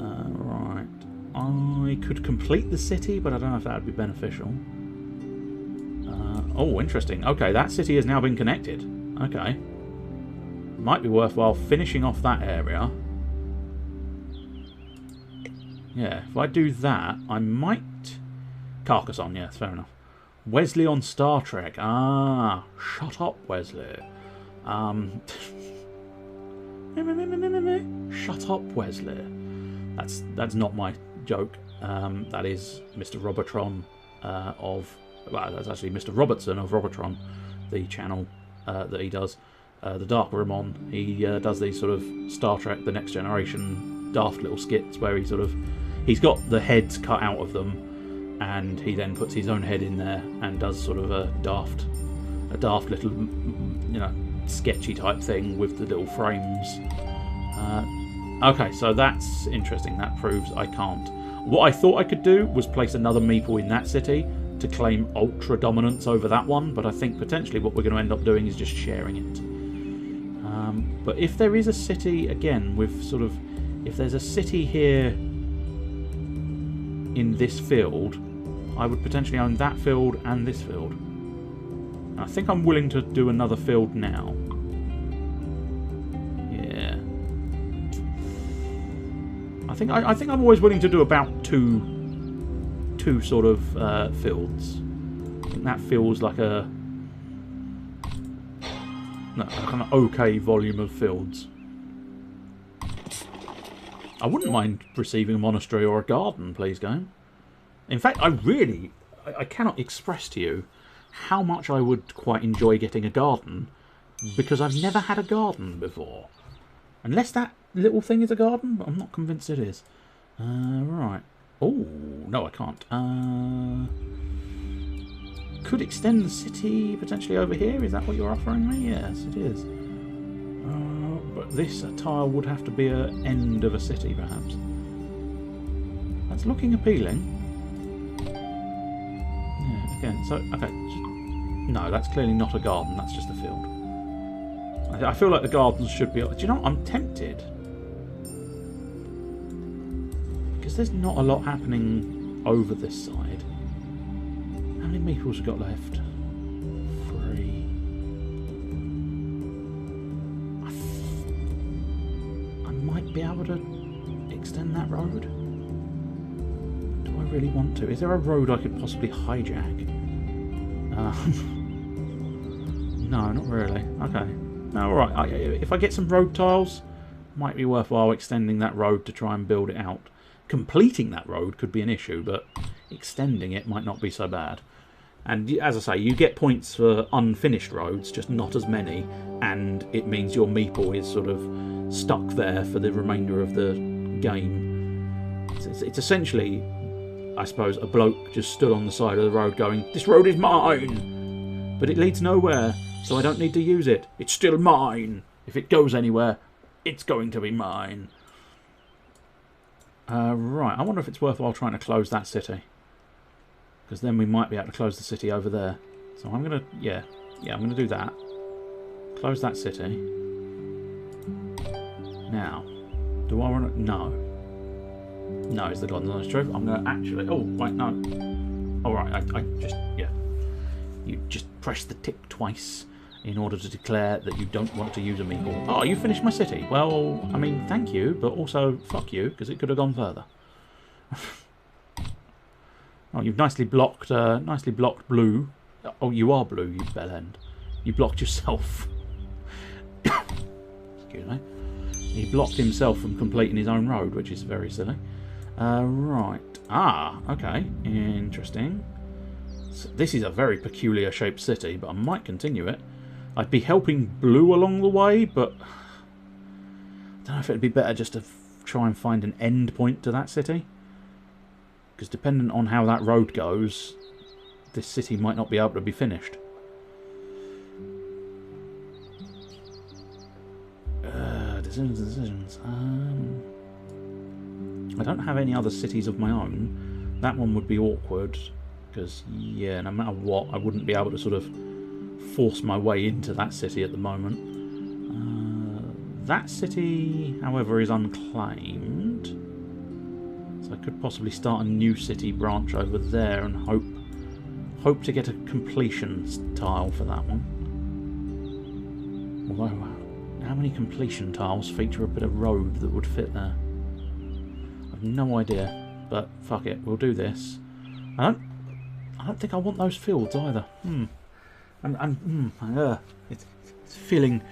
Right. I could complete the city, but I don't know if that would be beneficial. Oh, interesting. Okay, that city has now been connected. Okay. Might be worthwhile finishing off that area. Yeah, if I do that, I might... Carcassonne, yes, fair enough. Wesley on Star Trek. Ah, shut up, Wesley. Shut up, Wesley. That's not my joke. That is Mr. Robotron of... Well, that's actually Mr. Robertson of Robotron, the channel that he does the Dark Room on. He does these sort of Star Trek The Next Generation daft little skits where he's got the heads cut out of them, and he then puts his own head in there and does sort of a daft little, you know, sketchy type thing with the little frames. Okay, so that's interesting. That proves I can't. What I thought I could do was place another meeple in that city to claim ultra dominance over that one, but I think potentially what we're going to end up doing is just sharing it. But if there is a city, again, with sort of... If there's a city here in this field, I would potentially own that field and this field. And I think I'm willing to do another field now. Yeah. I think I'm always willing to do about two sort of fields. I think that feels like a kind of okay volume of fields. I wouldn't mind receiving a monastery or a garden, please, game. In fact, I cannot express to you how much I would quite enjoy getting a garden, because I've never had a garden before. Unless that little thing is a garden, but I'm not convinced it is. Right. Oh, no, I can't. Could extend the city potentially over here. Is that what you're offering me? Yes, it is. But this tile would have to be an end of a city, perhaps. That's looking appealing. Yeah, again, so, okay. No, that's clearly not a garden. That's just a field. I feel like the gardens should be... Do you know what? I'm tempted. Because there's not a lot happening over this side. How many meeples have got left? 3. I might be able to extend that road. Do I really want to? Is there a road I could possibly hijack? No, not really. Okay. No, alright. If I get some road tiles, might be worthwhile extending that road to try and build it out. Completing that road could be an issue, but extending it might not be so bad. And as I say, you get points for unfinished roads, just not as many, and it means your meeple is sort of stuck there for the remainder of the game. It's essentially, I suppose, a bloke just stood on the side of the road going, "This road is mine!" But it leads nowhere, so I don't need to use it. It's still mine. If it goes anywhere, it's going to be mine. Right, I wonder if it's worthwhile trying to close that city. Because then we might be able to close the city over there. So I'm going to, yeah, I'm going to do that. Close that city. Now, do I want to, no. No, is the God's honest truth. I'm going to actually, oh, wait, no. Alright, I just, yeah. You just press the tick twice in order to declare that you don't want to use a meeple. Oh, you finished my city. Well, I mean, thank you, but also fuck you, because it could have gone further. Oh, you've nicely blocked blue. Oh, you are blue, you bellend. You blocked yourself. Excuse me. He blocked himself from completing his own road, which is very silly. Right. Ah, okay. Interesting. So this is a very peculiar shaped city, but I might continue it. I'd be helping blue along the way, but I don't know if it'd be better just to try and find an end point to that city. Because dependent on how that road goes, this city might not be able to be finished. Decisions. I don't have any other cities of my own. That one would be awkward because, yeah, no matter what, I wouldn't be able to sort of force my way into that city at the moment. That city, however, is unclaimed, so I could possibly start a new city branch over there and hope to get a completion tile for that one. Although, how many completion tiles feature a bit of road that would fit there? I've no idea, but fuck it, we'll do this. I don't think I want those fields either. It's feeling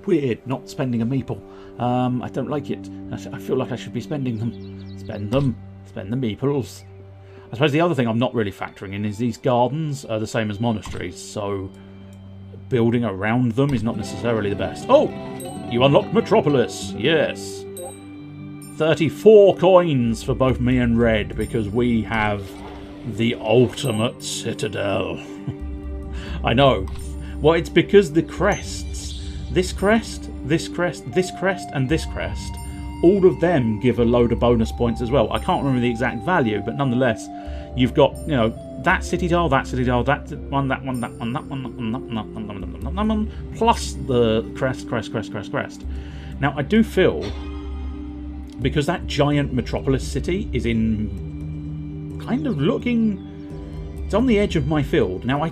weird not spending a meeple. I don't like it. I feel like I should be spending them. Spend the meeples. I suppose the other thing I'm not really factoring in is these gardens are the same as monasteries, so building around them is not necessarily the best. Oh! You unlocked Metropolis! Yes! 34 coins for both me and Red, because we have the ultimate citadel. I know. Well, it's because the crests, this crest, this crest, this crest, and this crest, all of them give a load of bonus points as well. I can't remember the exact value, but nonetheless, you've got, you know, that city tile, that city tile, that one, that one, that one, that one, that one, plus the crest. Now, I do feel, because that giant metropolis city is in kind of looking, it's on the edge of my field. Now, I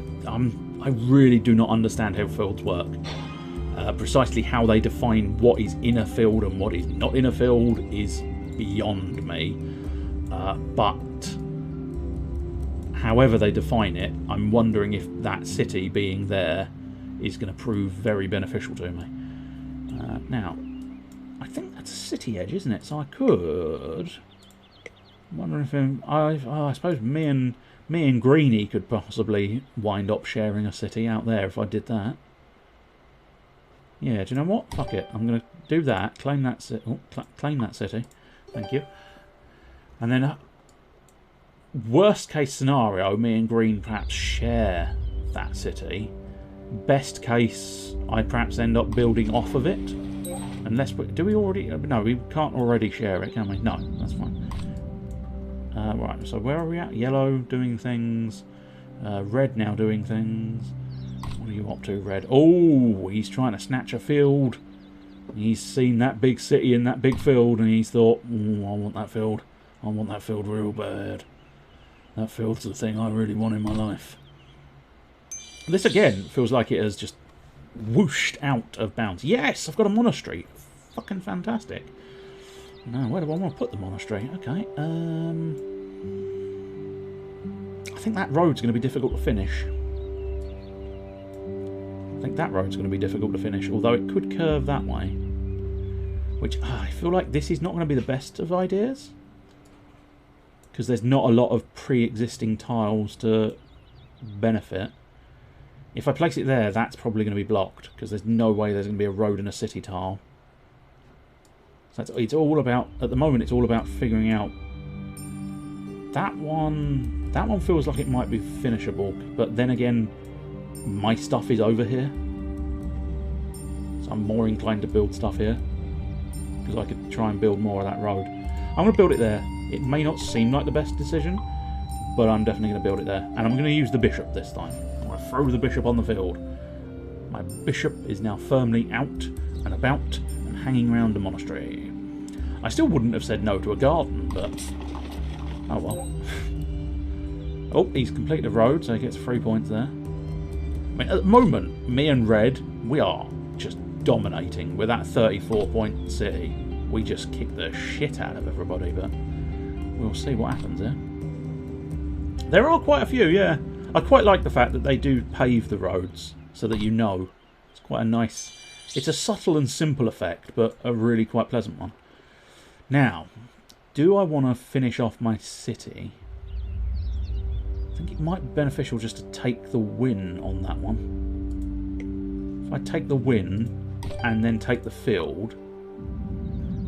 really do not understand how fields work. Precisely how they define what is in a field and what is not in a field is beyond me. But however they define it, I'm wondering if that city being there is going to prove very beneficial to me. Now, I think that's a city edge, isn't it? So I could. I'm wondering if I suppose me and Greenie could possibly wind up sharing a city out there if I did that. Yeah, do you know what? Fuck it. I'm going to do that. Claim that city. Oh, claim that city. Thank you. And then, worst case scenario, me and Green perhaps share that city. Best case, I perhaps end up building off of it. Unless do we already? No, we can't already share it, can we? No, that's fine. Right. So where are we at? Yellow doing things. Red now doing things. What are you up to, Red? Oh, he's trying to snatch a field. He's seen that big city in that big field, and he's thought, I want that field. I want that field real bad. That field's the thing I really want in my life. This, again, feels like it has just whooshed out of bounds. Yes, I've got a monastery. Fucking fantastic. Now, where do I want to put the monastery? Okay. I think that road's going to be difficult to finish. I think that road's going to be difficult to finish, although it could curve that way. Which, I feel like this is not going to be the best of ideas. Because there's not a lot of pre-existing tiles to benefit. If I place it there, that's probably going to be blocked, because there's no way there's going to be a road and a city tile. So it's all about, at the moment, it's all about figuring out. That one feels like it might be finishable, but then again, my stuff is over here, so I'm more inclined to build stuff here, because I could try and build more of that road. I'm going to build it there. It may not seem like the best decision, but I'm definitely going to build it there. And I'm going to use the bishop this time. I'm going to throw the bishop on the field. My bishop is now firmly out and about and hanging around the monastery. I still wouldn't have said no to a garden, but oh well. Oh, he's completed a road, so he gets 3 points there. I mean, at the moment, me and Red, we are just dominating with that 34-point city. We just kick the shit out of everybody, but we'll see what happens here. There are quite a few, yeah. I quite like the fact that they do pave the roads so that you know. It's quite a nice... It's a subtle and simple effect, but a really quite pleasant one. Now, do I want to finish off my city? I think it might be beneficial just to take the win on that one. If I take the win and then take the field,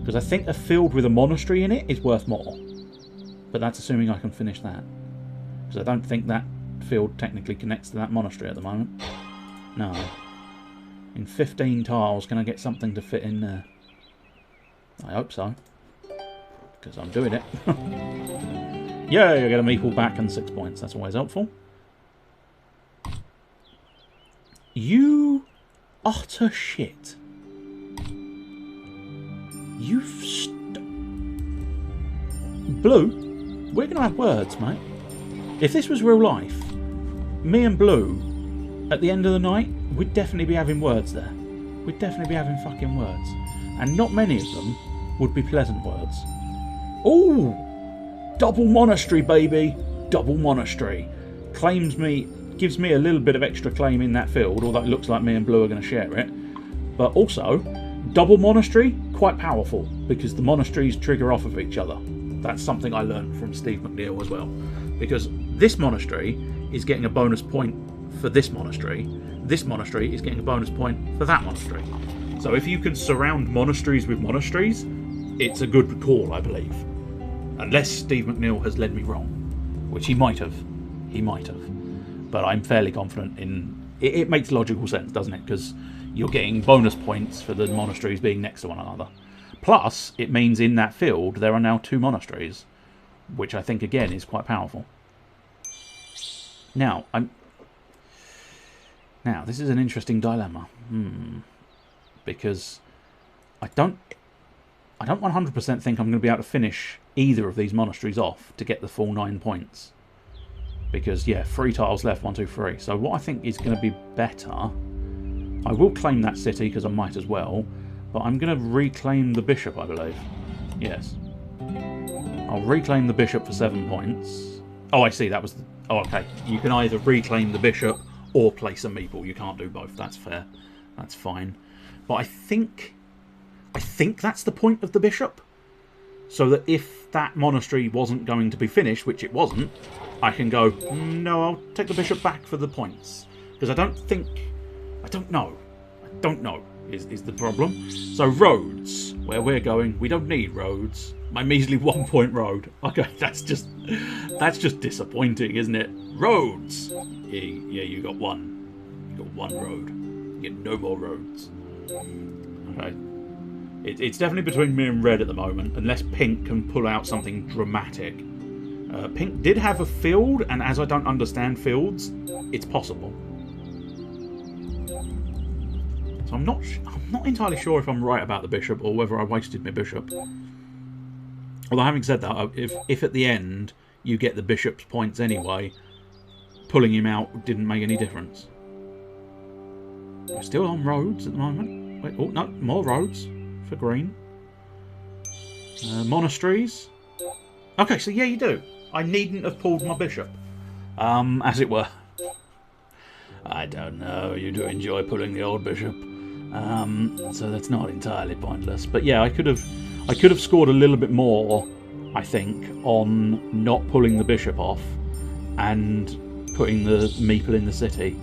because I think a field with a monastery in it is worth more. But that's assuming I can finish that. Because I don't think that field technically connects to that monastery at the moment. No. In 15 tiles, can I get something to fit in there? I hope so. Because I'm doing it. Yeah, I get a meeple back and 6 points. That's always helpful. You utter shit. Blue, we're going to have words, mate. If this was real life, me and Blue, at the end of the night, we'd definitely be having words there. We'd definitely be having fucking words. And not many of them would be pleasant words. Ooh! Double monastery, baby! Double monastery. Gives me a little bit of extra claim in that field, although it looks like me and Blue are going to share it. But also, double monastery, quite powerful, because the monasteries trigger off of each other. That's something I learned from Steve McNeil as well. Because this monastery is getting a bonus point for this monastery is getting a bonus point for that monastery. So if you can surround monasteries with monasteries, it's a good call, I believe. Unless Steve McNeil has led me wrong, which he might have. He might have. But I'm fairly confident in... It makes logical sense, doesn't it? Because you're getting bonus points for the monasteries being next to one another. Plus, it means in that field there are now 2 monasteries, which I think, again, is quite powerful. Now, this is an interesting dilemma. Because I don't 100% think I'm going to be able to finish either of these monasteries off to get the full 9 points. Because, yeah, 3 tiles left, 1, 2, 3. So what I think is going to be better... I will claim that city, because I might as well. But I'm going to reclaim the bishop, I believe. Yes. I'll reclaim the bishop for 7 points. Oh, I see, that was... Oh, okay. You can either reclaim the bishop or place a meeple. You can't do both. That's fair. That's fine. But I think that's the point of the bishop. So that if that monastery wasn't going to be finished, which it wasn't, I can go, no, I'll take the bishop back for the points. Because I don't know is the problem. So roads, where we're going, we don't need roads. My measly 1 point road. Okay, that's just disappointing, isn't it? Roads. Yeah, you got one. You got one road. You get no more roads. Okay. It's definitely between me and red at the moment, unless pink can pull out something dramatic. Pink did have a field, and as I don't understand fields, it's possible. So I'm not entirely sure if I'm right about the bishop or whether I wasted my bishop. Although having said that, if at the end you get the bishop's points anyway, pulling him out didn't make any difference. We're still on roads at the moment. Wait, oh no, more roads for green. Monasteries. Okay, so yeah, you do. I needn't have pulled my bishop, as it were. I don't know. You do enjoy pulling the old bishop, so that's not entirely pointless. But yeah, I could have scored a little bit more, I think, on not pulling the bishop off and putting the meeple in the city.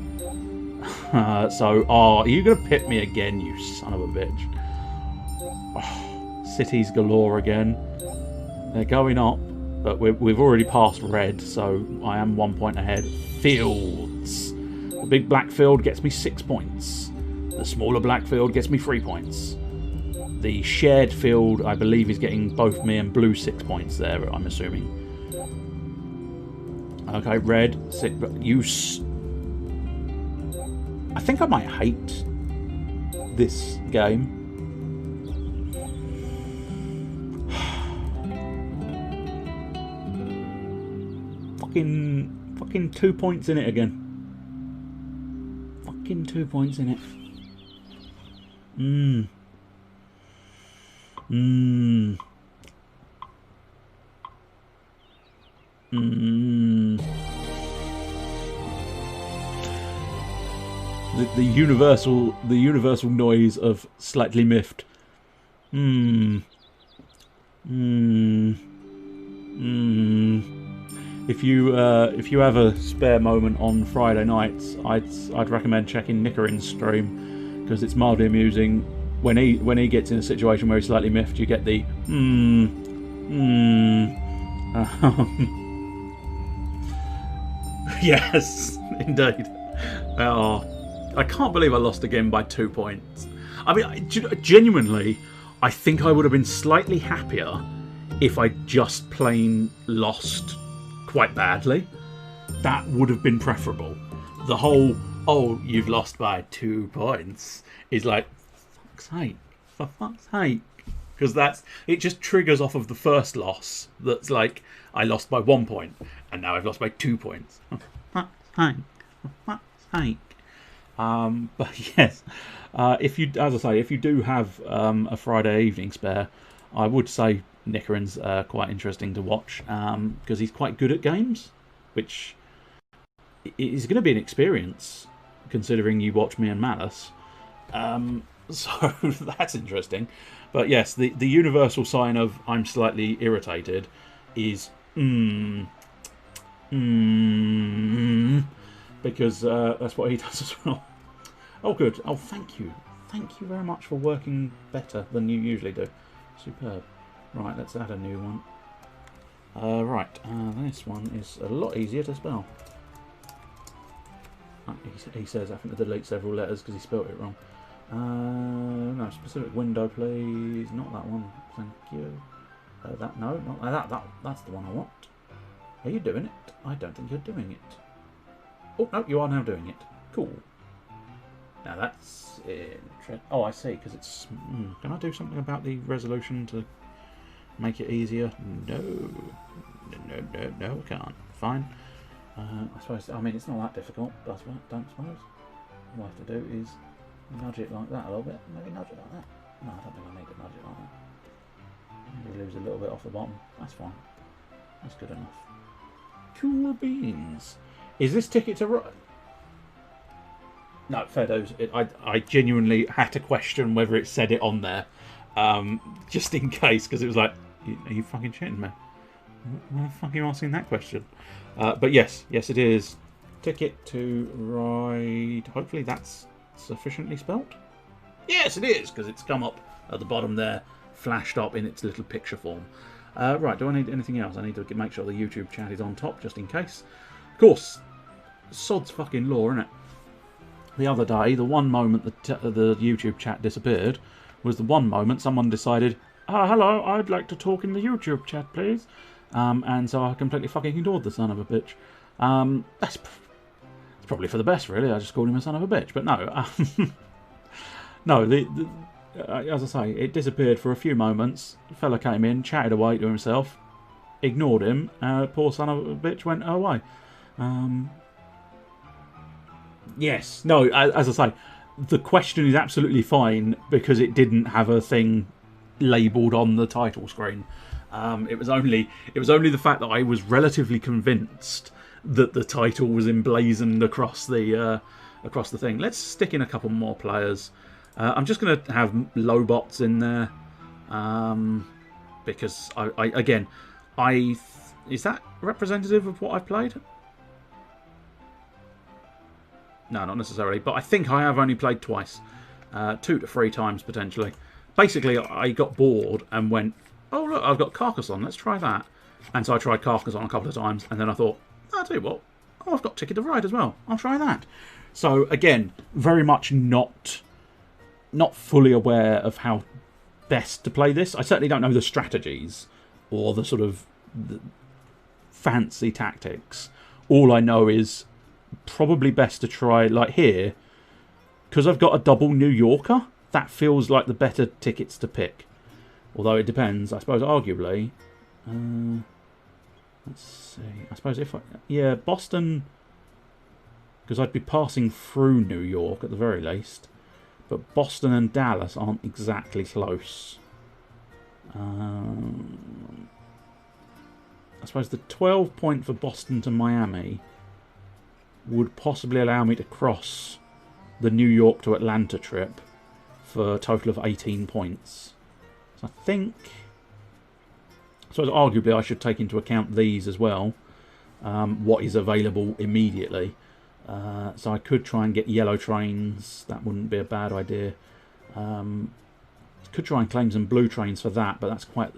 So, are you going to pit me again, you son of a bitch? Oh, cities galore again. They're going up, but we've already passed red, so I am 1 point ahead. Fields. The big black field gets me 6 points. The smaller black field gets me 3 points. The shared field, I believe, is getting both me and blue 6 points there, I'm assuming. Okay, red, 6. I think I might hate this game. Fucking 2 points in it again. Fucking 2 points in it. The universal noise of slightly miffed. If you have a spare moment on Friday nights, I'd recommend checking Nickerin's stream, because it's mildly amusing. When he gets in a situation where he's slightly miffed, you get the Yes, indeed. Oh, I can't believe I lost again by 2 points. I mean, genuinely, I think I would have been slightly happier if I just plain lost quite badly. That would have been preferable. The whole, oh, you've lost by 2 points is like, for fuck's sake. Because it just triggers off of the first loss. That's like, I lost by 1 point, and now I've lost by 2 points. For fuck's sake. But yes, if you, as I say, if you do have a Friday evening spare, I would say Nickeren's quite interesting to watch because he's quite good at games, which is going to be an experience considering you watch me and Malice. So that's interesting. But yes, the universal sign of I'm slightly irritated is because that's what he does as well. Oh, good. Oh, thank you. Thank you very much for working better than you usually do. Superb. Right, let's add a new one. This one is a lot easier to spell. He says I think to delete several letters because he spelt it wrong. No, specific window, please. Not that one. Thank you. No, not that. That's the one I want. Are you doing it? I don't think you're doing it. Oh, no, you are now doing it. Cool. Now that's interesting. Oh, I see, because it's... can I do something about the resolution to make it easier? No, I can't. Fine. I suppose, I mean, it's not that difficult, but I don't suppose. All I have to do is nudge it like that a little bit. Maybe nudge it like that. No, I don't think I need to nudge it like that. Maybe lose a little bit off the bottom. That's fine. That's good enough. Cool beans. Is this ticket to ride? No, fair dues. I genuinely had to question whether it said it on there. Just in case, because it was like, are you fucking shitting me? Why the fuck are you asking that question? But yes, it is. Ticket to ride. Hopefully that's sufficiently spelt. Yes, it is, because it's come up at the bottom there, flashed up in its little picture form. Right, do I need anything else? I need to make sure the YouTube chat is on top, just in case. Of course, sod's fucking law, isn't it? The other day, the one moment the YouTube chat disappeared was the one moment someone decided, hello, I'd like to talk in the YouTube chat, please. And so I completely fucking ignored the son of a bitch. That's probably for the best, really. I just called him a son of a bitch. But no. No, as I say, it disappeared for a few moments. The fella came in, chatted away to himself, ignored him. Poor son of a bitch went away. Yes, no, as I say, the question is absolutely fine because it didn't have a thing labelled on the title screen. It was only the fact that I was relatively convinced that the title was emblazoned across the thing. Let's stick in a couple more players. I'm just going to have low bots in there because is that representative of what I've played? No, not necessarily, but I think I have only played twice. 2 to 3 times, potentially. Basically, I got bored and went, oh, look, I've got Carcassonne, let's try that. And so I tried Carcassonne a couple of times, and then I thought, I'll tell you what, I've got Ticket to Ride as well. I'll try that. So, again, very much not fully aware of how best to play this. I certainly don't know the strategies or the sort of fancy tactics. All I know is probably best to try, like here, because I've got a double New Yorker, that feels like the better tickets to pick. Although it depends, I suppose, arguably. Let's see. I suppose yeah, Boston, because I'd be passing through New York at the very least. But Boston and Dallas aren't exactly close. I suppose the 12 point for Boston to Miami would possibly allow me to cross the New York to Atlanta trip for a total of 18 points. So I think... So arguably I should take into account these as well. What is available immediately. So I could try and get yellow trains. That wouldn't be a bad idea. Could try and claim some blue trains for that, but that's quite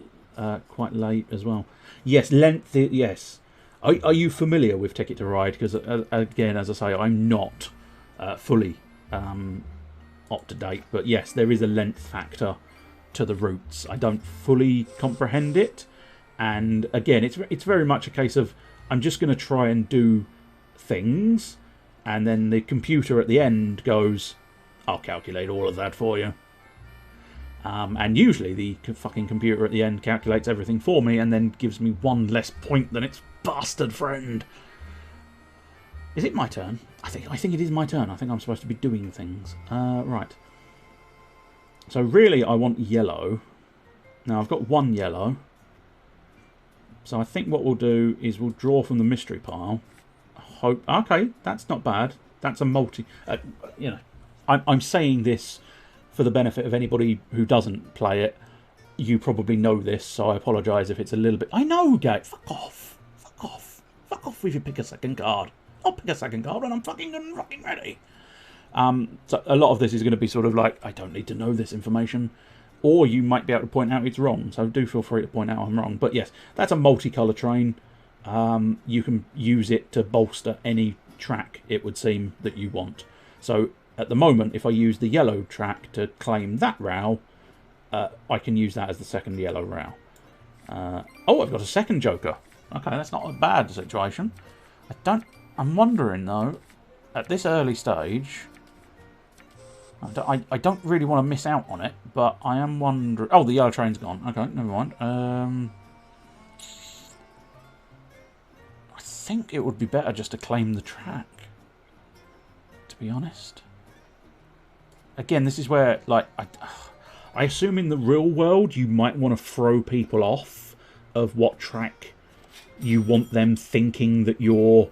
late as well. Yes, length. Yes, Are you familiar with Ticket to Ride? Because again, as I say, I'm not fully up to date. But yes, there is a length factor to the routes. I don't fully comprehend it, and again, it's very much a case of I'm just going to try and do things, and then the computer at the end goes, "I'll calculate all of that for you." And usually the fucking computer at the end calculates everything for me and then gives me one less point than its bastard friend. Is it my turn? I think it is my turn. I think I'm supposed to be doing things. Right. So really I want yellow. Now I've got one yellow. So I think what we'll do is we'll draw from the mystery pile. Hope. Okay, that's not bad. That's a multi... you know, I'm saying this for the benefit of anybody who doesn't play it. You probably know this, so I apologise if it's a little bit... I know, Gate. Fuck off. Fuck off. Fuck off if you pick a second card. I'll pick a second card when I'm fucking ready. So a lot of this is going to be sort of like, I don't need to know this information. Or you might be able to point out it's wrong. So do feel free to point out I'm wrong. But yes, that's a multicolour train. You can use it to bolster any track, it would seem, that you want. So at the moment, if I use the yellow track to claim that row, I can use that as the second yellow row. Oh, I've got a second joker. Okay, that's not a bad situation. I'm wondering, though, at this early stage... I don't really want to miss out on it, but I am wondering... Oh, the yellow train's gone. Okay, never mind. I think it would be better just to claim the track, to be honest. Again, this is where, like, I assume in the real world you might want to throw people off of what track you want them thinking that you're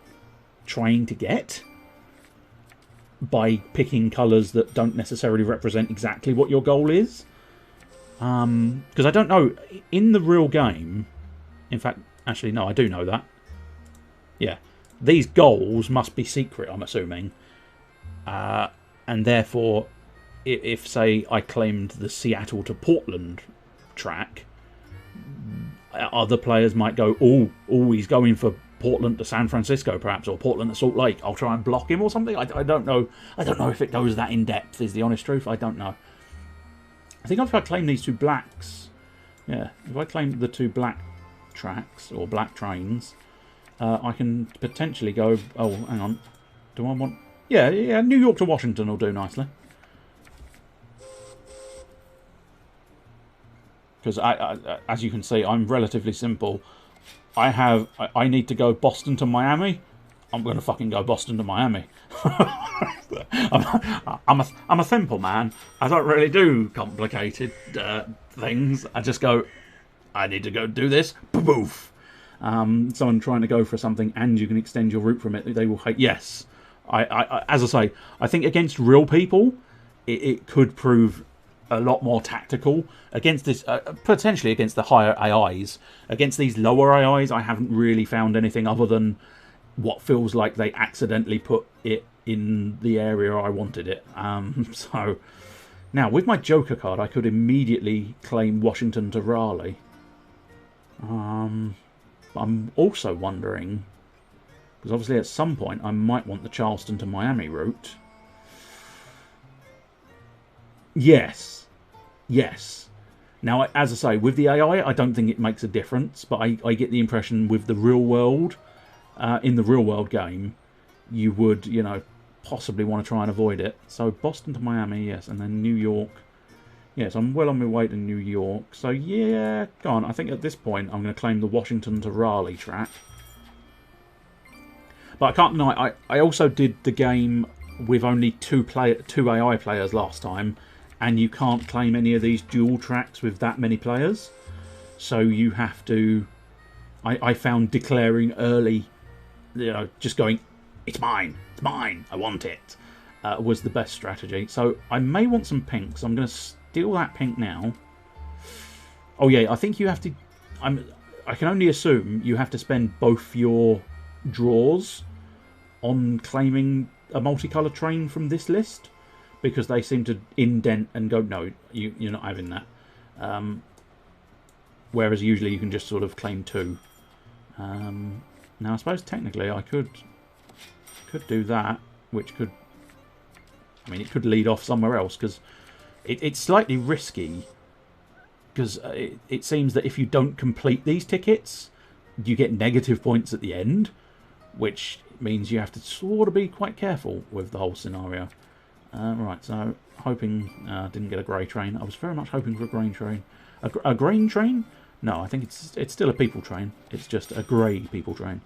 trying to get, by picking colours that don't necessarily represent exactly what your goal is. Because I don't know, in the real game... In fact, actually, no, I do know that. Yeah. These goals must be secret, I'm assuming. And therefore, if, say, I claimed the Seattle to Portland track, other players might go, oh, he's going for Portland to San Francisco, perhaps, or Portland to Salt Lake. I'll try and block him or something. I don't know. I don't know if it goes that in depth, is the honest truth. I don't know. I think if I claim these two blacks, yeah, if I claim the two black tracks or black trains, I can potentially go. Oh, hang on. Do I want? Yeah, New York to Washington will do nicely. Because as you can see, I'm relatively simple. I need to go Boston to Miami. I'm going to fucking go Boston to Miami. I'm a simple man. I don't really do complicated things. I just go, I need to go do this. Poof. Someone trying to go for something and you can extend your route from it, they will hate. Yes. As I say, I think against real people, it could prove a lot more tactical against this, potentially against the higher AIs. Against these lower AIs, I haven't really found anything other than what feels like they accidentally put it in the area I wanted it. So now with my Joker card, I could immediately claim Washington to Raleigh. I'm also wondering, because obviously at some point I might want the Charleston to Miami route. Yes. Now, as I say, with the AI, I don't think it makes a difference, but I get the impression with the real world, in the real world game, you would, you know, possibly want to try and avoid it. So Boston to Miami, yes, and then New York. Yes, I'm well on my way to New York. So yeah, go on. I think at this point I'm going to claim the Washington to Raleigh track. But I can't deny, I also did the game with only two AI players last time, and you can't claim any of these dual tracks with that many players. So you have to... I found declaring early, you know, just going, it's mine, I want it, was the best strategy. So I may want some pink, so I'm going to steal that pink now. Oh yeah, I think you have to... I can only assume you have to spend both your draws on claiming a multicolour train from this list, because they seem to indent and go, no, you're not having that. Whereas usually you can just sort of claim two. Now, I suppose technically I could do that, which could... I mean, it could lead off somewhere else, because it's slightly risky, because it seems that if you don't complete these tickets, you get negative points at the end, which means you have to sort of be quite careful with the whole scenario. Right, so hoping... didn't get a grey train. I was very much hoping for a grain train. A grain train? No, I think it's still a people train. It's just a grey people train.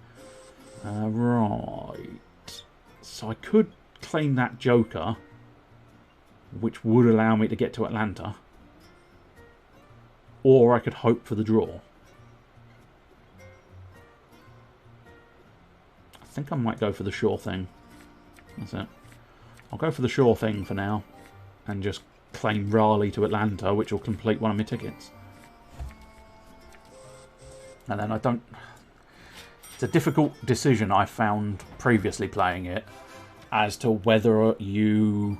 Right. So I could claim that Joker, which would allow me to get to Atlanta. Or I could hope for the draw. I think I might go for the sure thing. That's it. I'll go for the sure thing for now. And just claim Raleigh to Atlanta, which will complete one of my tickets. And then I don't... It's a difficult decision I found previously playing it as to whether you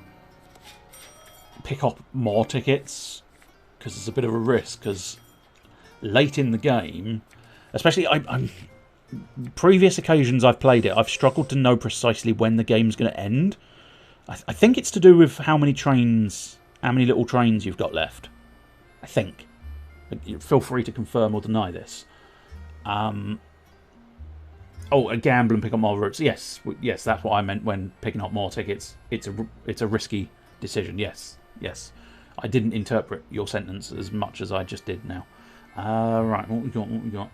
pick up more tickets, because it's a bit of a risk, because late in the game, especially I'm previous occasions I've played it, I've struggled to know precisely when the game's going to end. I think it's to do with how many little trains you've got left. I think. Feel free to confirm or deny this. Oh, a gamble and pick up more routes. Yes, that's what I meant when picking up more tickets. It's a risky decision. Yes. I didn't interpret your sentence as much as I just did now. Right, what we got?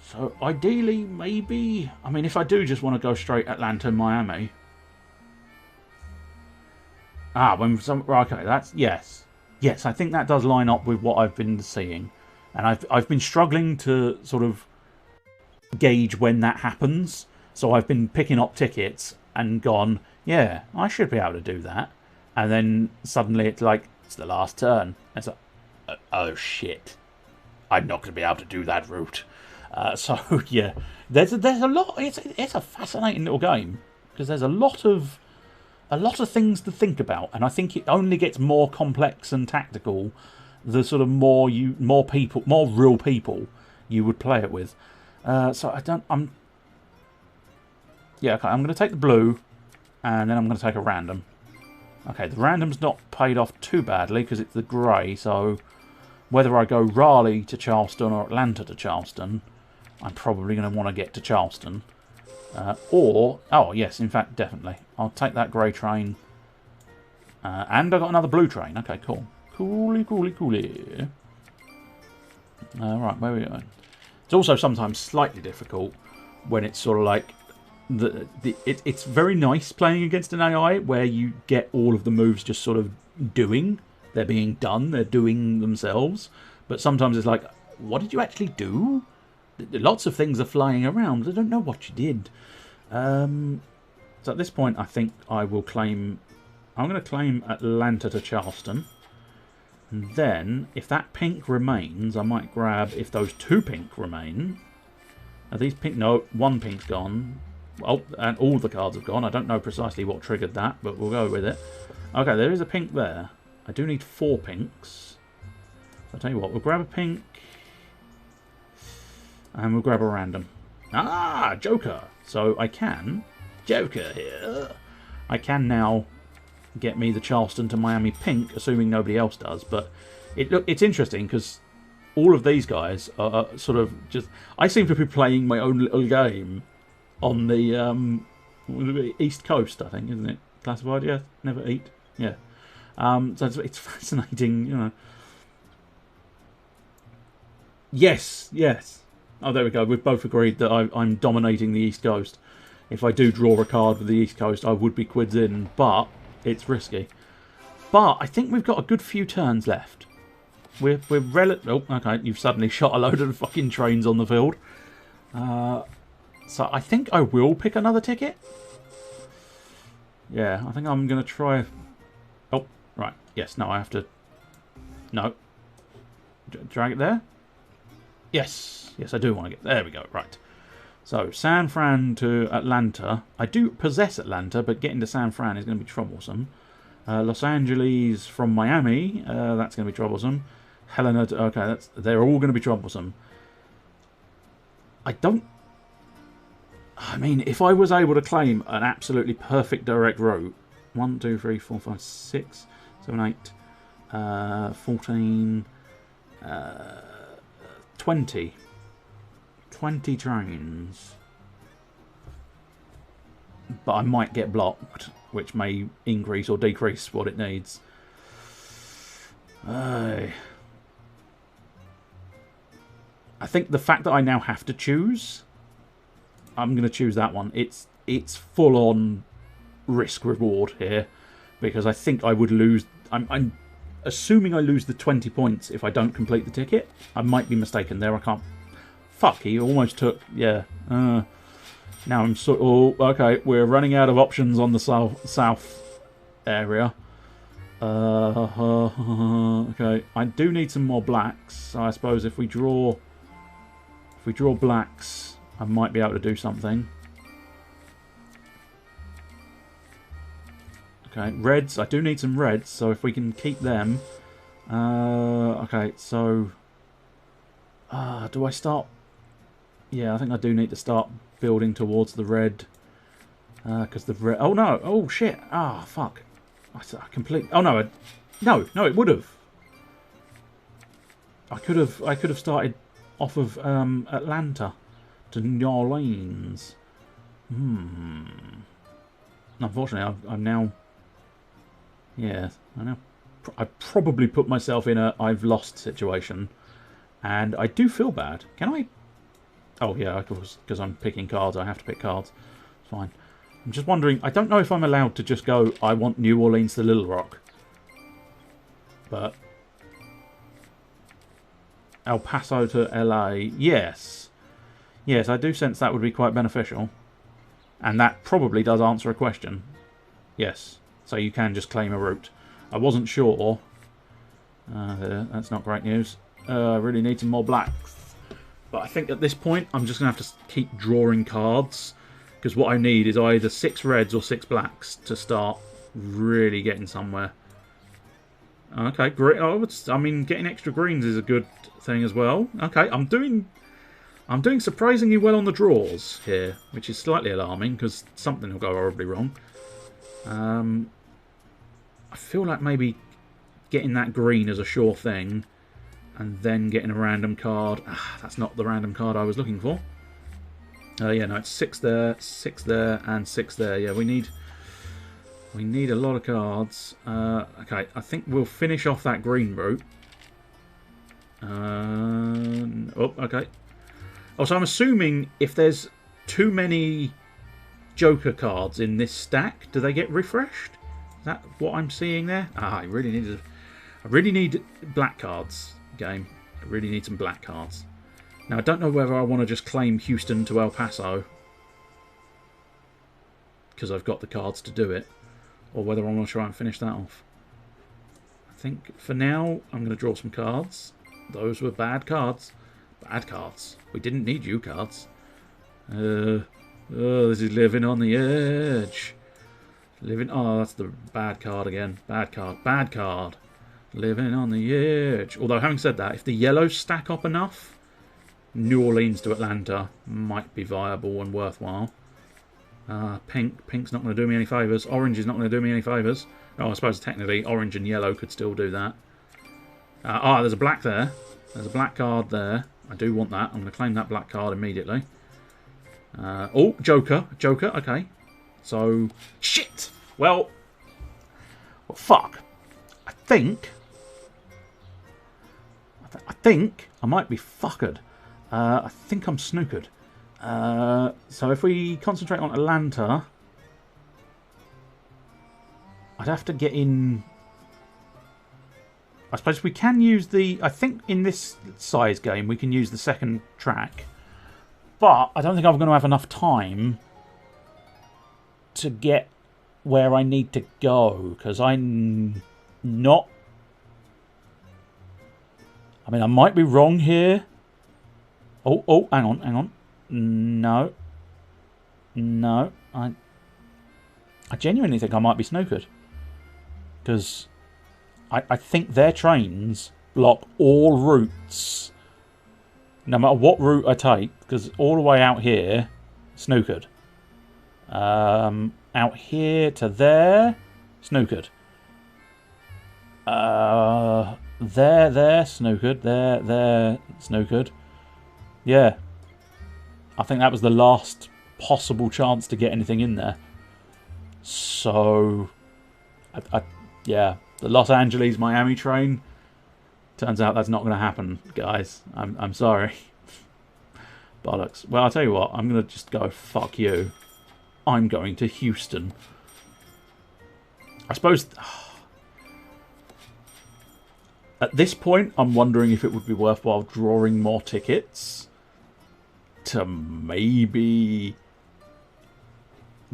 So ideally, maybe... I mean, if I do just want to go straight Atlanta, Miami... okay, that's... Yes, I think that does line up with what I've been seeing. And I've been struggling to sort of gauge when that happens. So I've been picking up tickets and gone, yeah, I should be able to do that. And then suddenly it's like, it's the last turn. It's like, oh shit, I'm not going to be able to do that route. So yeah, there's a lot. It's a fascinating little game, because there's a lot of things to think about, and I think it only gets more complex and tactical the sort of more real people you would play it with. So okay, I'm going to take the blue, and then I'm going to take a random. Okay, the random's not paid off too badly because it's the grey, so whether I go Raleigh to Charleston or Atlanta to Charleston, I'm probably going to want to get to Charleston. Oh yes, in fact, definitely. I'll take that grey train. And I got another blue train. Okay, cool. Coolie. Right, where are we going? It's also sometimes slightly difficult when it's sort of like... It's very nice playing against an AI where you get all of the moves just sort of doing. They're being done. They're doing themselves. But sometimes it's like, what did you actually do? Lots of things are flying around. I don't know what you did. So at this point, I think I will claim... I'm going to claim Atlanta to Charleston. And then, if that pink remains, I might grab... If those two pink remain... Are these pink? No, one pink's gone. Oh, and all the cards have gone. I don't know precisely what triggered that, but we'll go with it. Okay, there is a pink there. I do need 4 pinks. So I'll tell you what, we'll grab a pink. And we'll grab a random. Ah, Joker! So I can... Joker here! I can now get me the Charleston to Miami pink, assuming nobody else does. But it's interesting, because all of these guys are sort of just... I seem to be playing my own little game on the East Coast, I think, isn't it? Classified, yeah. Never eat. Yeah. So it's fascinating, you know. Yes. Oh, there we go. We've both agreed that I'm dominating the East Coast. If I do draw a card with the East Coast, I would be quids in, but it's risky. But I think we've got a good few turns left. We're oh, okay. You've suddenly shot a load of fucking trains on the field. So I think I will pick another ticket. Yeah, I think I'm going to try... Oh, right. Yes, no, I have to... No. Drag it there? Yes, I do want to get... There we go, right. So, San Fran to Atlanta. I do possess Atlanta, but getting to San Fran is going to be troublesome. Los Angeles from Miami. That's going to be troublesome. Helena to... Okay, they're all going to be troublesome. I don't... I mean, if I was able to claim an absolutely perfect direct route... 1, 2, 3, 4, 5, 6, 7, 8, 14... 20. 20 trains. But I might get blocked, which may increase or decrease what it needs. I think the fact that I now have to choose, I'm going to choose that one. It's full on risk reward here, because I think I would lose. I'm assuming I lose the 20 points if I don't complete the ticket. I might be mistaken there. I can't. Fuck, he almost took. Yeah. Now I'm so. Oh, okay. We're running out of options on the south area. Okay. I do need some more blacks. So I suppose if we draw blacks, I might be able to do something. Okay, reds. I do need some reds, so if we can keep them. Okay, so... do I start... Yeah, I think I do need to start building towards the red. Because the red... Oh, no! Oh, shit! Ah, fuck. I complete... Oh, no. No, it would have. I could have started off of Atlanta to New Orleans. Unfortunately, I'm now... Yeah, I probably put myself in a I've lost situation, and I do feel bad. Can I? Oh yeah, of course, because I'm picking cards. I have to pick cards. It's fine. I'm just wondering. I don't know if I'm allowed to just go. I want New Orleans to Little Rock, but El Paso to LA. Yes, I do sense that would be quite beneficial, and that probably does answer a question. Yes. So you can just claim a route. I wasn't sure. That's not great news. I really need some more blacks. But I think at this point, I'm just going to have to keep drawing cards. Because what I need is either 6 reds or 6 blacks to start really getting somewhere. Okay, great. Oh, I mean, getting extra greens is a good thing as well. Okay, I'm doing surprisingly well on the draws here, which is slightly alarming because something will go horribly wrong. I feel like maybe getting that green as a sure thing and then getting a random card. That's not the random card I was looking for. Yeah, no, it's 6 there, 6 there, and 6 there. Yeah, we need a lot of cards. Okay, I think we'll finish off that green route. Oh, okay. Oh, so I'm assuming if there's too many Joker cards in this stack, do they get refreshed? Is that what I'm seeing there? I really need black cards, game. I really need some black cards. Now, I don't know whether I want to just claim Houston to El Paso because I've got the cards to do it, or whether I want to try and finish that off. I think for now, I'm going to draw some cards. Those were bad cards. Bad cards. We didn't need you cards. Oh, this is living on the edge. Oh, that's the bad card again. Bad card. Bad card. Living on the edge. Although, having said that, if the yellows stack up enough, New Orleans to Atlanta might be viable and worthwhile. Pink's not going to do me any favours. Orange is not going to do me any favours. Oh, I suppose technically orange and yellow could still do that. There's a black there. There's a black card there. I do want that. I'm going to claim that black card immediately. Oh, Joker. Joker, okay. So, shit! Well, fuck. I think I might be fuckered. I think I'm snookered. So if we concentrate on Atlanta, I'd have to get in... I suppose we can use the... I think in this size game we can use the second track. But I don't think I'm going to have enough time to get where I need to go. Because I'm not... I mean, I might be wrong here. Oh, hang on. No. I genuinely think I might be snookered. Because I think their trains block all routes No matter what route I take, because all the way out here, snookered. Out here to there, snookered. There, snookered. There, snookered. Yeah. I think that was the last possible chance to get anything in there. So, yeah, the Los Angeles Miami train. Turns out that's not going to happen, guys. I'm sorry. Bollocks. Well, I'll tell you what. I'm going to just go fuck you. I'm going to Houston. I suppose at this point, I'm wondering if it would be worthwhile drawing more tickets to maybe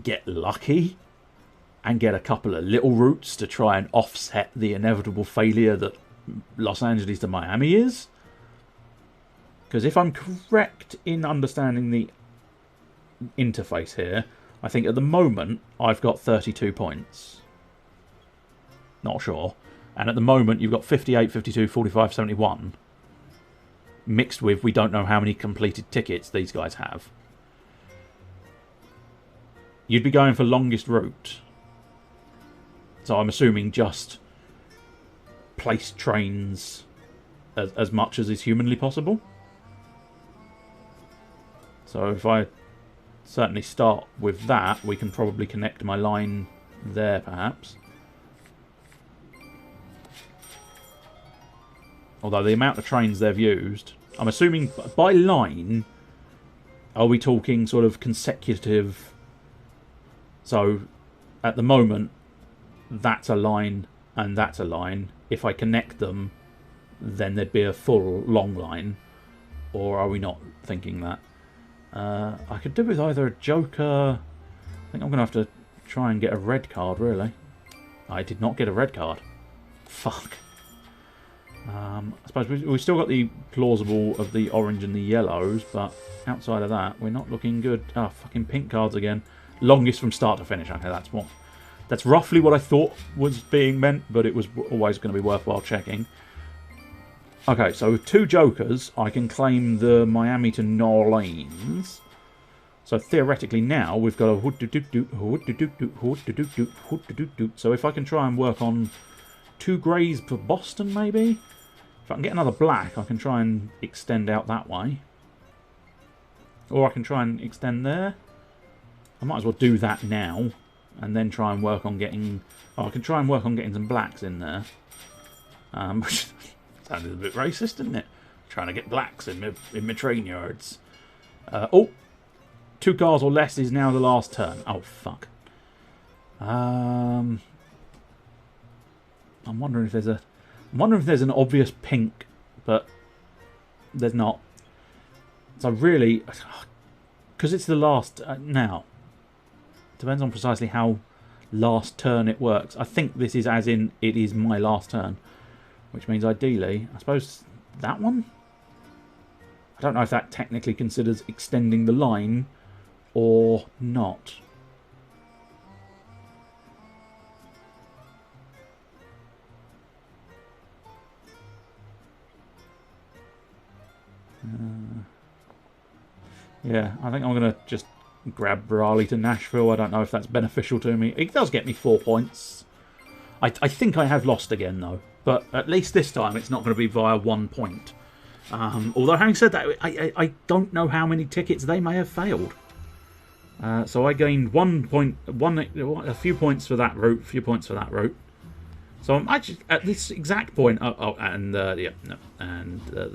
get lucky and get a couple of little routes to try and offset the inevitable failure that Los Angeles to Miami is. Because if I'm correct in understanding the interface here, I think at the moment I've got 32 points. Not sure. And at the moment you've got 58, 52, 45, 71. Mixed with we don't know how many completed tickets these guys have. You'd be going for longest route. So I'm assuming just place trains as much as is humanly possible. So if I certainly start with that, we can probably connect my line there perhaps. Although the amount of trains they've used, I'm assuming by line, are we talking sort of consecutive? So at the moment, that's a line and that's a line. If I connect them, then there'd be a full long line. Or are we not thinking that? I could do with either a joker. I think I'm going to have to try and get a red card, really. I did not get a red card. Fuck. I suppose we've still got the plausible of the orange and the yellows, but outside of that, we're not looking good. Ah, fucking pink cards again. Longest from start to finish. Okay, that's roughly what I thought was being meant, but it was always going to be worthwhile checking. Okay, so with 2 jokers, I can claim the Miami to New Orleans. So theoretically now we've got a so if I can try and work on 2 greys for Boston, maybe? If I can get another black, I can try and extend out that way. Or I can try and extend there. I might as well do that now. And then try and work on getting... Oh, I can try and work on getting some blacks in there. Which sounded a bit racist, didn't it? Trying to get blacks in my train yards. Oh! 2 cars or less is now the last turn. Oh, fuck. I'm wondering if there's a... I'm wondering if there's an obvious pink, but there's not. So really, because it's the last now. Depends on precisely how last turn it works. I think this is as in it is my last turn, which means ideally, I suppose that one. I don't know if that technically considers extending the line or not. Yeah, I think I'm going to just grab Raleigh to Nashville. I don't know if that's beneficial to me. It does get me 4 points. I think I have lost again, though. But at least this time it's not going to be via 1 point. Although, having said that, I don't know how many tickets they may have failed. So I gained 1 point, a few points for that route, a few points for that route. So I'm actually at this exact point. The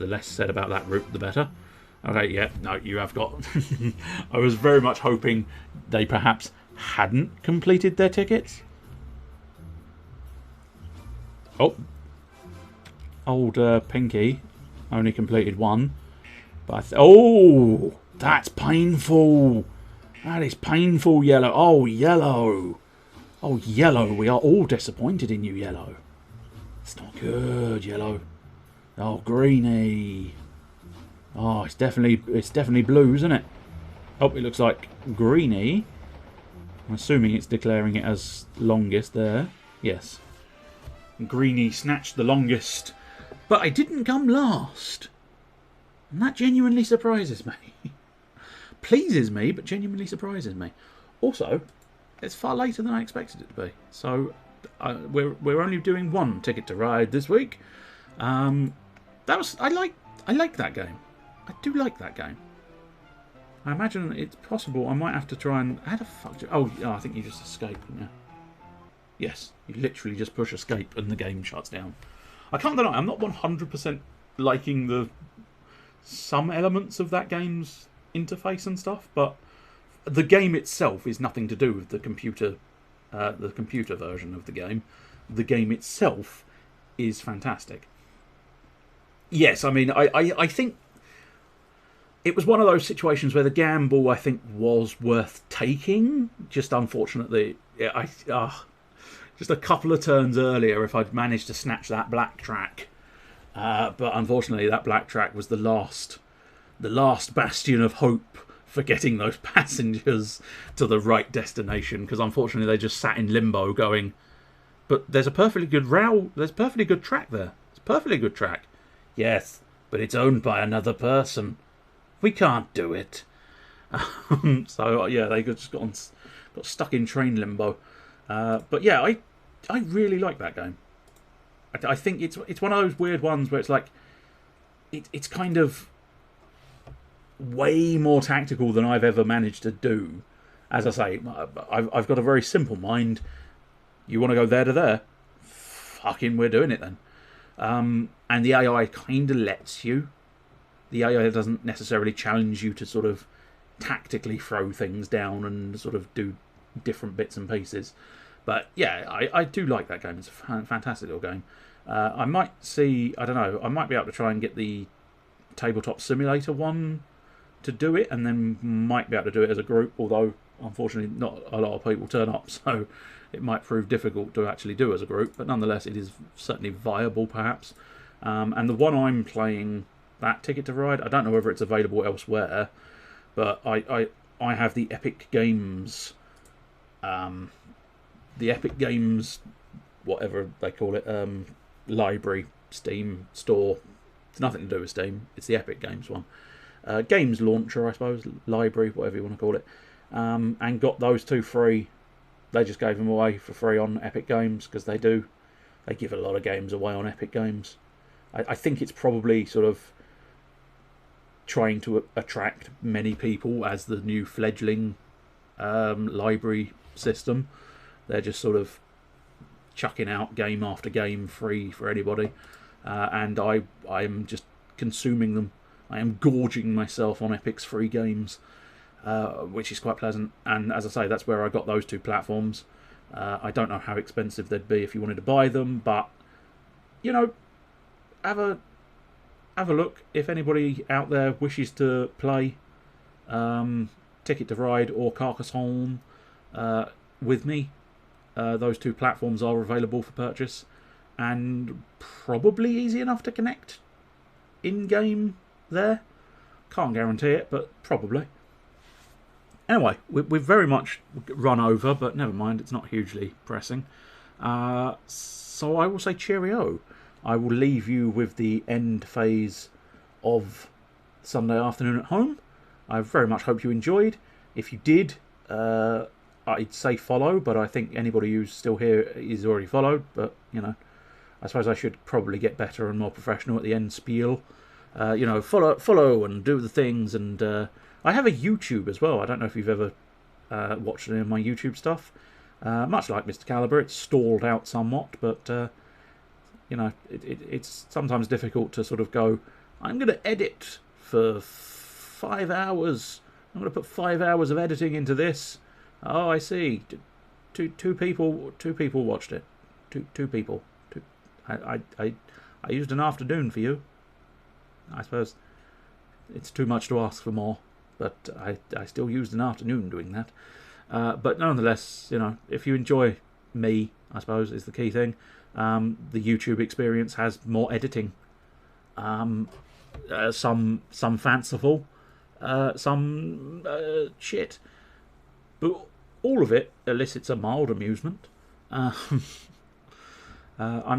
less said about that route, the better. Okay, yeah, no, you have got. I was very much hoping they perhaps hadn't completed their tickets. Oh, old Pinky only completed 1, but oh, that's painful. That is painful, Yellow. Oh, Yellow. Oh, Yellow. We are all disappointed in you, Yellow. It's not good, Yellow. Oh, Greenie. Oh, it's definitely blues, isn't it? Oh, it looks like Greenie. I'm assuming it's declaring it as longest there. Yes. Greenie snatched the longest, but I didn't come last. And that genuinely surprises me. Pleases me, but genuinely surprises me. Also, it's far later than I expected it to be. So we're only doing one Ticket to Ride this week. I like that game. I do like that game. I imagine it's possible I might have to try and... How the fuck do... Oh, I think you just escape, didn't you? Yes, you literally just push escape and the game shuts down. I can't deny, I'm not 100% liking some elements of that game's interface and stuff, but the game itself is nothing to do with the computer version of the game. The game itself is fantastic. Yes, I mean, I think it was one of those situations where the gamble, I think, was worth taking. Just unfortunately, just a couple of turns earlier, if I'd managed to snatch that black track. But unfortunately, that black track was the last bastion of hope for getting those passengers to the right destination. Because unfortunately, they just sat in limbo, going, "But there's a perfectly good There's a perfectly good track there. It's a perfectly good track. Yes, but it's owned by another person. We can't do it." So yeah, they just got stuck in train limbo. But yeah, I really like that game. I think it's one of those weird ones where it's like it's kind of way more tactical than I've ever managed to do. As I say, I've got a very simple mind. You want to go there to there? Fucking, we're doing it then. And the AI kind of lets you. The AI doesn't necessarily challenge you to sort of tactically throw things down and sort of do different bits and pieces. But yeah, I do like that game. It's a fantastic little game. I might see, I don't know, I might be able to try and get the Tabletop Simulator one to do it, and then might be able to do it as a group, although unfortunately not a lot of people turn up, so it might prove difficult to actually do as a group, but nonetheless it is certainly viable perhaps. And the one I'm playing, that Ticket to Ride, I don't know whether it's available elsewhere, but I have the Epic Games whatever they call it, library, Steam store. It's nothing to do with Steam, it's the Epic Games one. Games launcher, I suppose, library, whatever you want to call it. And got those two free. They just gave them away for free on Epic Games, because they give a lot of games away on Epic Games. I think it's probably sort of trying to attract many people as the new fledgling library system. They're just sort of chucking out game after game free for anybody, and I'm just consuming them. I am gorging myself on Epic's free games, which is quite pleasant. And as I say, that's where I got those two platforms. I don't know how expensive they'd be if you wanted to buy them, but you know, have a look if anybody out there wishes to play Ticket to Ride or Carcassonne with me. Those two platforms are available for purchase, and probably easy enough to connect in-game there. Can't guarantee it, but probably. Anyway, we've very much run over, but never mind, it's not hugely pressing. So I will say cheerio. I will leave you with the end phase of Sunday afternoon at home. I very much hope you enjoyed. If you did, I'd say follow, but I think anybody who's still here is already followed. But, you know, I suppose I should probably get better and more professional at the end spiel. You know, follow and do the things. And I have a YouTube as well. I don't know if you've ever watched any of my YouTube stuff. Much like Mr. Caliber, it's stalled out somewhat, but, you know, it's sometimes difficult to sort of go, I'm going to edit for 5 hours. I'm going to put 5 hours of editing into this. Oh, I see. Two people watched it. Two people. I used an afternoon for you. I suppose it's too much to ask for more, but I still used an afternoon doing that. But nonetheless, you know, if you enjoy me, I suppose is the key thing. The YouTube experience has more editing. Some fanciful, some shit. But all of it elicits a mild amusement. I'm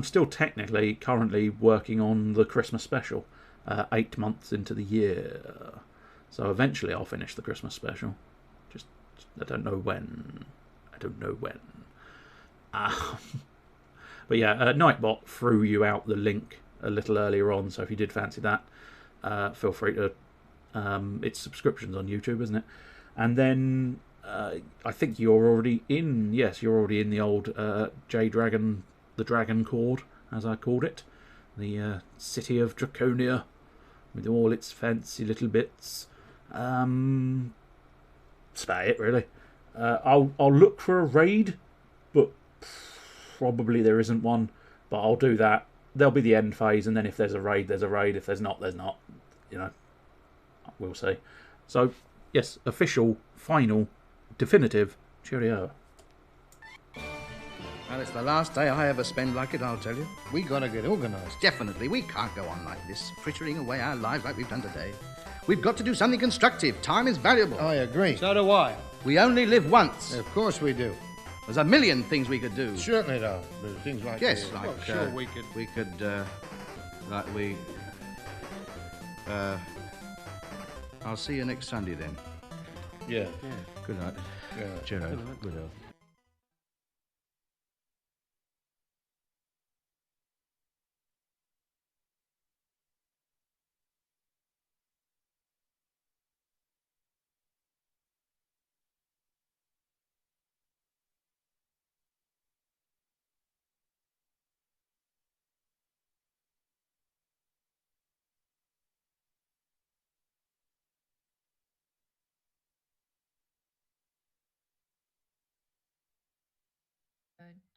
still technically currently working on the Christmas special. 8 months into the year. So eventually I'll finish the Christmas special. Just I don't know when. I don't know when. But yeah, Nightbot threw you out the link a little earlier on, so if you did fancy that, feel free to. It's subscriptions on YouTube, isn't it? And then I think you're already in. Yes, you're already in the old J Dragon, the Dragon Chord, as I called it, the city of Draconia, with all its fancy little bits. That's about it, really. I'll look for a raid, but probably there isn't one. But I'll do that. There'll be the end phase, and then if there's a raid, there's a raid. If there's not, there's not. You know, we'll see. So, yes, official, final, definitive. Cheerio. Well, it's the last day I ever spend like it, I'll tell you. We gotta get organized. Definitely, we can't go on like this, frittering away our lives like we've done today. We've got to do something constructive. Time is valuable. I agree. So do I. We only live once. Of course we do. There's a million things we could do. Certainly though. But things like Yes, this. like Well, sure, we could. I'll see you next Sunday then. Yeah. Good night. Yeah. Cheerio. Good night.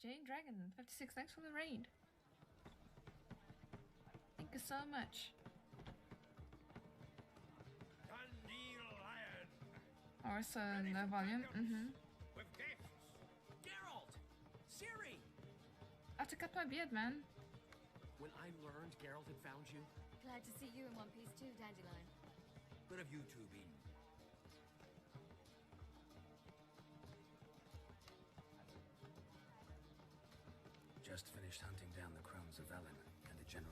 Jane Dragon, 56, thanks for the raid. Thank you so much. Also, no volume. Geralt! Ciri! I have to cut my beard, man. When I learned Geralt had found you, Glad to see you in one piece too, Dandelion. good of you two been. Just finished hunting down the crones of Velen and a general